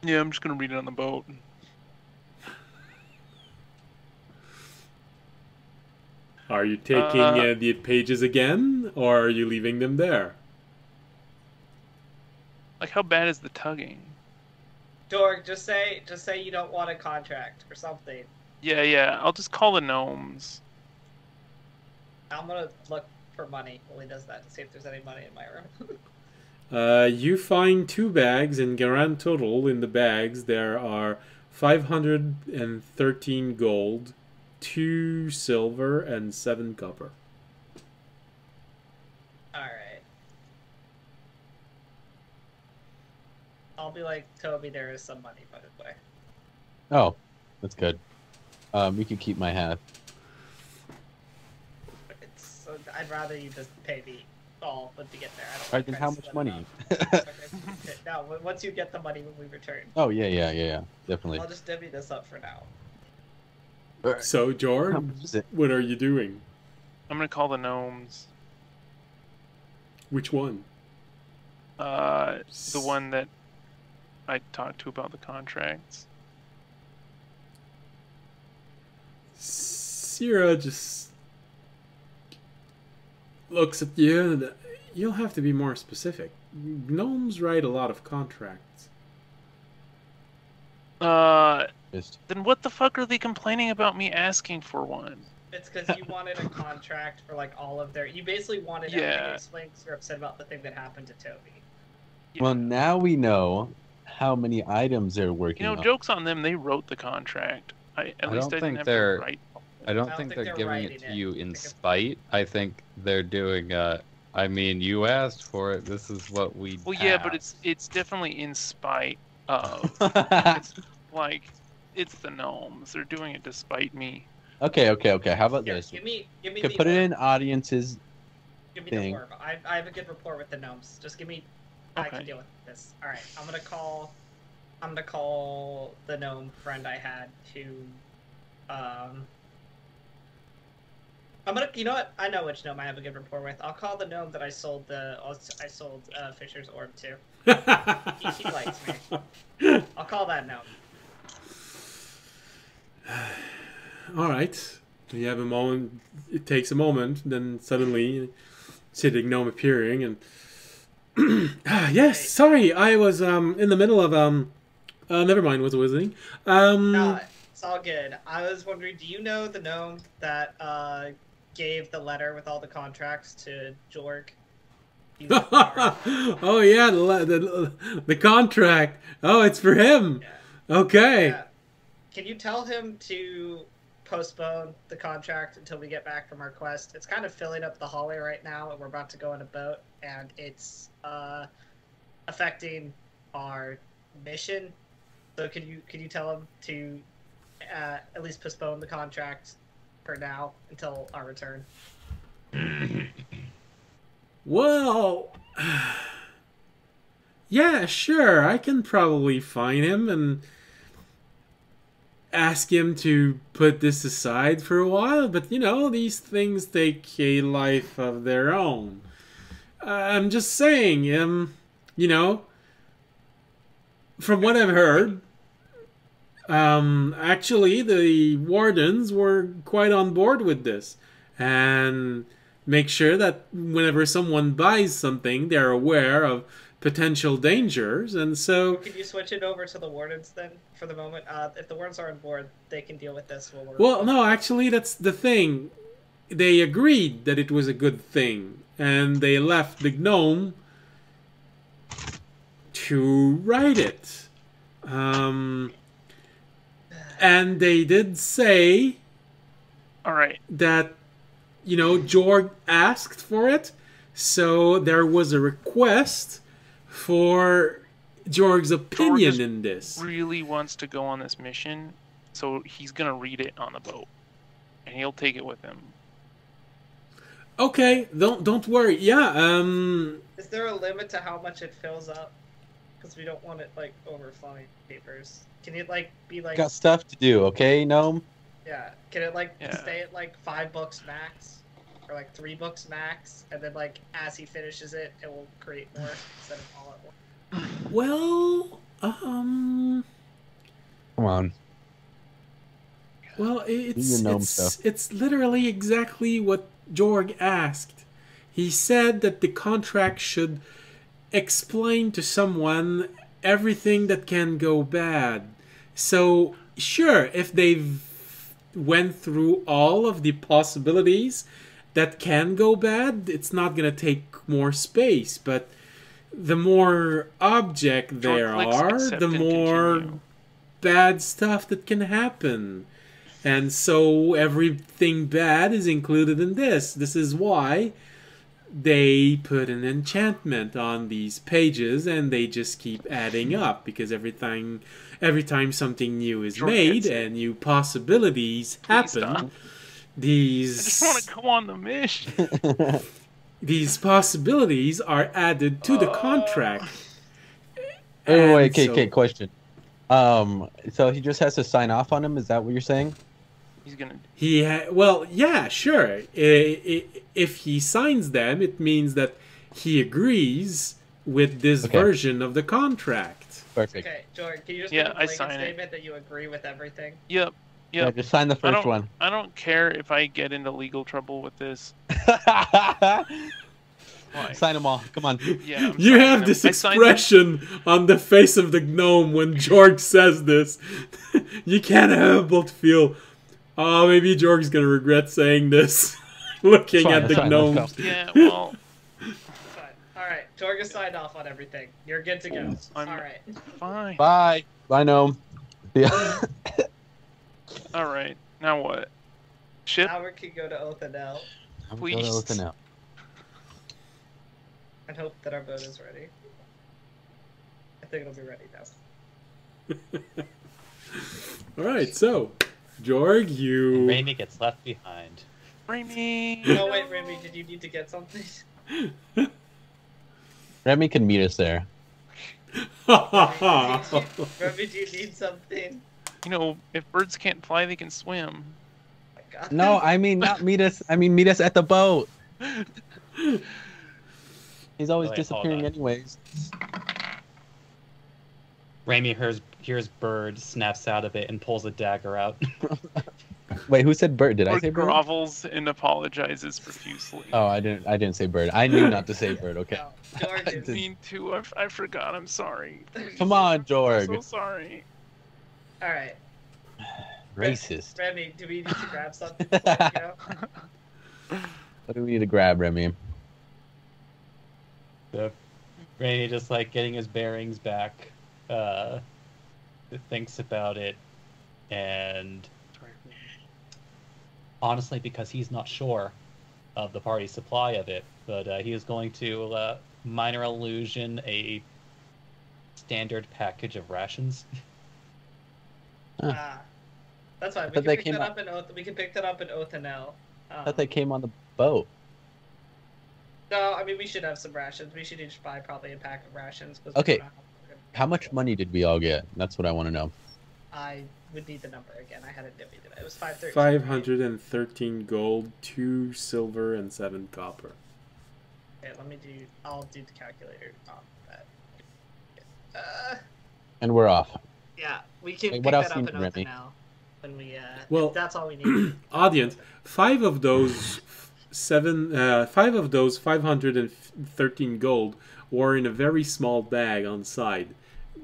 Yeah, I'm just gonna read it on the boat. Are you taking the pages again, or are you leaving them there? Like, how bad is the tugging? Dorg, just say you don't want a contract or something. Yeah. I'll just call the gnomes. I'm gonna look for money while he does that to see if there's any money in my room. You find 2 bags, and grand total in the bags there are 513 gold, 2 silver, and 7 copper. Alright. I'll be like, Toby, there is some money, by the way. Oh, that's good. You can keep my hat. I'd rather you just pay me all when we get there. I don't Alright, then how much money? Okay. No, once you get the money when we return. Oh, yeah. Definitely. I'll just divvy this up for now. So, How George, much is it? what are you doing? I'm gonna call the gnomes. Which one? The one that I talked to about the contracts. Sierra just looks at you, and you'll have to be more specific. Gnomes write a lot of contracts. Then what the fuck are they complaining about me asking for one? It's because you wanted a contract for like all of their. You basically wanted everything explained because you're upset about the thing that happened to Toby. Well, now we know how many items they're working on. Joke's on them. They wrote the contract. I don't think didn't have they're- to write. I don't think they're giving it to you in spite. I think they're doing. I mean, you asked for it. This is what we. Well, yeah, but asked. it's definitely in spite of. Like, it's the gnomes. They're doing it despite me. Okay. How about Here, this? give me Could the put it orb. in audiences. Give me thing. the orb. I have a good rapport with the gnomes. Just give me. I can Okay. deal with this. All right, I'm gonna call the gnome friend I had to. You know what? I know which gnome I have a good rapport with. I'll call the gnome that I sold Fisher's orb to. He likes me. I'll call that gnome. All right. You have a moment. It takes a moment. Then suddenly, sitting gnome appearing, and yes. Sorry, I was in the middle of never mind. Was wizarding. No, it's all good. I was wondering, do you know the gnome that gave the letter with all the contracts to Jorg? Oh yeah, the contract. Oh, it's for him. Yeah. Okay. Yeah. Can you tell him to postpone the contract until we get back from our quest? It's kind of filling up the hallway right now, and we're about to go on a boat, and it's affecting our mission. So can you tell him to at least postpone the contract for now until our return? Well, yeah, sure. I can probably find him and ask him to put this aside for a while, but these things take a life of their own. I'm just saying, from what I've heard, actually the wardens were quite on board with this, and make sure that whenever someone buys something, they're aware of potential dangers, and so... Can you switch it over to the wardens then, for the moment? If the wardens are on board, they can deal with this. Well, no, actually, that's the thing. They agreed that it was a good thing, and they left the gnome to write it. And they did say... All right. That, Jorg asked for it, so there was a request for Jorg's opinion Jorg in this. Really wants to go on this mission, so he's gonna read it on the boat, and he'll take it with him. Okay, don't worry. Yeah. Is there a limit to how much it fills up? Because we don't want it overflowing papers. Can it be Got stuff to do, okay, gnome? Yeah. Can it stay at 5 books max? Or 3 books max? And then as he finishes it, it will create more instead of all at once. Well, Come on. Well, your gnome stuff. it's literally exactly what Jorg asked. He said that the contract should explain to someone everything that can go bad. So, sure, if they've went through all of the possibilities that can go bad, it's not going to take more space. But the more object there are, the more bad stuff that can happen. And so everything bad is included in this. This is why they put an enchantment on these pages, and they just keep adding up, because every time something new is made and new possibilities happen, these I just want to go on the mission. these possibilities are added to the contract. Wait, okay, question. So he just has to sign off on them? Is that what you're saying? He's gonna. Well, yeah, sure. If he signs them, it means that he agrees with this version of the contract. Perfect. Okay, George, can you just make a blanket sign statement that you agree with everything? Yep. Yeah, just sign the first one. I don't care if I get into legal trouble with this. Sign them all. Come on. Yeah, you have this expression on the face of the gnome when George says this. You can't help but feel, oh, maybe George's going to regret saying this. Looking at the gnomes. Yeah, well. Alright, George has signed off on everything. You're good to go. Alright. Fine. Bye. Bye, gnome. Yeah. Alright, now what? Ship? Now we can go to Othanel. Please. And hope that our boat is ready. I think it'll be ready now. Alright, so, Jorg, you... Raimi gets left behind. Raimi! No, wait, Remy, did you need to get something? Remy can meet us there. Remy, do you need something? You know, if birds can't fly, they can swim. Oh my God. No, I mean not meet us. I mean meet us at the boat. He's always disappearing anyways. Raimi hears bird, snaps out of it, and pulls a dagger out. Wait, who said bird? Did I say bird? Grovels and apologizes profusely. Oh, I didn't say bird. I knew not to say bird. Okay. No, George I mean to. I forgot. I'm sorry. Come on, Georg. I'm so sorry. Alright. Racist. Remy, do we need to grab something before we go? What do we need to grab, Remy? So, Raimi just like getting his bearings back, thinks about it, and honestly, because he's not sure of the party's supply of it, but he is going to minor illusion a standard package of rations. That's fine. We can pick that up in Othanel. I thought they came on the boat. No, I mean, we should have some rations. We should each buy probably a pack of rations. Okay. How much money did we all get? That's what I want to know. I would need the number again. I had it divvied. It was 513. 513 gold, 2 silver, and 7 copper. Okay, I'll do the calculator on that. And we're off. Yeah, we can pick what else that up in Remy? Othanel when we, well, that's all we need. Audience, 5 of those 513 gold were in a very small bag on side.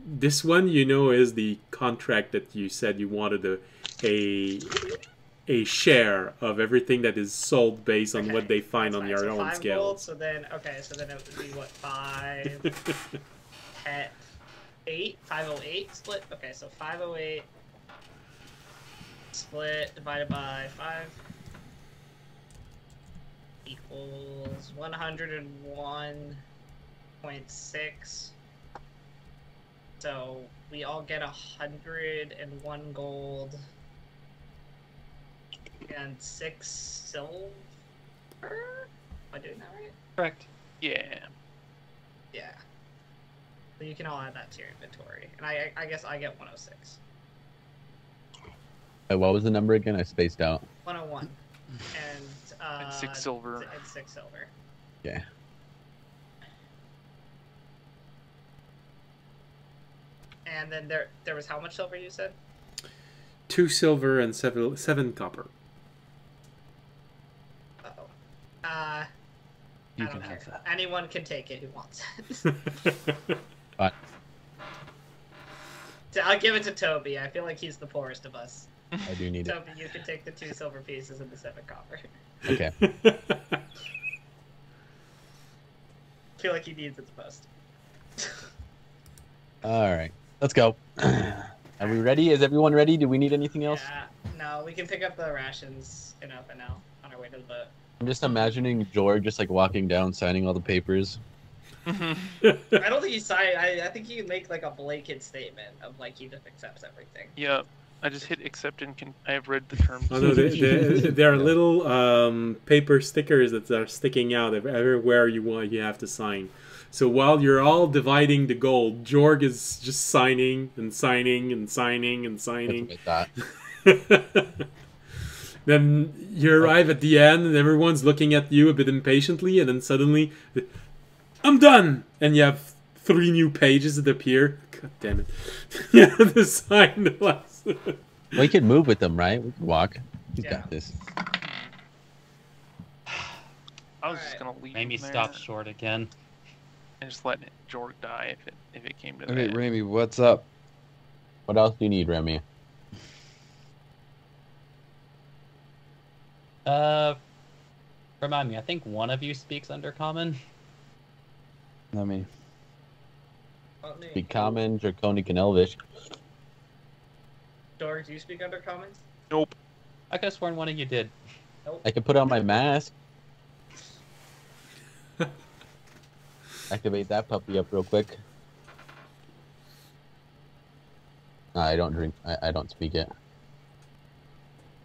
This one, is the contract that you said you wanted a share of everything that is sold based on what they find on your own scale. Gold, so then it would be what, 5 at 8 508 split. Okay, so 508 split divided by 5 equals 101.6. So we all get 101 gold and 6 silver. Am I doing that right? Correct. Yeah. Yeah. So you can all add that to your inventory, and I guess I get 106. What was the number again? I spaced out. 101. And 6 silver. And 6 silver. Yeah. And then there was how much silver you said? 2 silver and 7 copper. Uh-oh. You can have that. Anyone can take it who wants it. Fine. I'll give it to Toby. I feel like he's the poorest of us. I do need it. Toby, you can take the 2 silver pieces and the 7 copper. Okay. I feel like he needs it the most. All right. Let's go. Are we ready? Is everyone ready? Do we need anything else? Yeah, no, we can pick up the rations in Alpha now on our way to the boat. I'm just imagining George just like walking down, signing all the papers. I don't think he signed. I think he can make like a blanket statement of like he just accepts everything. Yeah, I just hit accept and I have read the terms. Oh no, there are little paper stickers that are sticking out everywhere you have to sign. So while you're all dividing the gold, Jorg is just signing and signing and signing and signing. That's what I thought. Then you arrive at the end and everyone's looking at you a bit impatiently, and then suddenly, I'm done! And you have 3 new pages that appear. God damn it. You have to sign the last. We can move with them, right? We can walk. He's Yeah. got this. I was just gonna leave Made me him there stop short again. and just let Jorg die if it came to Okay, that. Remy, what's up? What else do you need, Remy? Remind me, I think one of you speaks Undercommon. I mean, Speak Common, Draconic, and Elvish. Dorg, do you speak under comments? Nope. I could have sworn one of you did. Nope. I can put on my mask. Activate that puppy up real quick. No, I don't drink. I don't speak it.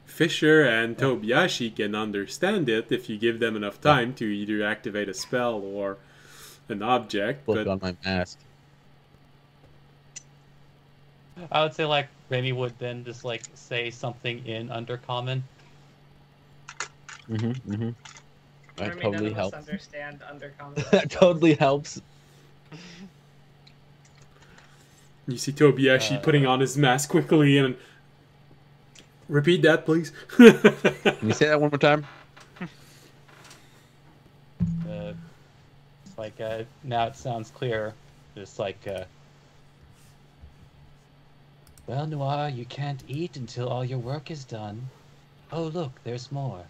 Fisher and Tobiyashi can understand it if you give them enough time to either activate a spell or an object. Put But on my mask. I would say like Remy would then just like say something in Undercommon. That Remy, totally none of helps. us understand under comments. That totally helps. you see Tobiyashi putting on his mask quickly and repeat that, please. Can you say that one more time? It's like now it sounds clear. Just like, well, Noir, you can't eat until all your work is done. Oh, look, there's more.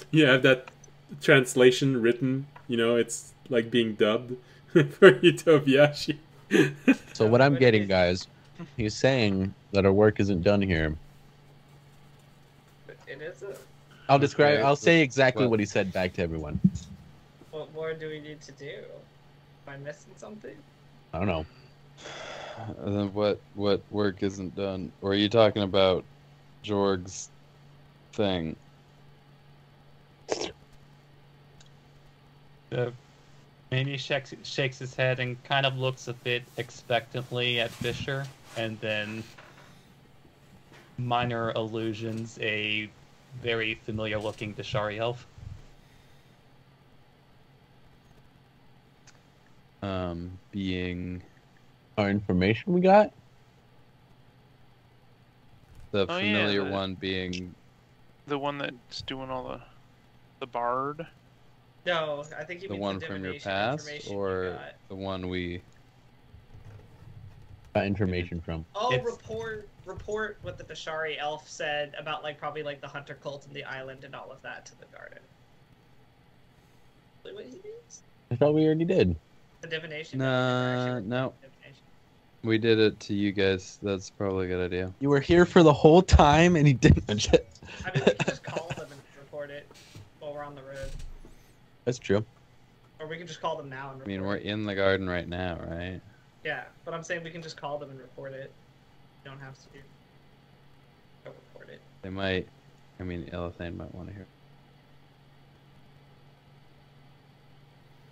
You have that translation written, it's like being dubbed for you, Tobiyashi. So what I'm getting, guys, he's saying that our work isn't done here. It is a... I'll describe. Okay, I'll say exactly what- what he said back to everyone. What more do we need to do? Am I missing something? I don't know. then what work isn't done? Or are you talking about Jorg's thing? Amy shakes his head and kind of looks a bit expectantly at Fisher, and then minor allusions a very familiar looking Dashari elf. Being Our information we got. the Oh, yeah, familiar the- one being The one that's doing all the bard. No, I think you the mean one the from your divination past, information you or got. the one we. Got information from. Oh, It's- report what the Dashari elf said about probably the hunter cult and the island and all of that to the garden. What he means? I thought we already did. The divination. Nah, no. Divination. We did it to you guys. That's probably a good idea. You were here for the whole time, and he didn't. I mean, we can just call them and report it while we're on the road, That's true. or we can just call them now and I report mean, we're it. in the garden right now, right? Yeah, but I'm saying we can just call them and report it. You don't have to go report it. They might. I mean, Elithane might want to hear.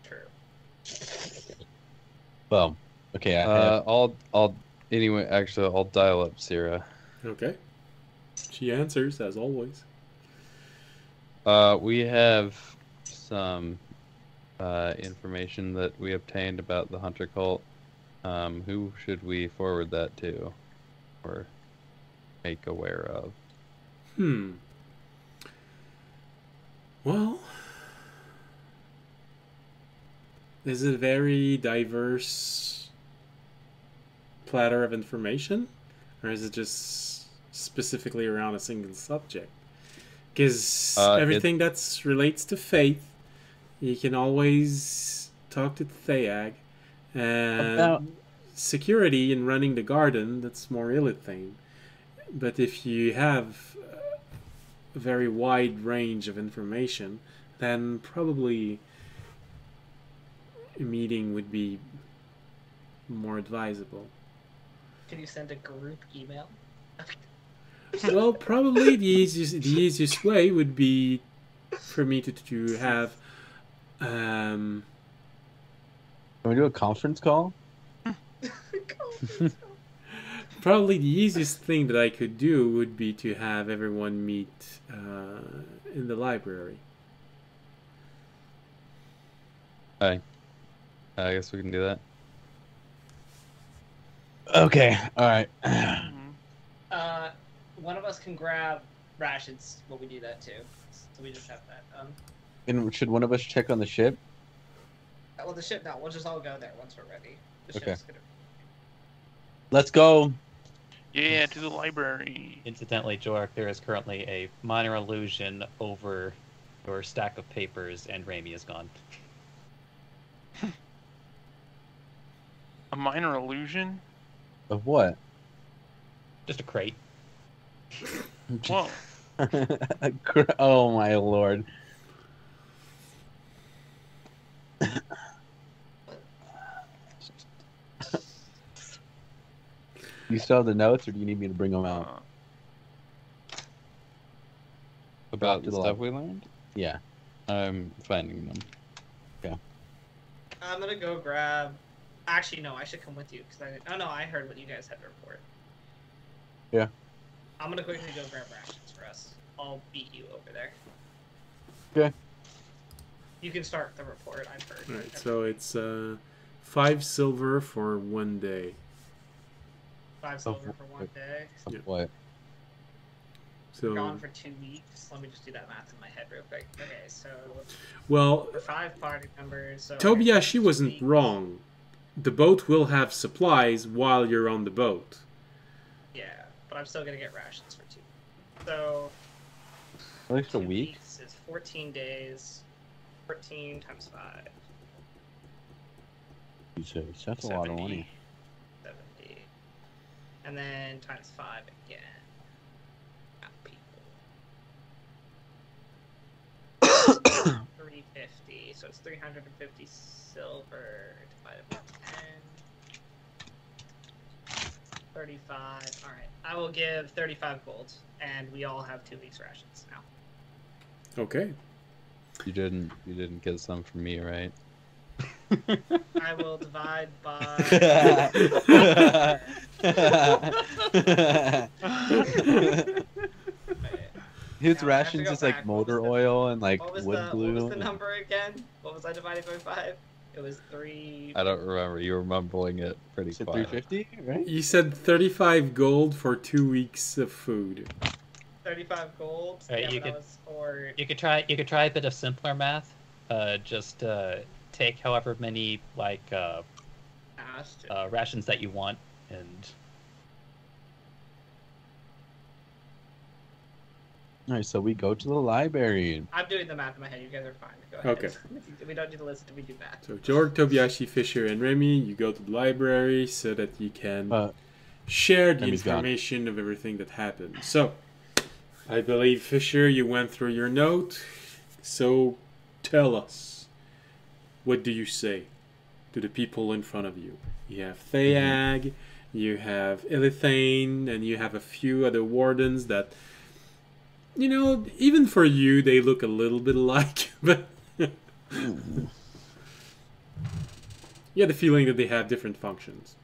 True. Well, okay. I have, Anyway, actually, I'll dial up Syrah. Okay. She answers, as always. We have some information that we obtained about the Hunter cult. Who should we forward that to, or make aware of? Well, this is a very diverse platter of information. or is it just specifically around a single subject? Because It- everything that relates to faith, you can always talk to Theag. And About- security in running the garden, that's more Illithane. But if you have a very wide range of information, then probably a meeting would be more advisable. Can you send a group email? Well, probably the easiest way would be for me to have Can we do a conference call? probably the easiest thing that I could do would be to have everyone meet in the library. I guess we can do that. Okay. All right. Mhm. One of us can grab rations when we do that too. So we just have that. And should one of us check on the ship? Well, the ship. No, we'll just all go there once we're ready. The Okay. ship's gonna. Let's go. Yeah, to the library. Incidentally, Jork, there is currently a minor illusion over your stack of papers, and Raimi is gone. A minor illusion? Of what? Just a crate. Whoa. Oh my lord. You still have the notes, or do you need me to bring them out? About to the the stuff lab. we learned? Yeah. I'm finding them. I'm gonna go grab. Actually, no. I should come with you because I. Oh no, I heard what you guys had to report. Yeah. I'm gonna quickly go grab rations for us. I'll beat you over there. Okay. You can start the report. I've heard. Right, so it's 5 silver for 1 day. 5 silver for 1 day. Yeah. What? So, Gone for 2 weeks. Let me just do that math in my head real quick. Okay, so well, for 5 party members. So Tobiyashi 2 wasn't weeks. wrong. The boat will have supplies while you're on the boat. Yeah, but I'm still gonna get rations for 2. So At least a 2 week? weeks is 14 days. 14 times 5. Jesus, that's a lot of 70. money. 70. And then times 5 again. Not people. 350. So it's 350 silver divided by 10. 35. Alright. I will give 35 gold. And we all have 2 weeks rations now. Okay. You didn't get some from me, right? I will divide by. His Now, I have to rations go is like back. What was motor the- oil and like What was wood the glue. What was the number again? What was I dividing by 5? It was 3. I don't remember. You were mumbling it pretty You said quiet. 350, right? You said 35 gold for 2 weeks of food. 35 gold. Alright, yeah, you but that could- was for. You could try a bit of simpler math. Just take however many rations that you want, and All right, so we go to the library. I'm doing the math in my head. You guys are fine. Go ahead. Okay. We don't need to listen to me do math. So Jorg, Tobiyashi, Fisher, and Remy, you go to the library so that you can share the Remy's gone. information of everything that happened. So, I believe, Fisher, you went through your note. So, tell us, what do you say to the people in front of you? You have Theag, you have Illithane, and you have a few other wardens that, you know, even for you, they look a little bit alike, but you get the feeling that they have different functions.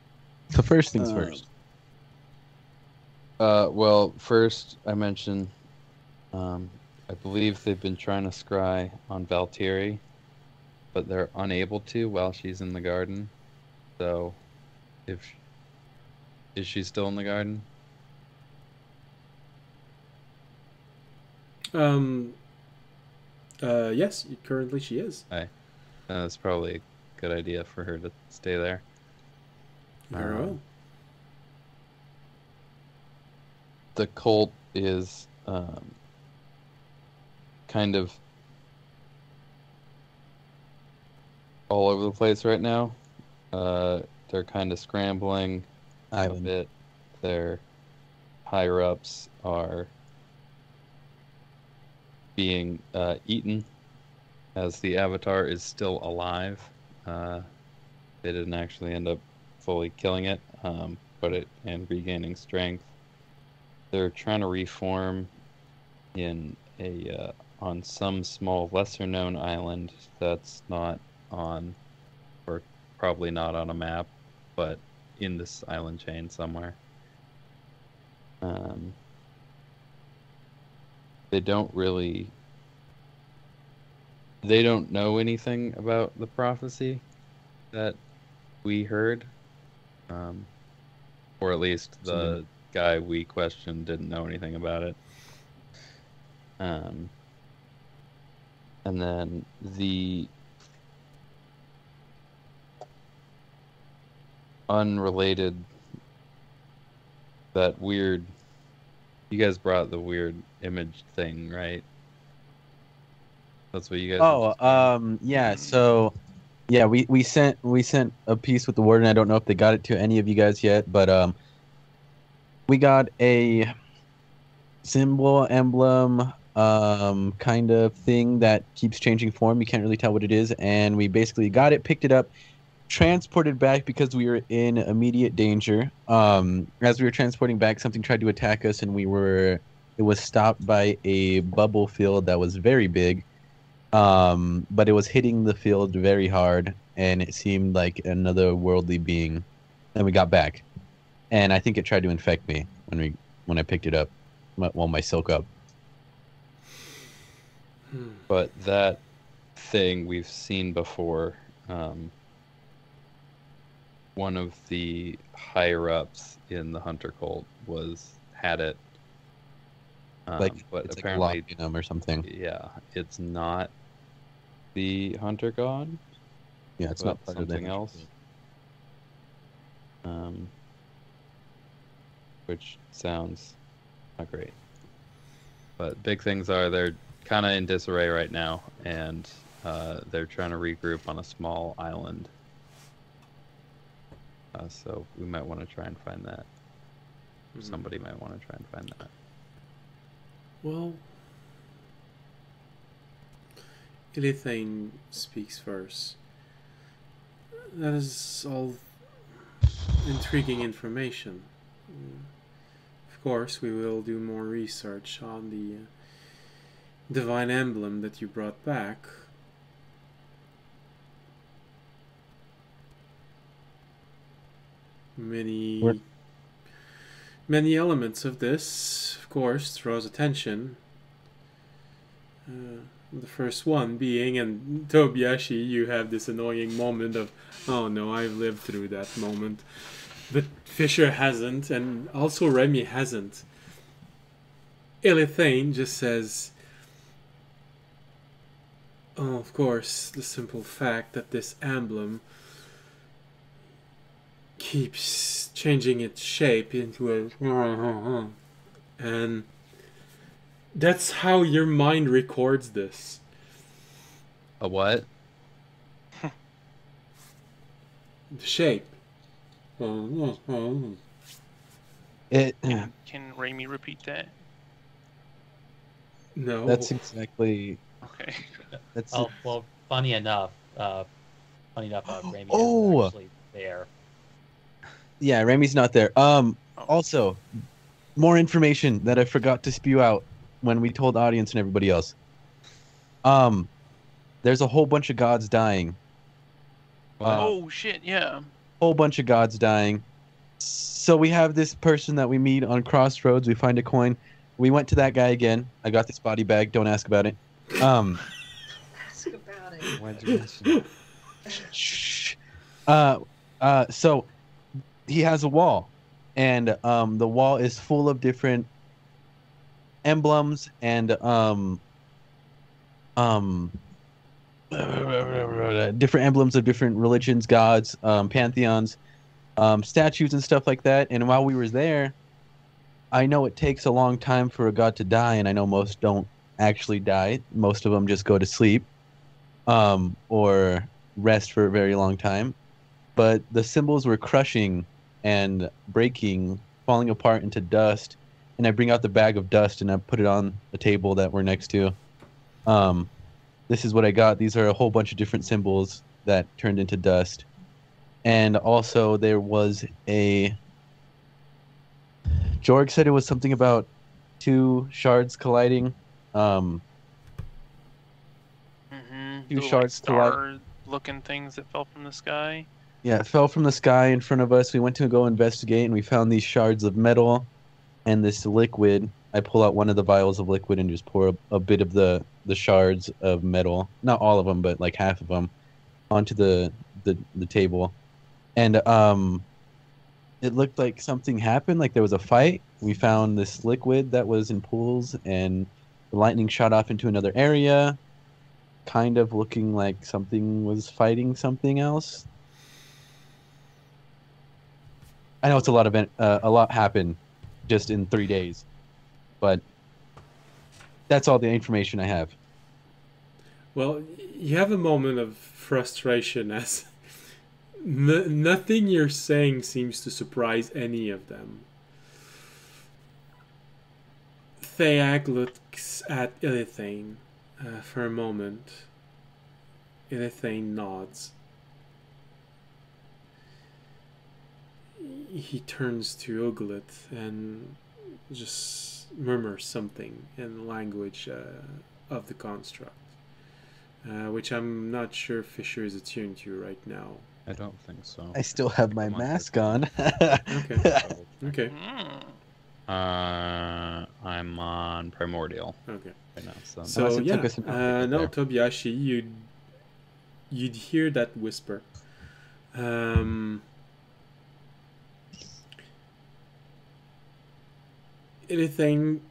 So first things first. Well, first I mentioned, I believe they've been trying to scry on Valtieri, but they're unable to while she's in the garden. So, is she still in the garden? Yes, currently she is. That's probably a good idea for her to stay there. Very well. the cult is kind of all over the place right now. They're kind of scrambling a bit. Their higher ups are being eaten as the Avatar is still alive. They didn't actually end up fully killing it, and regaining strength. They're trying to reform in on some small, lesser-known island that's not on, or probably not on a map, but in this island chain somewhere. They don't know anything about the prophecy that we heard, or at least the guy we questioned didn't know anything about it. And then the unrelated, that weird, you guys brought the weird image thing, right? That's what you guys yeah, so yeah, we sent a piece with the warden. I don't know if they got it to any of you guys yet, but we got a symbol, emblem, kind of thing that keeps changing form. You can't really tell what it is, and we basically got it, picked it up, transported back because we were in immediate danger. As we were transporting back, something tried to attack us, and it was stopped by a bubble field that was very big. But it was hitting the field very hard, and it seemed like another worldly being. And we got back, and I think it tried to infect me when I picked it up, my silk up. But that thing we've seen before. One of the higher ups in the Hunter cult had it. But it's apparently, like locking them or something. Yeah, it's not the Hunter god. Yeah, it's not part something of else. Which sounds not great. But big things are they're kind of in disarray right now, and they're trying to regroup on a small island. So we might want to try and find that. Somebody might want to try and find that. Well, Elithane speaks first. That is all intriguing information. Of course, we will do more research on the divine emblem that you brought back. Many elements of this, of course, draws attention. The first one being, and Tobiashi, you have this annoying moment of, oh no, I've lived through that moment. But Fisher hasn't, and also Remy hasn't. Elithane just says, oh, of course, the simple fact that this emblem keeps changing its shape into a... And that's how your mind records this. A what? The shape. It. Can Raimi repeat that? No. That's exactly... Okay. That's well, funny enough, Raimi Oh! is actually there. Yeah, Remy's not there. Also, more information that I forgot to spew out when we told audience and everybody else. There's a whole bunch of gods dying. Oh shit! Yeah. Whole bunch of gods dying. So we have this person that we meet on Crossroads. We find a coin. We went to that guy again. I got this body bag. Don't ask about it. Ask about it. Why'd you mention it? Shh. So he has a wall, and the wall is full of different emblems and different emblems of different religions, gods, pantheons, statues and stuff like that. And while we were there, I know it takes a long time for a god to die, and I know most don't actually die. Most of them just go to sleep, or rest for a very long time. But the symbols were crushing and breaking, falling apart into dust. And I bring out the bag of dust and I put it on the table that we're next to. This is what I got. These are a whole bunch of different symbols that turned into dust. And also there was a... Jorg said it was something about two shards colliding. Two shards colliding. Star-looking things that fell from the sky. Yeah, it fell from the sky in front of us. We went to go investigate, and we found these shards of metal and this liquid. I pull out one of the vials of liquid and just pour a bit of the shards of metal, not all of them, but like half of them, onto the table. And it looked like something happened, like there was a fight. We found this liquid that was in pools, and the lightning shot off into another area, kind of looking like something was fighting something else. I know it's a lot happened just in 3 days, but that's all the information I have. Well, you have a moment of frustration as nothing you're saying seems to surprise any of them. Theag looks at Ilithane for a moment. Ilithane nods. He turns to Uglit and just murmurs something in the language of the construct, which I'm not sure Fisher is attuned to right now. I don't think so. I still have my mask on. Okay. Okay. I'm on Primordial Okay. right now. So, So Unless it yeah, took us a minute to get no, there. Tobiashi, you'd hear that whisper. Anything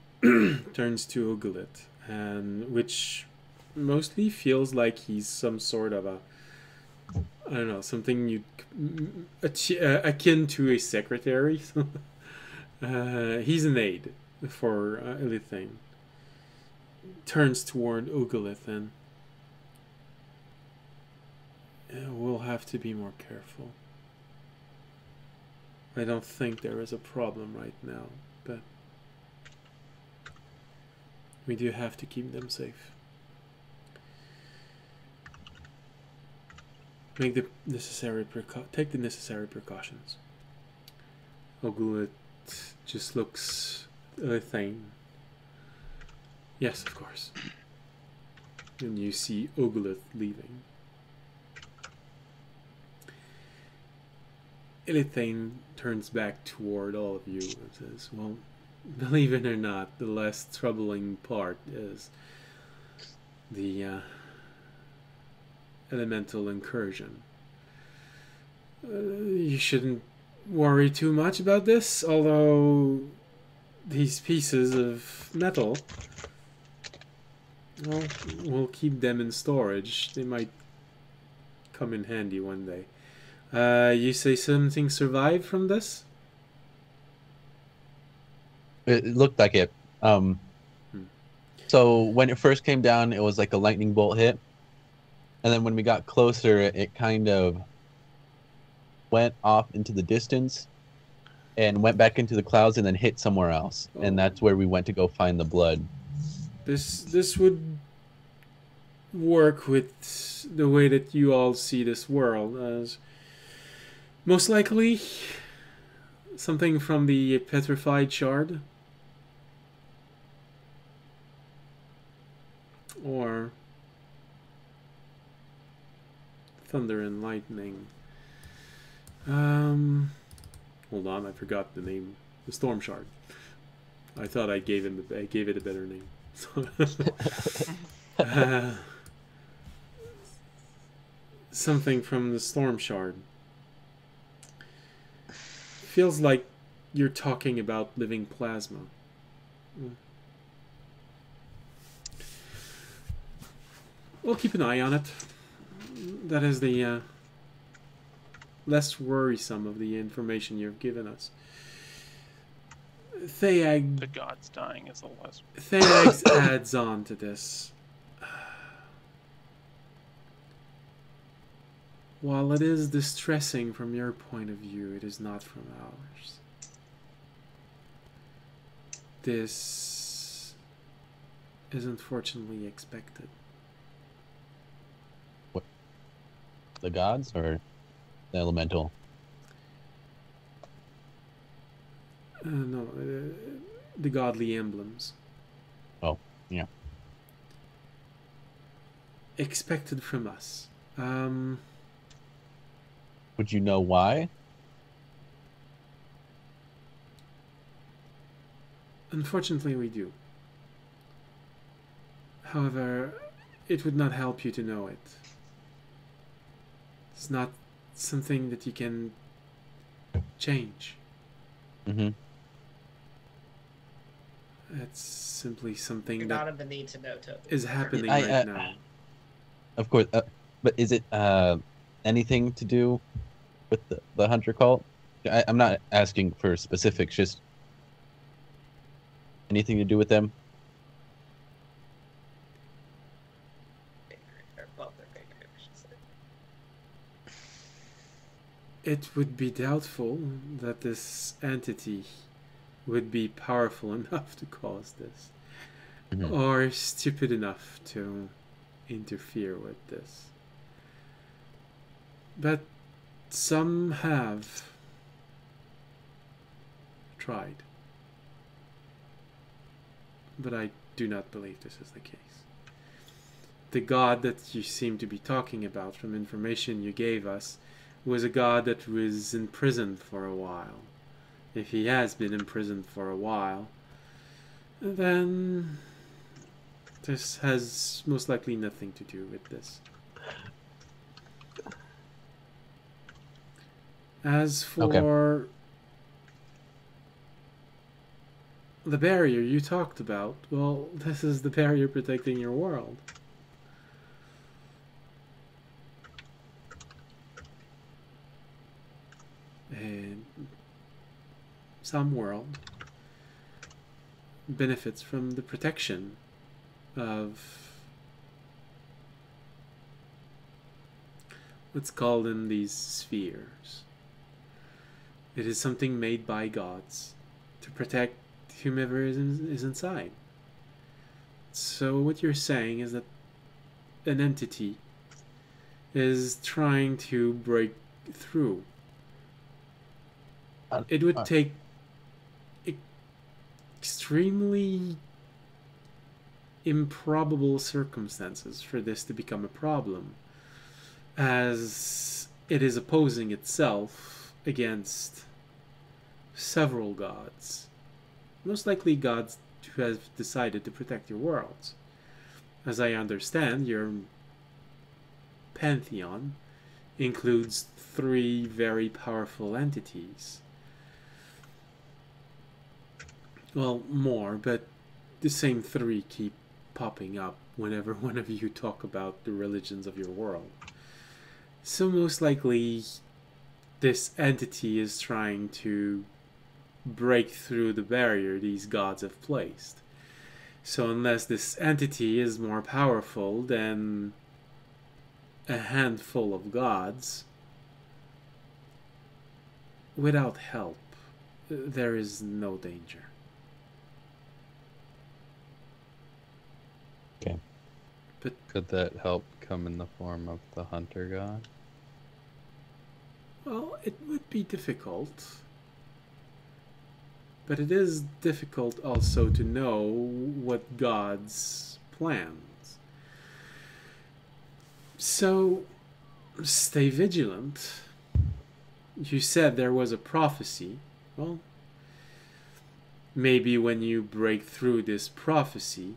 turns to Uglit, and which mostly feels like he's some sort of a, I don't know, something you akin to a secretary. He's an aide for Ilithane. Turns toward Uglit and we'll have to be more careful. I don't think there is a problem right now, but we do have to keep them safe. Make the necessary take the necessary precautions. Uglit just looks Ilithane. Yes, of course. And you see Uglit leaving. Ilithane turns back toward all of you and says, well, believe it or not, the less troubling part is the elemental incursion. You shouldn't worry too much about this, although these pieces of metal, well, we'll keep them in storage. They might come in handy one day. You say something survived from this? It looked like it. So when it first came down, it was like a lightning bolt hit. And then when we got closer, it kind of went off into the distance and went back into the clouds and then hit somewhere else. Oh. And that's where we went to go find the blood. This would work with the way that you all see this world as most likely something from the petrified shard, or thunder and lightning. Hold on, I forgot the name. The storm shard. I thought I gave it a better name. Something from the storm shard. Feels like you're talking about living plasma. We'll keep an eye on it. That is the less worrisome of the information you've given us. Theag The gods dying is a less. Theags adds on to this. While it is distressing from your point of view, it is not from ours. This is unfortunately expected. What? The gods or the elemental? No, the godly emblems. Oh, yeah. Expected from us. Would you know why? Unfortunately, we do. However, it would not help you to know it. It's not something that you can change. Mm-hmm. It's simply something You're that not in the need to know, Toby. is happening I, right now. Of course, but is it anything to do with the hunter cult? I'm not asking for specifics, just anything to do with them? Well, they're bigger, I should say. It would be doubtful that this entity would be powerful enough to cause this, Mhm. or stupid enough to interfere with this. But some have tried. But I do not believe this is the case. The god that you seem to be talking about, from information you gave us, was a god that was imprisoned for a while. If he has been imprisoned for a while, then this has most likely nothing to do with this. As for the barrier you talked about, well, this is the barrier protecting your world. And some world benefits from the protection of what's called in these spheres. It is something made by gods to protect whomever is inside. So what you're saying is that an entity is trying to break through. It would take extremely improbable circumstances for this to become a problem, as it is opposing itself against several gods, most likely gods who have decided to protect your worlds. As I understand, your pantheon includes 3 very powerful entities. Well, more, but the same 3 keep popping up whenever one of you talk about the religions of your world. So most likely this entity is trying to break through the barrier these gods have placed. So unless this entity is more powerful than a handful of gods, without help, there is no danger. Okay. But Could that help come in the form of the hunter god? well, it would be difficult. But it is difficult also to know what God's plans. So, stay vigilant. You said there was a prophecy. Well, maybe when you break through this prophecy,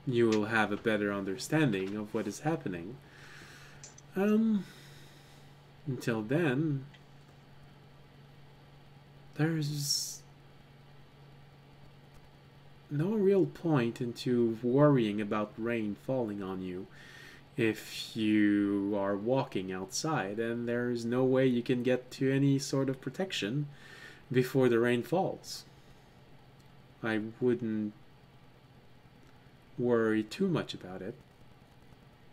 you will have a better understanding of what is happening. Until then, there's no real point into worrying about rain falling on you if you are walking outside, and there's no way you can get to any sort of protection before the rain falls. I wouldn't worry too much about it.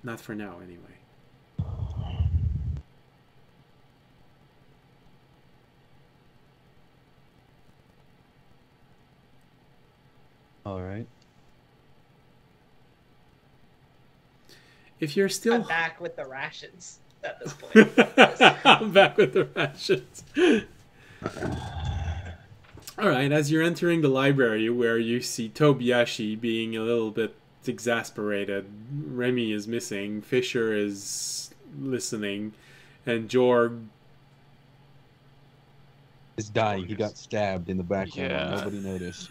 Not for now, anyway. All right. If you're still... I'm back with the rations at this point. I'm back with the rations. Alright, as you're entering the library where you see Tobiyashi being a little bit exasperated, Remy is missing, Fisher is listening, and Jorg is dying. He got stabbed in the back. Yeah. Nobody noticed.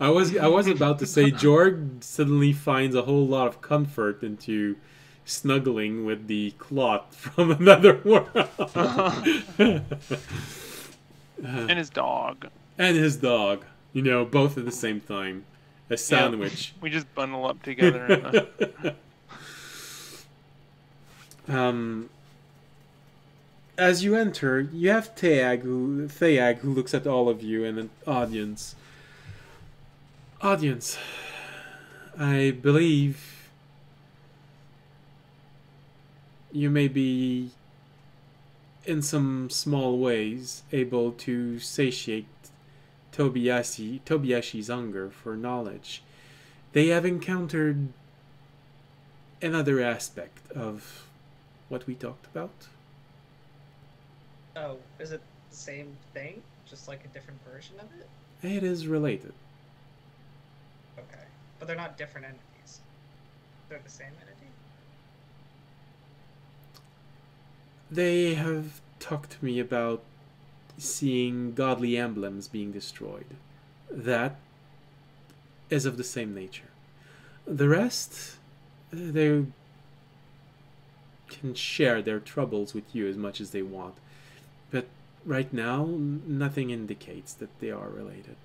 I was about to say Jorg suddenly finds a whole lot of comfort into snuggling with the cloth from another world. And his dog. And his dog. You know, both at the same time. A sandwich. We just bundle up together. As you enter, you have Theag who looks at all of you and an audience. Audience, I believe you may be, in some small ways, able to satiate Tobiyashi's hunger for knowledge. They have encountered another aspect of what we talked about. Oh, is it the same thing? Just like a different version of it? It is related. Okay. But they're not different entities. They're the same entity? They have talked to me about seeing godly emblems being destroyed. That is of the same nature. The rest, they can share their troubles with you as much as they want. But right now, nothing indicates that they are related.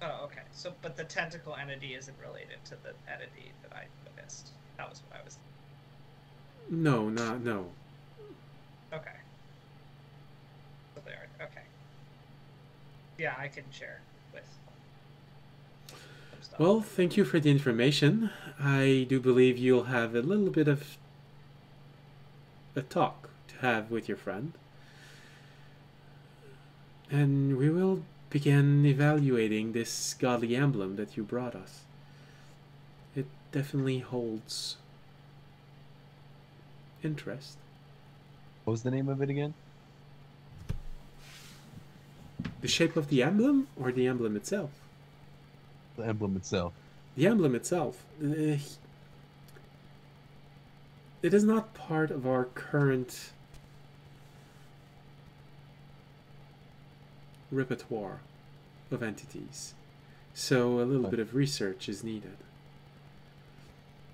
Oh, okay. So, but the tentacle entity isn't related to the entity that I witnessed. That was what I was... No. Okay. So they are... Okay. Yeah, I can share with some stuff. Well, thank you for the information. I do believe you'll have a little bit of a talk to have with your friend. And we will begin evaluating this godly emblem that you brought us. It definitely holds interest. What was the name of it again? The shape of the emblem or the emblem itself? The emblem itself. The emblem itself. It is not part of our current repertoire of entities. So a little bit of research is needed.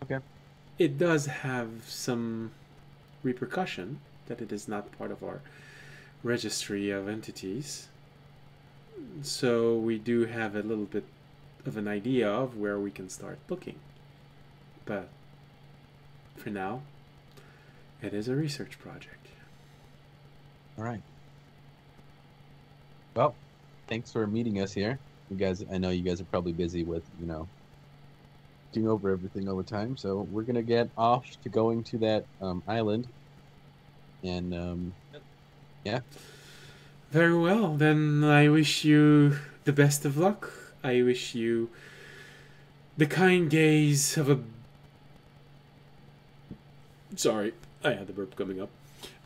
Okay. It does have some repercussion that it is not part of our registry of entities. So we do have a little bit of an idea of where we can start looking. But for now, it is a research project. All right. Well, thanks for meeting us here. You guys, I know you guys are probably busy with, doing over everything all the time. So we're gonna get off to going to that island. And yeah. Very well. Then I wish you the best of luck. I wish you the kind gaze of a... Sorry, I had the burp coming up.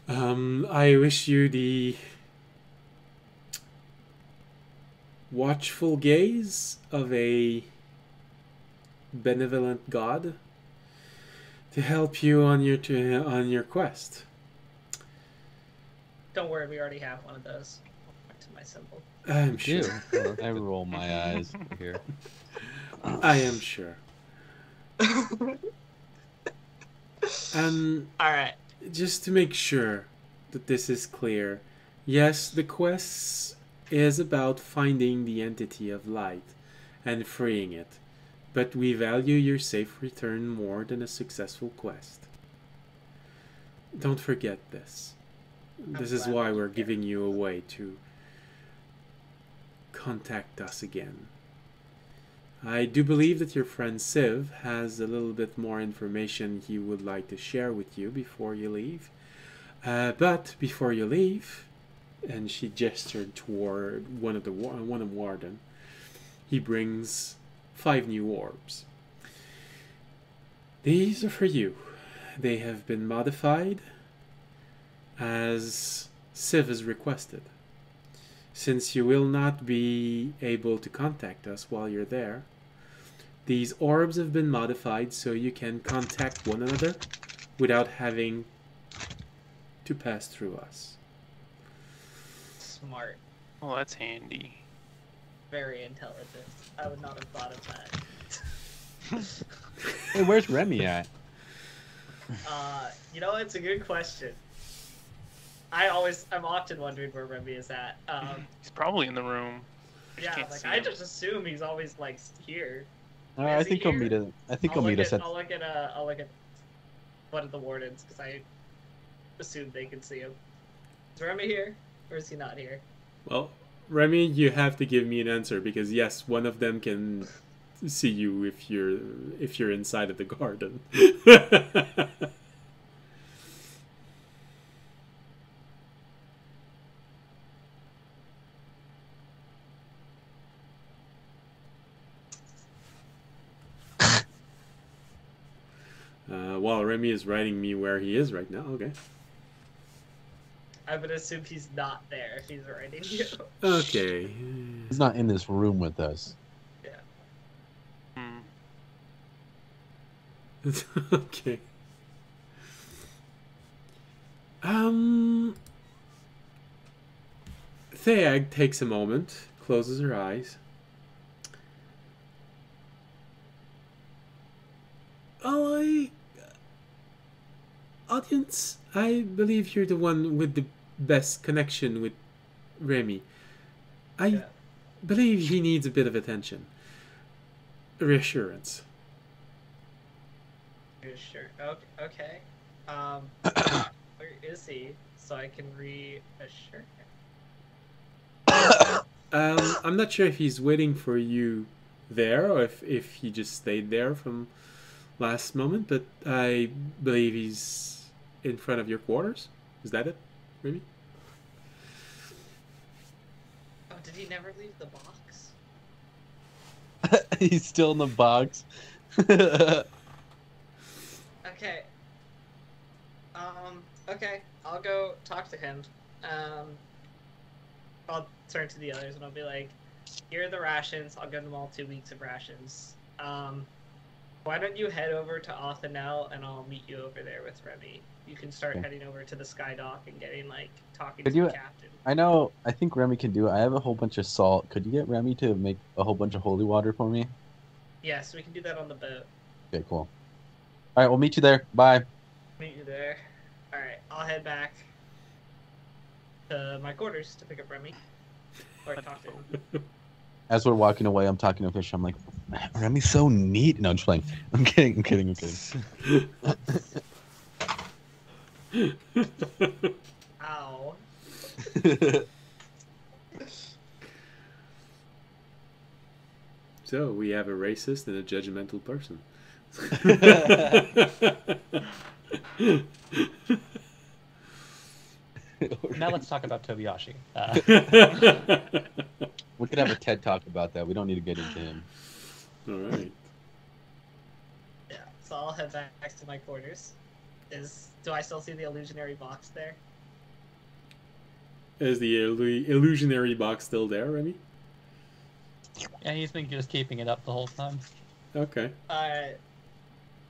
I wish you the watchful gaze of a benevolent god to help you on your quest. Don't worry, we already have one of those. To my symbol. I'm sure. I roll my eyes here. I am sure. And Alright. just to make sure that this is clear, yes, the quest is about finding the entity of light and freeing it, but we value your safe return more than a successful quest. Don't forget this. This is why we're giving you a way to contact us again. I do believe that your friend Civ has a little bit more information he would like to share with you before you leave. But before you leave, and she gestured toward one of Warden, he brings 5 new orbs. These are for you. They have been modified as Civ has requested. Since you will not be able to contact us while you're there, these orbs have been modified so you can contact one another without having to pass through us. Smart. Well, that's handy. Very intelligent. I would not have thought of that. Hey, where's Remy at? You know, it's a good question. I'm often wondering where Remy is at. He's probably in the room. Yeah, like I just assume he's always like here. I think he'll meet us. I think he'll meet us at. I'll look at one of the wardens because I assume they can see him. Is Remy here, or is he not here? Well, Remy, you have to give me an answer because yes, one of them can see you if you're inside of the garden. While Remy is writing me where he is right now, okay. I would assume he's not there if he's writing you. Okay. He's not in this room with us. Yeah. Okay. Theag takes a moment, closes her eyes. Audience, I believe you're the one with the best connection with Remy. I believe he needs a bit of attention. Reassurance. Sure. Okay. Where is he? So I can reassure him. I'm not sure if he's waiting for you there or if he just stayed there from last moment, but I believe he's in front of your quarters. Is that it? Maybe? Oh, did he never leave the box? He's still in the box. Okay. Okay. I'll go talk to him. I'll turn to the others and I'll be like, here are the rations. I'll give them all 2 weeks of rations. Why don't you head over to Othanel and I'll meet you over there with Remy. You can start heading over to the sky dock and getting talking to the captain. I think Remy can do it. I have a whole bunch of salt. Could you get Remy to make a whole bunch of holy water for me? Yes, we can do that on the boat. Okay, cool. Alright, we'll meet you there. Bye. Meet you there. Alright, I'll head back to my quarters to pick up Remy. Or talk to him. As we're walking away, I'm talking to Fish. I'm like, Remy's so neat. No, I'm just playing. I'm kidding. Ow. So, we have a racist and a judgmental person. Now let's talk about Tobiyashi. We could have a TED talk about that. We don't need to get into him. All right. Yeah, so I'll head back to my quarters. Do I still see the illusionary box there? Is the illusionary box still there, Remy? Yeah, he's been just keeping it up the whole time. Okay. Alright.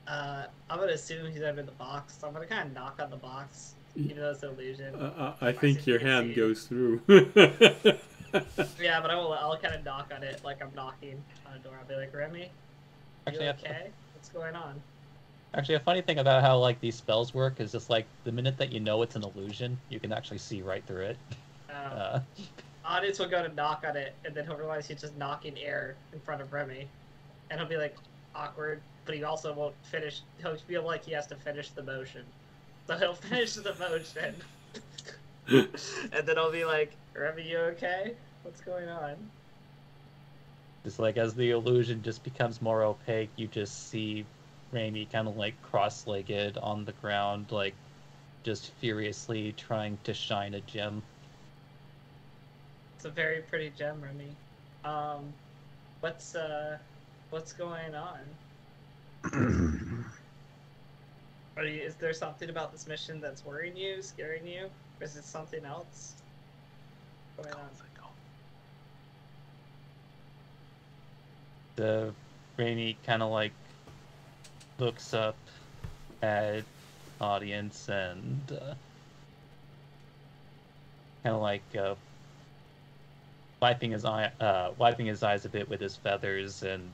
I'm gonna assume he's under the box, so I'm gonna kind of knock on the box, even though it's an illusion. I think your hand goes through. Yeah, but I'll kind of knock on it like I'm knocking on a door. I'll be like, Remy, you okay? What's going on? Actually, a funny thing about how these spells work is just the minute that you know it's an illusion, you can actually see right through it. Audience will go to knock on it, and then he'll realize he's just knocking air in front of Remy, and he'll be awkward, but he also won't finish. He'll feel like he has to finish the motion, so he'll finish the motion. And then I'll be like, Remy, you okay? What's going on? Just like as the illusion just becomes more opaque, you just see Raimi kind of like cross-legged on the ground, like just furiously trying to shine a gem. It's a very pretty gem, Remy. What's going on? Is there something about this mission that's worrying you, scaring you, or is it something else going on? The Raimi kind of like looks up at audience and kind of like wiping his eyes a bit with his feathers and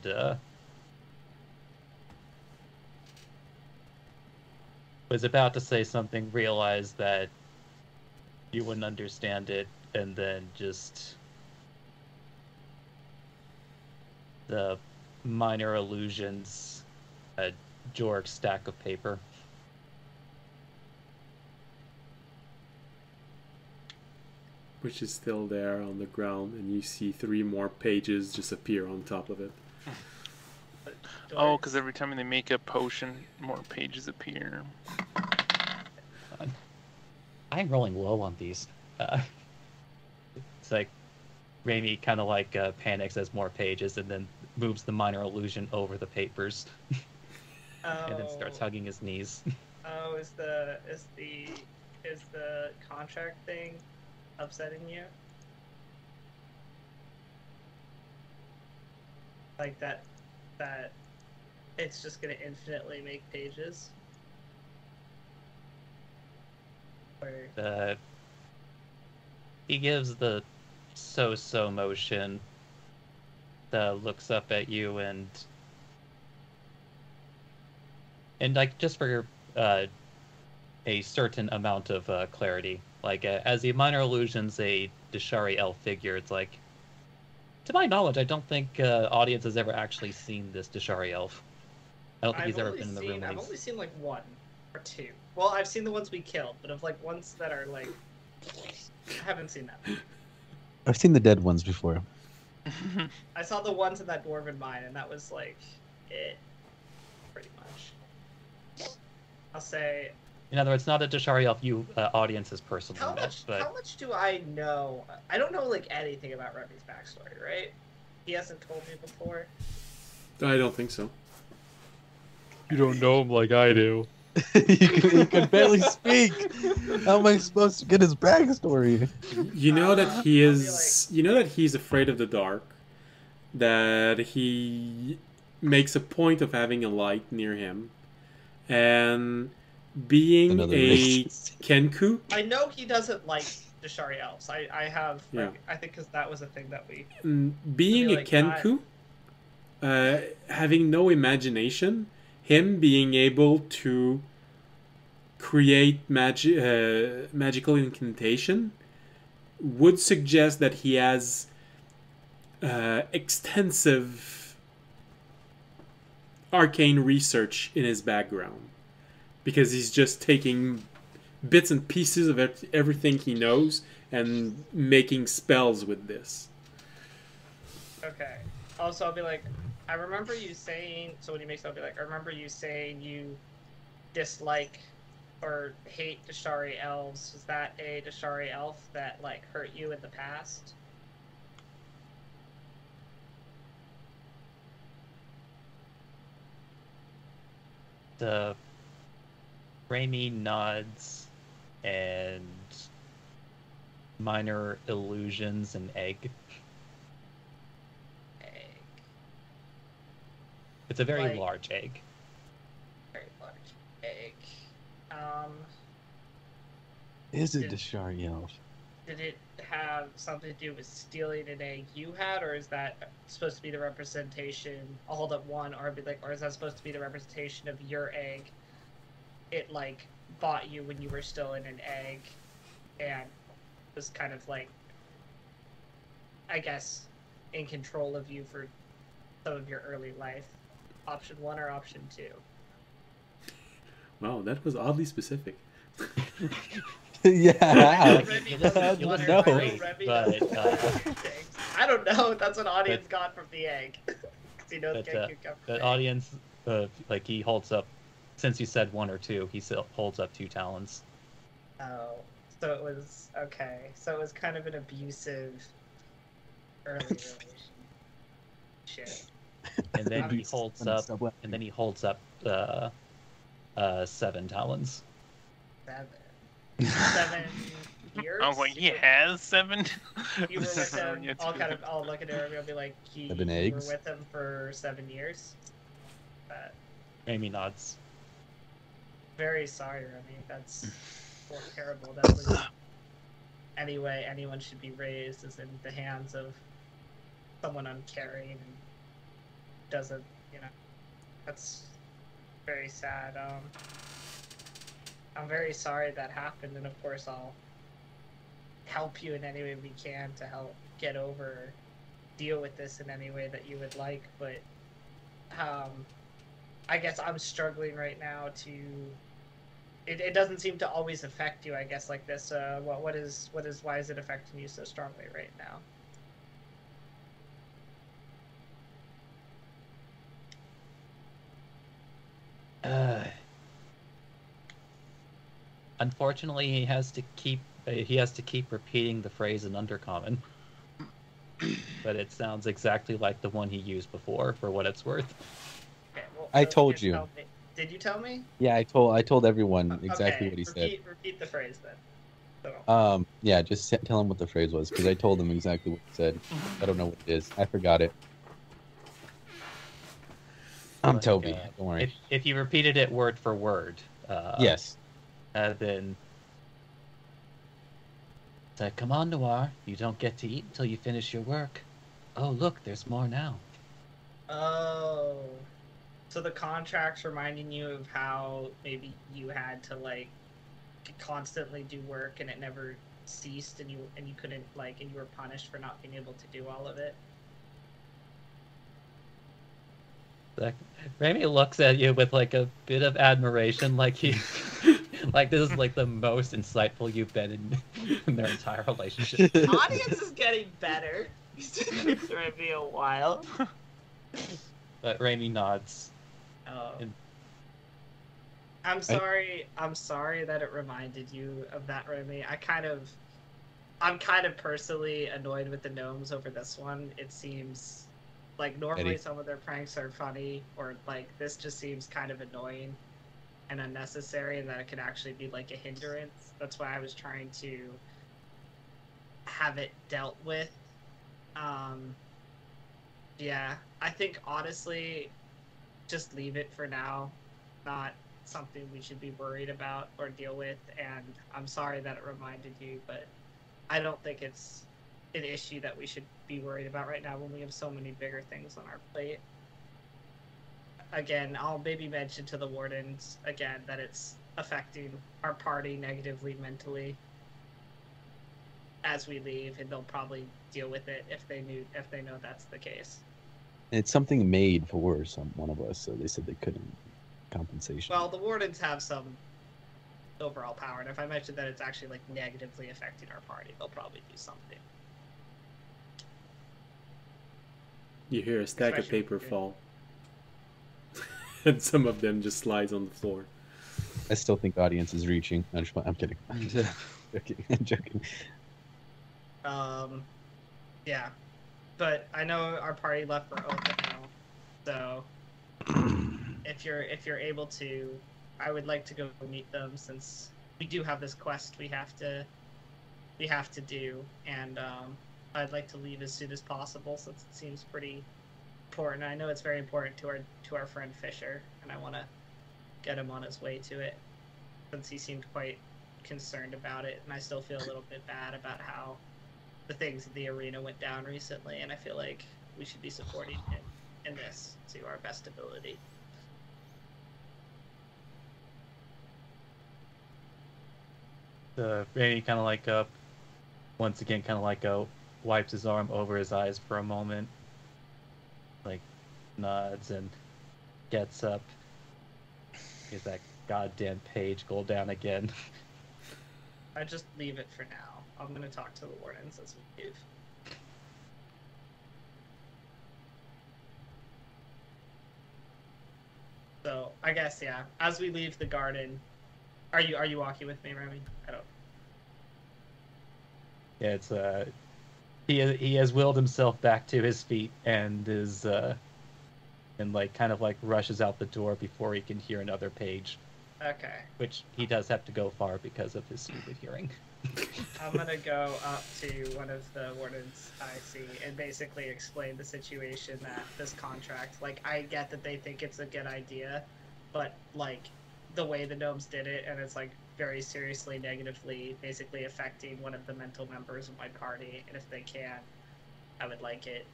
was about to say something, realized that you wouldn't understand it, and then just the minor illusions, a Jork stack of paper. Which is still there on the ground, and you see 3 more pages just appear on top of it. Oh, because every time they make a potion, more pages appear. I'm rolling low on these. It's like Raimi kind of like panics as more pages, and then moves the minor illusion over the papers, and then starts hugging his knees. Oh, is the contract thing upsetting you? Like that it's just gonna infinitely make pages? Or... he gives the so-so motion, looks up at you, and like just for a certain amount of clarity, like as the minor illusion's a Deshari elf figure, it's like, to my knowledge, I don't think audience has ever actually seen this Deshari elf. I don't think he's ever been in the room. I've only seen like 1 or 2. Well, I've seen the ones we killed, but of like ones that are like, I haven't seen that. I've seen the dead ones before. I saw the ones in that dwarven mine, and that was like it, pretty much. I'll say. In other words, not a Deshari elf you audience has personally met. But how much do I know? I don't know like anything about Remy's backstory, right? He hasn't told me before. I don't think so. You don't know him like I do. You can barely speak. How am I supposed to get his backstory? You know that he is. You know that he's afraid of the dark. That he makes a point of having a light near him, and being Another a racist. Kenku. I know he doesn't like Deshari elves. I have. Yeah. I think because that was a thing that we. Being Be a like, Kenku, having no imagination, him being able to create magical incantation would suggest that he has extensive arcane research in his background, because he's just taking bits and pieces of everything he knows and making spells with this. Okay. Also, I'll be like, I remember you saying. So when he makes, I'll be like, I remember you saying you dislike or hate Deshari elves. Was that a Deshari elf that like hurt you in the past? the Raimi nods and minor illusions and egg. Egg. It's a very Like- large egg. Very large egg. Is it Did- Deshari elf? Did it have something to do with stealing an egg you had, or is that supposed to be the representation? I'll hold up one, or be like, or is that supposed to be the representation of your egg? It like bought you when you were still in an egg, and was kind of like, I guess, in control of you for some of your early life. Option 1 or option 2? Wow, that was oddly specific. Yeah. Like, Remy you doesn't listen want no. it, I know great, Remy but doesn't want things. I don't know. That's what audience But- got from the egg. 'Cause he knows but Genku come from the the egg. audience, like he holds up. Since you said 1 or 2, he still holds up 2 talons. Oh, so it was okay. So it was kind of an abusive early relationship. And then he Nice. holds up. And then he holds up 7 talons. 7 years. I was like, he has 7. You were with him. I'll look at Eric and be like, you 7 were eggs? with him for 7 years. Amy nods. Very sorry, Remy. That's terrible. That was any way anyone should be raised is in the hands of someone uncaring and doesn't, that's very sad. I'm very sorry that happened, and of course I'll help you in any way we can to help get over, deal with this in any way that you would like, but I guess I'm struggling right now to. It doesn't seem to always affect you, I guess, like this. Why is it affecting you so strongly right now? Unfortunately, he has to keep repeating the phrase in Undercommon. But it sounds exactly like the one he used before, for what it's worth. Okay, well, I so told you you. tell me. Did you tell me? Yeah, I told everyone exactly Okay, what he said. Repeat the phrase then. So. Yeah, just tell him what the phrase was, because I told him exactly what he said. I don't know what it is. I forgot it. I'm Like, Toby. Don't worry. If you repeated it word for word, Yes. then it's like, come on, Noir, you don't get to eat until you finish your work. Oh, look, there's more now. Oh. So the contract's reminding you of how maybe you had to constantly do work and it never ceased, and you couldn't and you were punished for not being able to do all of it. Like, Remy looks at you with a bit of admiration, like he, like this is the most insightful you've been in their entire relationship. The audience is getting better. It's been Remy a while. But Remy nods. And I'm sorry that it reminded you of that, Remy. I'm kind of personally annoyed with the gnomes over this one. It seems like normally some of their pranks are funny, or this just seems kind of annoying and unnecessary, and that it could actually be a hindrance. That's why I was trying to have it dealt with. Yeah, I think honestly, just leave it for now. Not something we should be worried about or deal with, and I'm sorry that it reminded you, but I don't think it's an issue that we should be worried about right now when we have so many bigger things on our plate. Again, I'll maybe mention to the wardens again that it's affecting our party negatively mentally as we leave, and they'll probably deal with it if they know that's the case. It's something made for one of us, so they said they couldn't compensation. Well, the wardens have some overall power, and if I mention that it's actually negatively affecting our party, they'll probably do something. You hear a stack of Especially paper if you're- fall. And some of them just slides on the floor. I still think audience is reaching. I'm kidding. I'm joking. Yeah, but I know our party left for Oath now, so if you're able to, I would like to go meet them, since we do have this quest we have to do, and I'd like to leave as soon as possible, since it seems pretty important. I know it's very important to our friend Fisher, and I want to get him on his way to it, since he seemed quite concerned about it, and I still feel a little bit bad about how the things in the arena went down recently, and I feel like we should be supporting him in this to our best ability. Randy kind of once again wipes his arm over his eyes for a moment, nods and gets up. Is that goddamn page go down again? I just leave it for now. I'm gonna talk to the wardens as we leave. So I guess yeah. As we leave the garden, are you walking with me, Remy? I don't. Yeah, it's he has willed himself back to his feet and is and like kind of like rushes out the door before he can hear another page. Okay. Which he does have to go far because of his stupid hearing. I'm gonna go up to one of the wardens I see and basically explain the situation, that this contract, like, I get that they think it's a good idea, but like the way the gnomes did it, and it's like very seriously negatively basically affecting one of the mental members of my party, and if they can, I would like it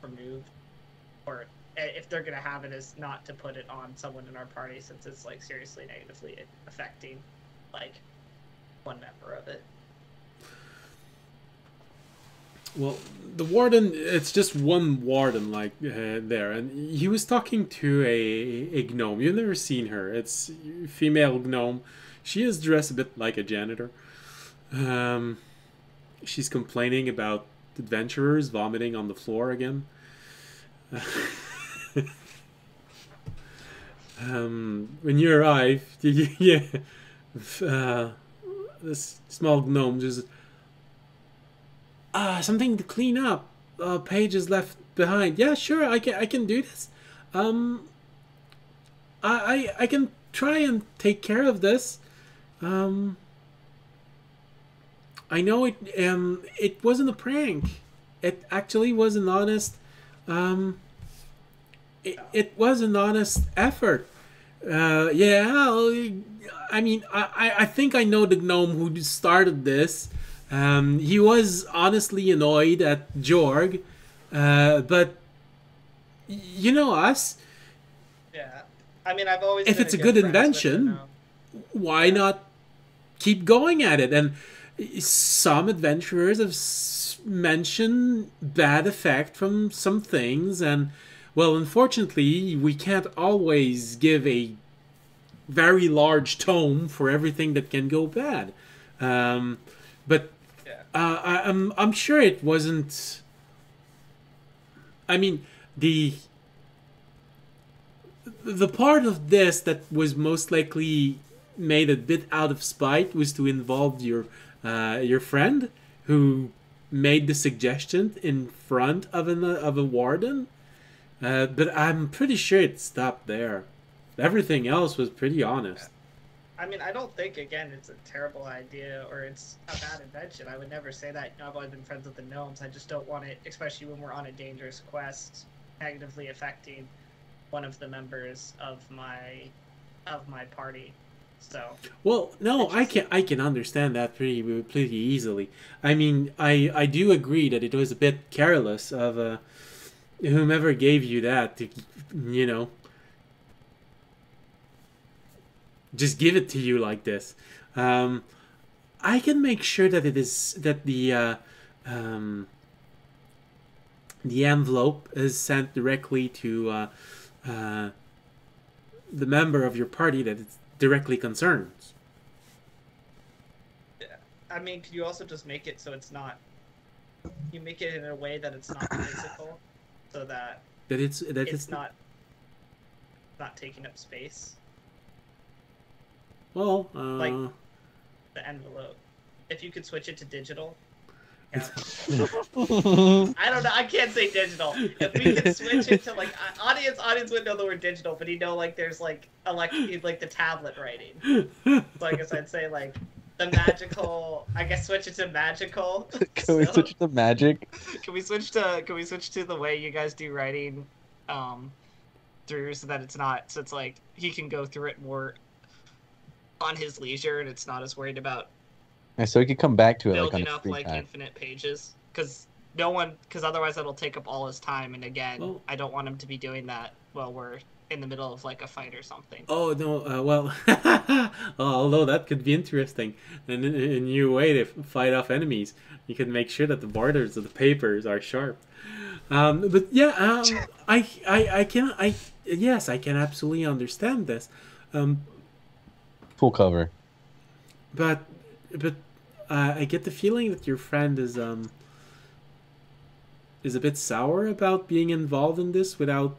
removed, or if they're gonna have it, is not to put it on someone in our party, since it's like seriously negatively affecting like one member of it. Well, the warden, it's just one warden, like, there, and he was talking to a gnome. You've never seen her. It's a female gnome. She is dressed a bit like a janitor. She's complaining about adventurers vomiting on the floor again. When you arrive, yeah, this small gnome just, something to clean up. Pages left behind. Yeah, sure, I can do this. I can try and take care of this. I know it wasn't a prank. It actually was an honest. It was an honest effort. Yeah, I mean, I think I know the gnome who started this. He was honestly annoyed at Jorg, but you know us. Yeah, I mean, I've always. If been it's a good good friends with the invention, gnome. why not keep going at it? And some adventurers have mentioned bad effect from some things, and well, unfortunately, we can't always give a very large tome for everything that can go bad. But I'm sure it wasn't. I mean, the part of this that was most likely made a bit out of spite was to involve your friend who made the suggestion in front of a warden. But I'm pretty sure it stopped there. Everything else was pretty honest. I mean, I don't think, again, it's a terrible idea or it's a bad invention. I would never say that. You know, I've always been friends with the gnomes. I just don't want it, especially when we're on a dangerous quest, negatively affecting one of the members of my party. So. Well, no, I can understand that pretty easily. I mean, I do agree that it was a bit careless of whomever gave you that to, you know, just give it to you like this. I can make sure that it is that the envelope is sent directly to the member of your party that it's directly concerns. Yeah. I mean, could you also just make it so it's not? You make it in a way that it's not physical, so that it's not taking up space. Well, like the envelope. If you could switch it to digital. Yeah. I don't know. I can't say digital. If we could switch it to like audience would know the word digital, but you know, like there's like like the tablet writing. So I guess I'd say like the magical. I guess switch it to magical. Can we switch to magic? Can we switch to the way you guys do writing, through, so that it's not, so it's like he can go through it more on his leisure, and it's not as worried about So we could come back to it building like on a up free like time. infinite pages, because otherwise that'll take up all his time, and again, I don't want him to be doing that while we're in the middle of like a fight or something. Oh no! Well, although that could be interesting, and a new way to fight off enemies. You can make sure that the borders of the papers are sharp. But yeah, yes, I can absolutely understand this. Full cover. But but I get the feeling that your friend is a bit sour about being involved in this without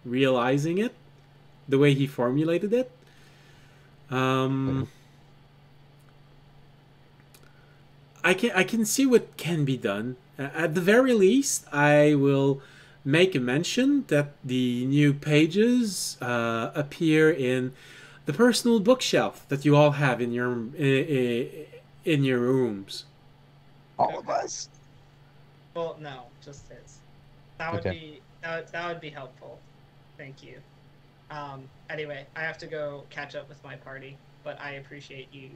realizing it, the way he formulated it. I can see what can be done. At the very least, I will make a mention that the new pages appear in the personal bookshelf that you all have in your rooms. All of us. Well, no, just his. That would be that would be helpful. Thank you. Anyway, I have to go catch up with my party, but I appreciate you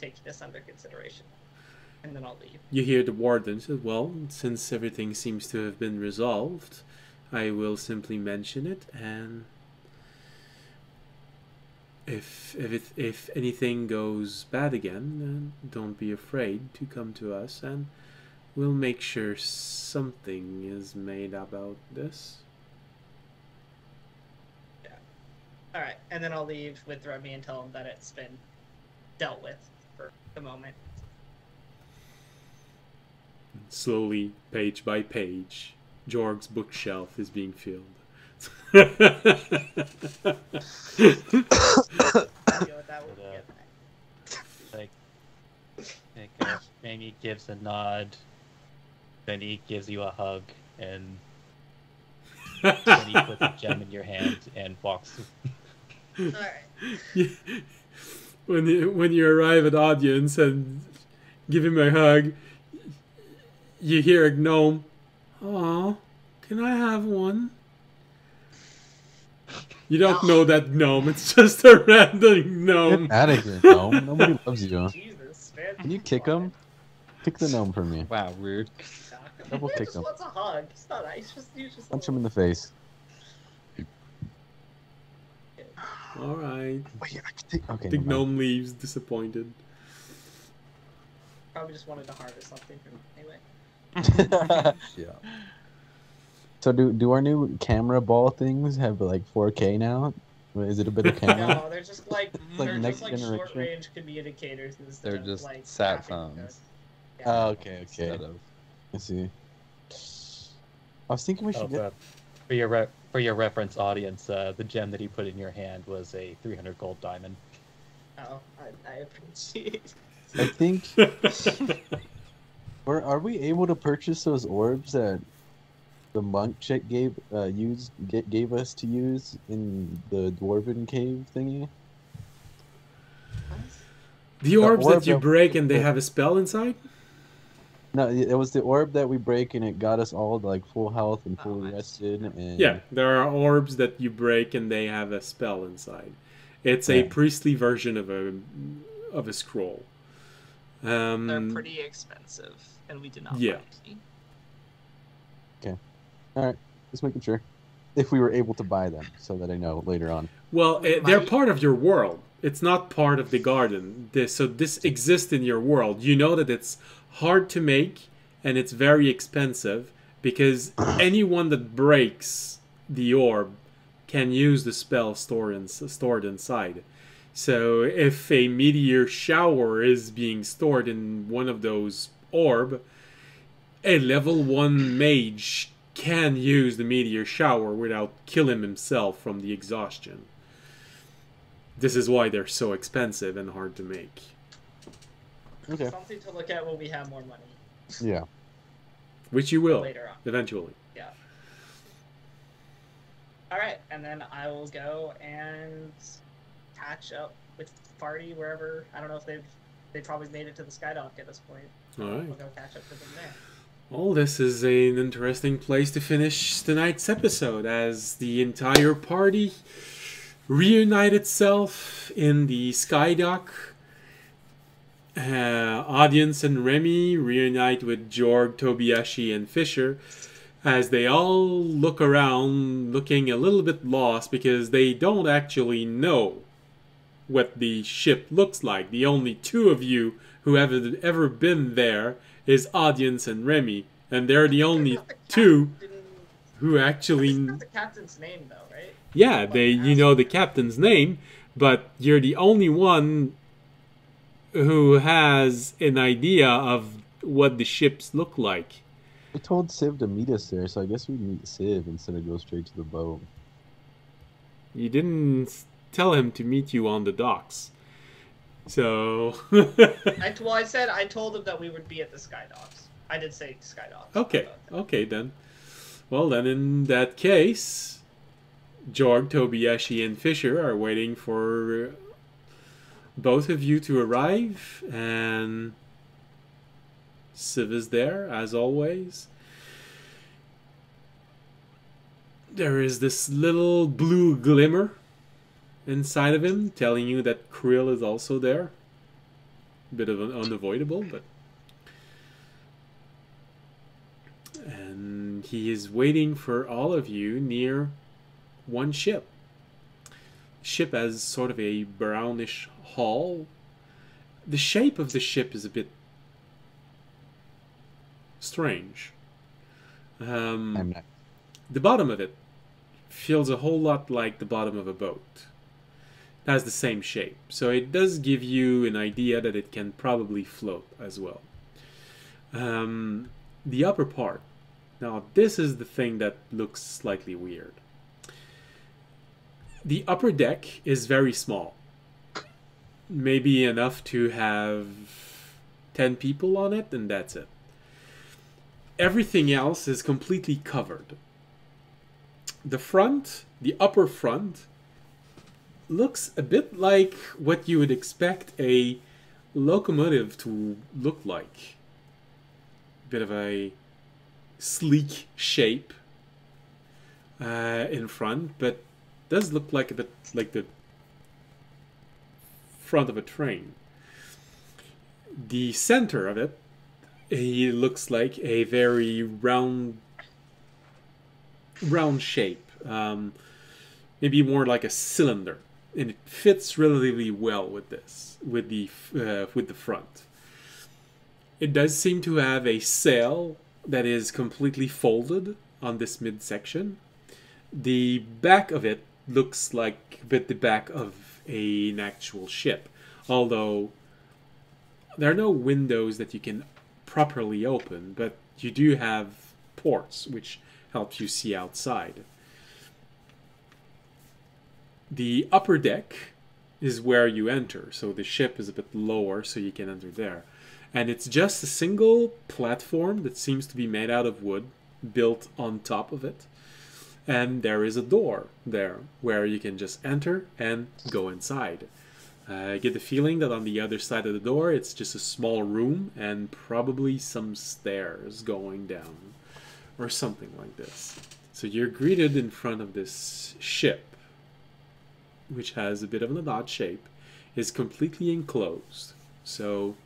taking this under consideration. And then I'll leave. You hear the warden say, "Well, since everything seems to have been resolved, I will simply mention it, and if anything goes bad again, then don't be afraid to come to us, and we'll make sure something is made about this." Yeah. All right, and then I'll leave with Remy and tell him that it's been dealt with for the moment. Slowly, page by page, Jorg's bookshelf is being filled. Amy gives a nod, then he gives you a hug, and then he puts a gem in your hand and walks. All right. When you arrive at audience and give him a hug, you hear a gnome. "Aw, can I have one?" You don't know that gnome. It's just a random gnome. Get out of here, gnome. Nobody loves you. Jesus, man. Can you kick him? Kick the gnome for me. Wow, rude. Double He kick just him. wants a hug. He's not. He's just. Punch him in the face. All right. Wait, I can take. Okay. The never mind. gnome leaves disappointed. Probably just wanted to harvest something from anyway. Yeah. So do our new camera ball things have like 4K now? Is it a better camera? No, they're just like Like they're next just like generation? short range communicators instead They're of just like sat traffic phones. codes. Yeah. Oh, okay. Instead of I see. I was thinking we should get. For your reference, audience, the gem that he put in your hand was a 300 gold diamond. Oh, I appreciate. I think. Or are we able to purchase those orbs that the monk chick gave us to use in the dwarven cave thingy? The orbs orb that you that- break and they have a spell inside? No, it was the orb that we break and it got us all like full health and fully rested. And Yeah, there are orbs that you break and they have a spell inside. It's a Yeah. priestly version of a scroll. They're pretty expensive, and we did not. Yeah. buy any. All right, just making sure if we were able to buy them, so that I know later on. Well, they're part of your world. It's not part of the garden. This exists in your world. You know that it's hard to make and it's very expensive because anyone that breaks the orb can use the spell stored inside. So if a meteor shower is being stored in one of those orb, a level 1 mage can use the meteor shower without killing himself from the exhaustion. This is why they're so expensive and hard to make. Okay. Something to look at when we have more money Yeah. Which you will, later on. eventually. Yeah. All right, and then I will go and catch up with the party wherever. I don't know if they probably made it to the Skydock at this point. All right. We'll go catch up with them there. Well, this is an interesting place to finish tonight's episode as the entire party reunite itself in the Skydock. Audience and Remy reunite with Jorg, Tobiashi, and Fisher as they all look around looking a little bit lost because they don't actually know what the ship looks like. The only two of you who have ever been there is Audience and Remy, and they're the only two who actually... That's the captain's name, though, right? Yeah, you know the captain's name, but you're the only one who has an idea of what the ships look like. I told Civ to meet us there, so I guess we'd meet Civ instead of go straight to the boat. You didn't tell him to meet you on the docks. So... I told him that we would be at the Sky Docks. I did say Sky Docks. Okay, okay then. Well then, in that case, Jorg, Tobiyashi, and Fisher are waiting for both of you to arrive, and Civ is there, as always. There is this little blue glimmer inside of him, telling you that Krill is also there. Bit of an unavoidable, but... And he is waiting for all of you near one ship. Ship has sort of a brownish hull. The shape of the ship is a bit strange. I'm not. The bottom of it feels a whole lot like the bottom of a boat. It has the same shape, so it does give you an idea that it can probably float as well. The upper part. Now, this is the thing that looks slightly weird. The upper deck is very small. Maybe enough to have 10 people on it, and that's it. Everything else is completely covered. The front, the upper front, looks a bit like what you would expect a locomotive to look like. A bit of a sleek shape in front, but does look like a bit like the front of a train. The center of it, he looks like a very round shape, maybe more like a cylinder, and it fits relatively well with this, with the front. It does seem to have a sail that is completely folded on this midsection. The back of it looks like a bit the back of an actual ship, although there are no windows that you can properly open, but you do have ports which help you see outside. The upper deck is where you enter, so the ship is a bit lower so you can enter there. And it's just a single platform that seems to be made out of wood, built on top of it. And there is a door there where you can just enter and go inside. I get the feeling that on the other side of the door it's just a small room and probably some stairs going down or something like this. So you're greeted in front of this ship, which has a bit of an odd shape, is completely enclosed. So,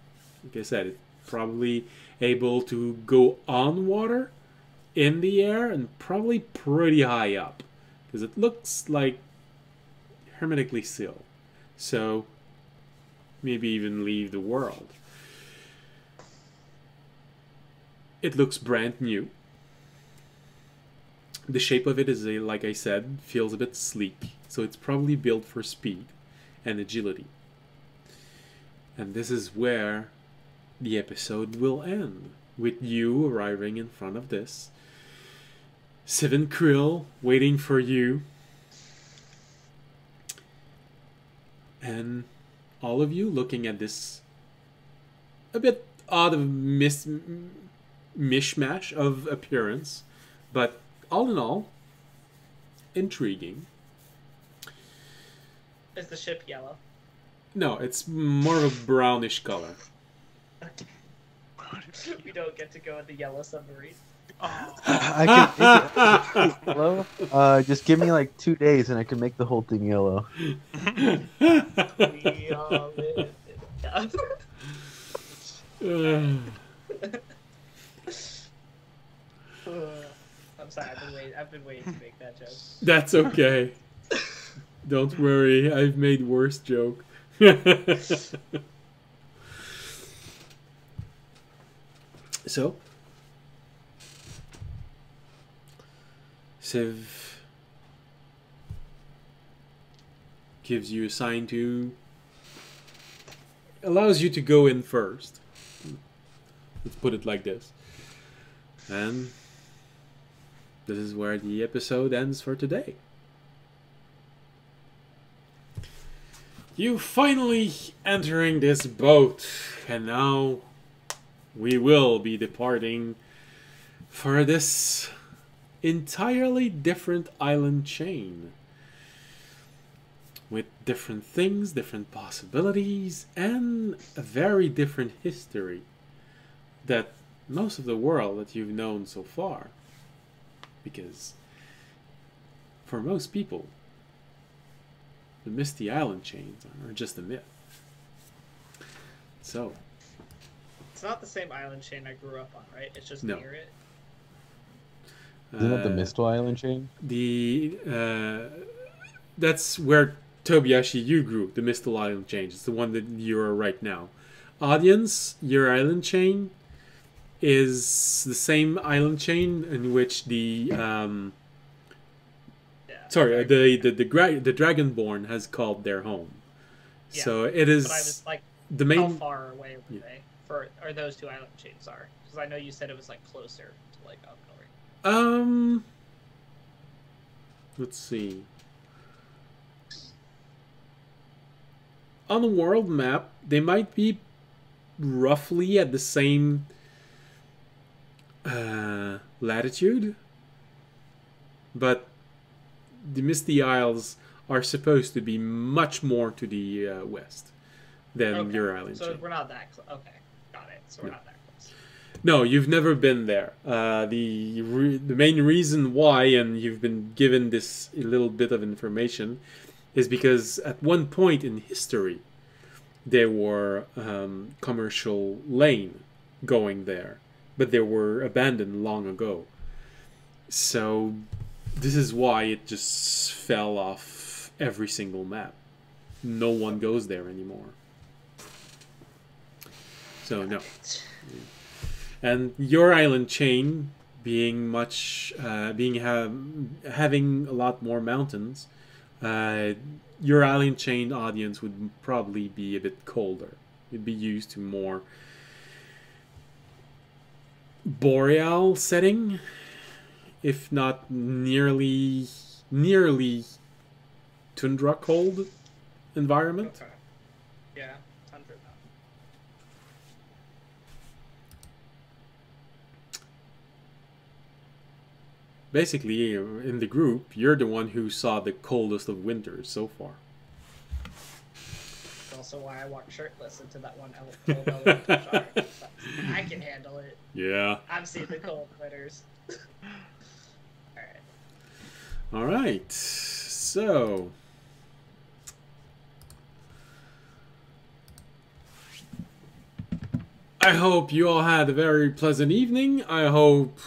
like I said, it's probably able to go on water, in the air, and probably pretty high up, because it looks like hermetically sealed. So, maybe even leave the world. It looks brand new. The shape of it is, like I said, feels a bit sleek, so it's probably built for speed and agility. And this is where the episode will end, with you arriving in front of this. Civ and Krill waiting for you. And all of you looking at this a bit odd of mishmash of appearance, but all in all, intriguing. Is the ship yellow? No, it's more of a brownish color. We don't get to go in the yellow submarine. I can make it yellow. Just give me like 2 days and I can make the whole thing yellow. We all live in I'm sorry, I've been waiting to make that joke. That's okay. Don't worry, I've made worse joke. So, Civ gives you a sign to allows you to go in first. Let's put it like this. And this is where the episode ends for today. You finally entering this boat, and now we will be departing for this entirely different island chain with different things, different possibilities, and a very different history that most of the world that you've known so far. Because for most people, the Misty Island chains are just a myth. So It's not the same island chain I grew up on, right? It's just No. near it. Isn't that the Mistle Island chain? That's where Tobiyashi you grew, the Mistle Island chain. It's the one that you are right now. Audience, your island chain is the same island chain in which the Yeah. the Dragonborn has called their home. Yeah, So it is But I was like, the how main. far away were Yeah. they? Or those two island chains are? Because I know you said it was like closer to like up north. Let's see. On the world map, they might be roughly at the same latitude, but the Misty Isles are supposed to be much more to the west than Okay. your island So chain. we're not that close. Okay, got it. So we're No. not that close. No, you've never been there. The main reason why, and you've been given this little bit of information, is because at one point in history, there were commercial lane going there, but they were abandoned long ago. So this is why it just fell off every single map. No one goes there anymore. So no. And your island chain being much, having a lot more mountains, your island chain audience would probably be a bit colder. You'd be used to more boreal setting, if not nearly tundra cold environment. Okay. Yeah, tundra. Basically, in the group, you're the one who saw the coldest of winters so far. That's also why I walked shirtless into that one elemental shark. I can handle it. Yeah. I've seen the cold winters. Alright. All right. So, I hope you all had a very pleasant evening. I hope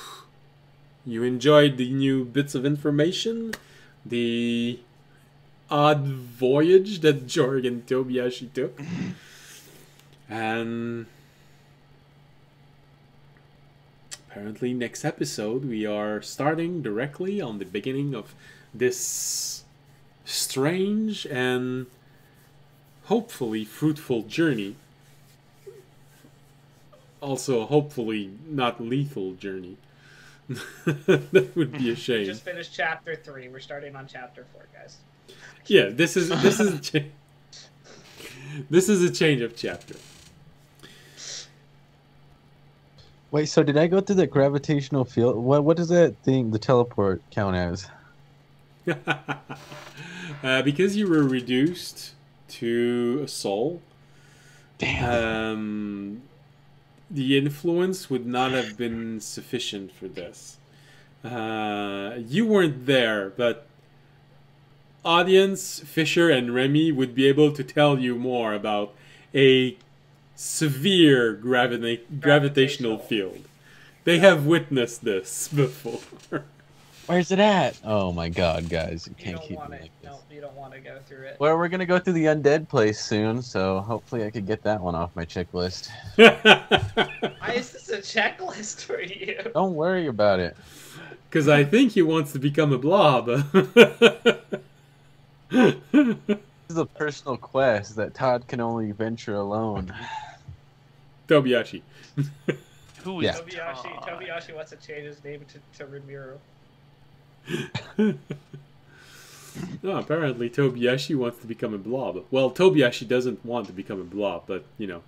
you enjoyed the new bits of information, the odd voyage that Jorg and Tobiyashi took. And apparently next episode we are starting directly on the beginning of this strange and hopefully fruitful journey. Also, hopefully not lethal journey. That would be a We shame. just finished chapter 3. We're starting on chapter 4, guys. Yeah, this is this is a change of chapter. Wait, so did I go through the gravitational field? What does that thing, the teleport, count as? Because you were reduced to a soul, Damn. the influence would not have been sufficient for this. You weren't there, but audience, Fisher, and Remy would be able to tell you more about a severe gravitational field. They have witnessed this before. Where's it at? Oh my god, guys. You You can't don't keep want me it. like this. No, you don't want to go through it. Well, we're gonna go through the undead place soon, so hopefully I could get that one off my checklist. Why is this a checklist for you? Don't worry about it. Because I think he wants to become a blob. This is a personal quest that Todd can only venture alone. Tobiyashi. Who is Yeah. Tobiyashi wants to change his name to Ramiro. No, apparently Tobiyashi wants to become a blob. Well, Tobiyashi doesn't want to become a blob, but, you know,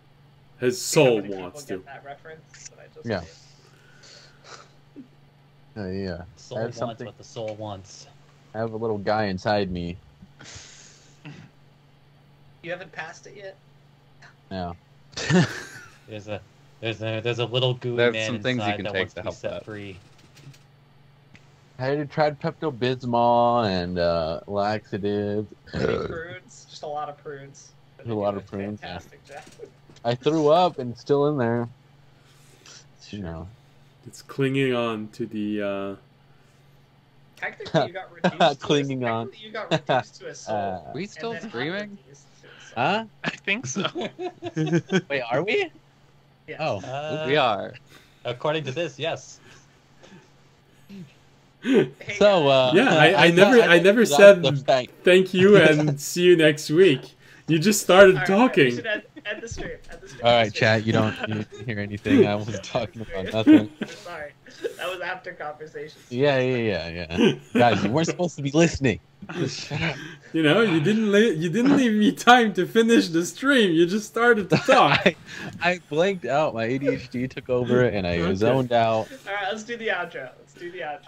his soul wants to. Get that reference that I just Yeah. made. Yeah. Soul I have wants something. what the soul wants. I have a little guy inside me. You haven't passed it yet? Yeah. There's a little gooey There's man some things you inside can that take wants to to be help set that. free. I tried Pepto-Bismol and laxatives. Any prunes? Just a lot of prunes. A lot of prunes, yeah. Fantastic job. I threw up and it's still in there. You know. It's clinging on to the, Technically, you got reduced. Clinging on. You got reduced to a soul. Are we and still then streaming? unreduced to a soul. Huh? I think so. Wait, are we? Yes. Oh. We are. According to this, yes. Hey, So, Yeah, I never said the fact. thank you and see you next week. You just started all right, talking. we should end the stream. All right, chat. You don't hear anything. I was talking about nothing. Sorry, that was after conversation. Yeah. Guys, you weren't supposed to be listening. Just shut up. You know, you didn't leave me time to finish the stream. You just started to talk. I blanked out. My ADHD took over and I Okay. zoned out. All right, let's do the outro.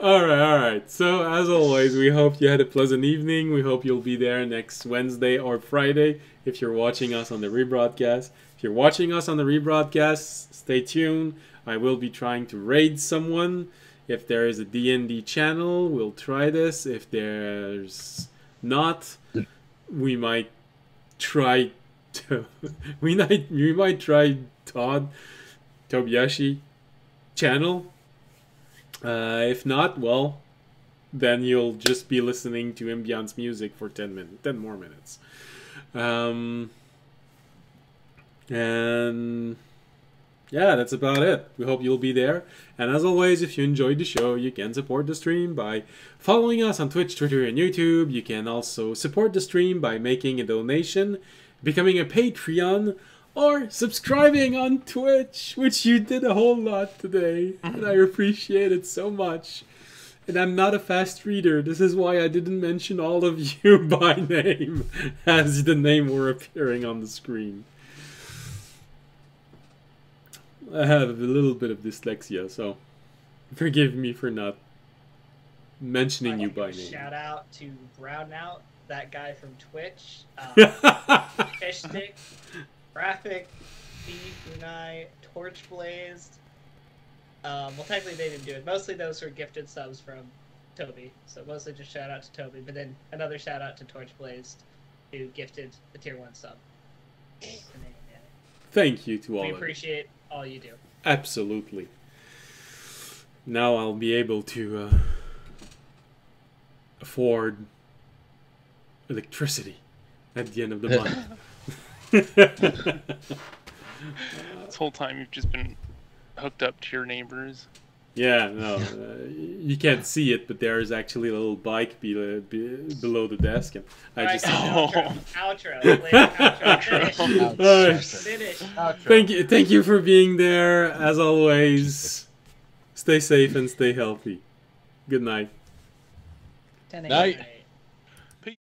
All right. So, as always, we hope you had a pleasant evening. We hope you'll be there next Wednesday or Friday if you're watching us on the rebroadcast. If you're watching us on the rebroadcast, stay tuned. I will be trying to raid someone. If there is a D&D channel, we'll try this. If there's not, we might try to... we might try Tobiyashi channel. If not, well, then you'll just be listening to ambiance music for 10 more minutes. And yeah, that's about it. We hope you'll be there. And as always, if you enjoyed the show, you can support the stream by following us on Twitch, Twitter, and YouTube. You can also support the stream by making a donation, becoming a Patreon, or subscribing on Twitch, which you did a whole lot today, and I appreciate it so much. And I'm not a fast reader. This is why I didn't mention all of you by name, as the name were appearing on the screen. I have a little bit of dyslexia, so forgive me for not mentioning you by name. Shout out to Brownout, that guy from Twitch. Fish Stick, Graphic, Unai, Torch Blazed. Well, technically they didn't do it. Mostly those were gifted subs from Toby. So mostly just shout out to Toby. But then another shout out to Torch Blazed, who gifted the tier 1 sub. Thank you to all We of you. appreciate all you do. Absolutely. Now I'll be able to afford electricity at the end of the month. This whole time you've just been hooked up to your neighbors. Yeah, no, you can't see it, but there is actually a little bike below the desk, and I Alright, just. guys, outro. Outro. Alright. Finish. Thank you for being there. As always, stay safe and stay healthy. Good night. Night. Peace.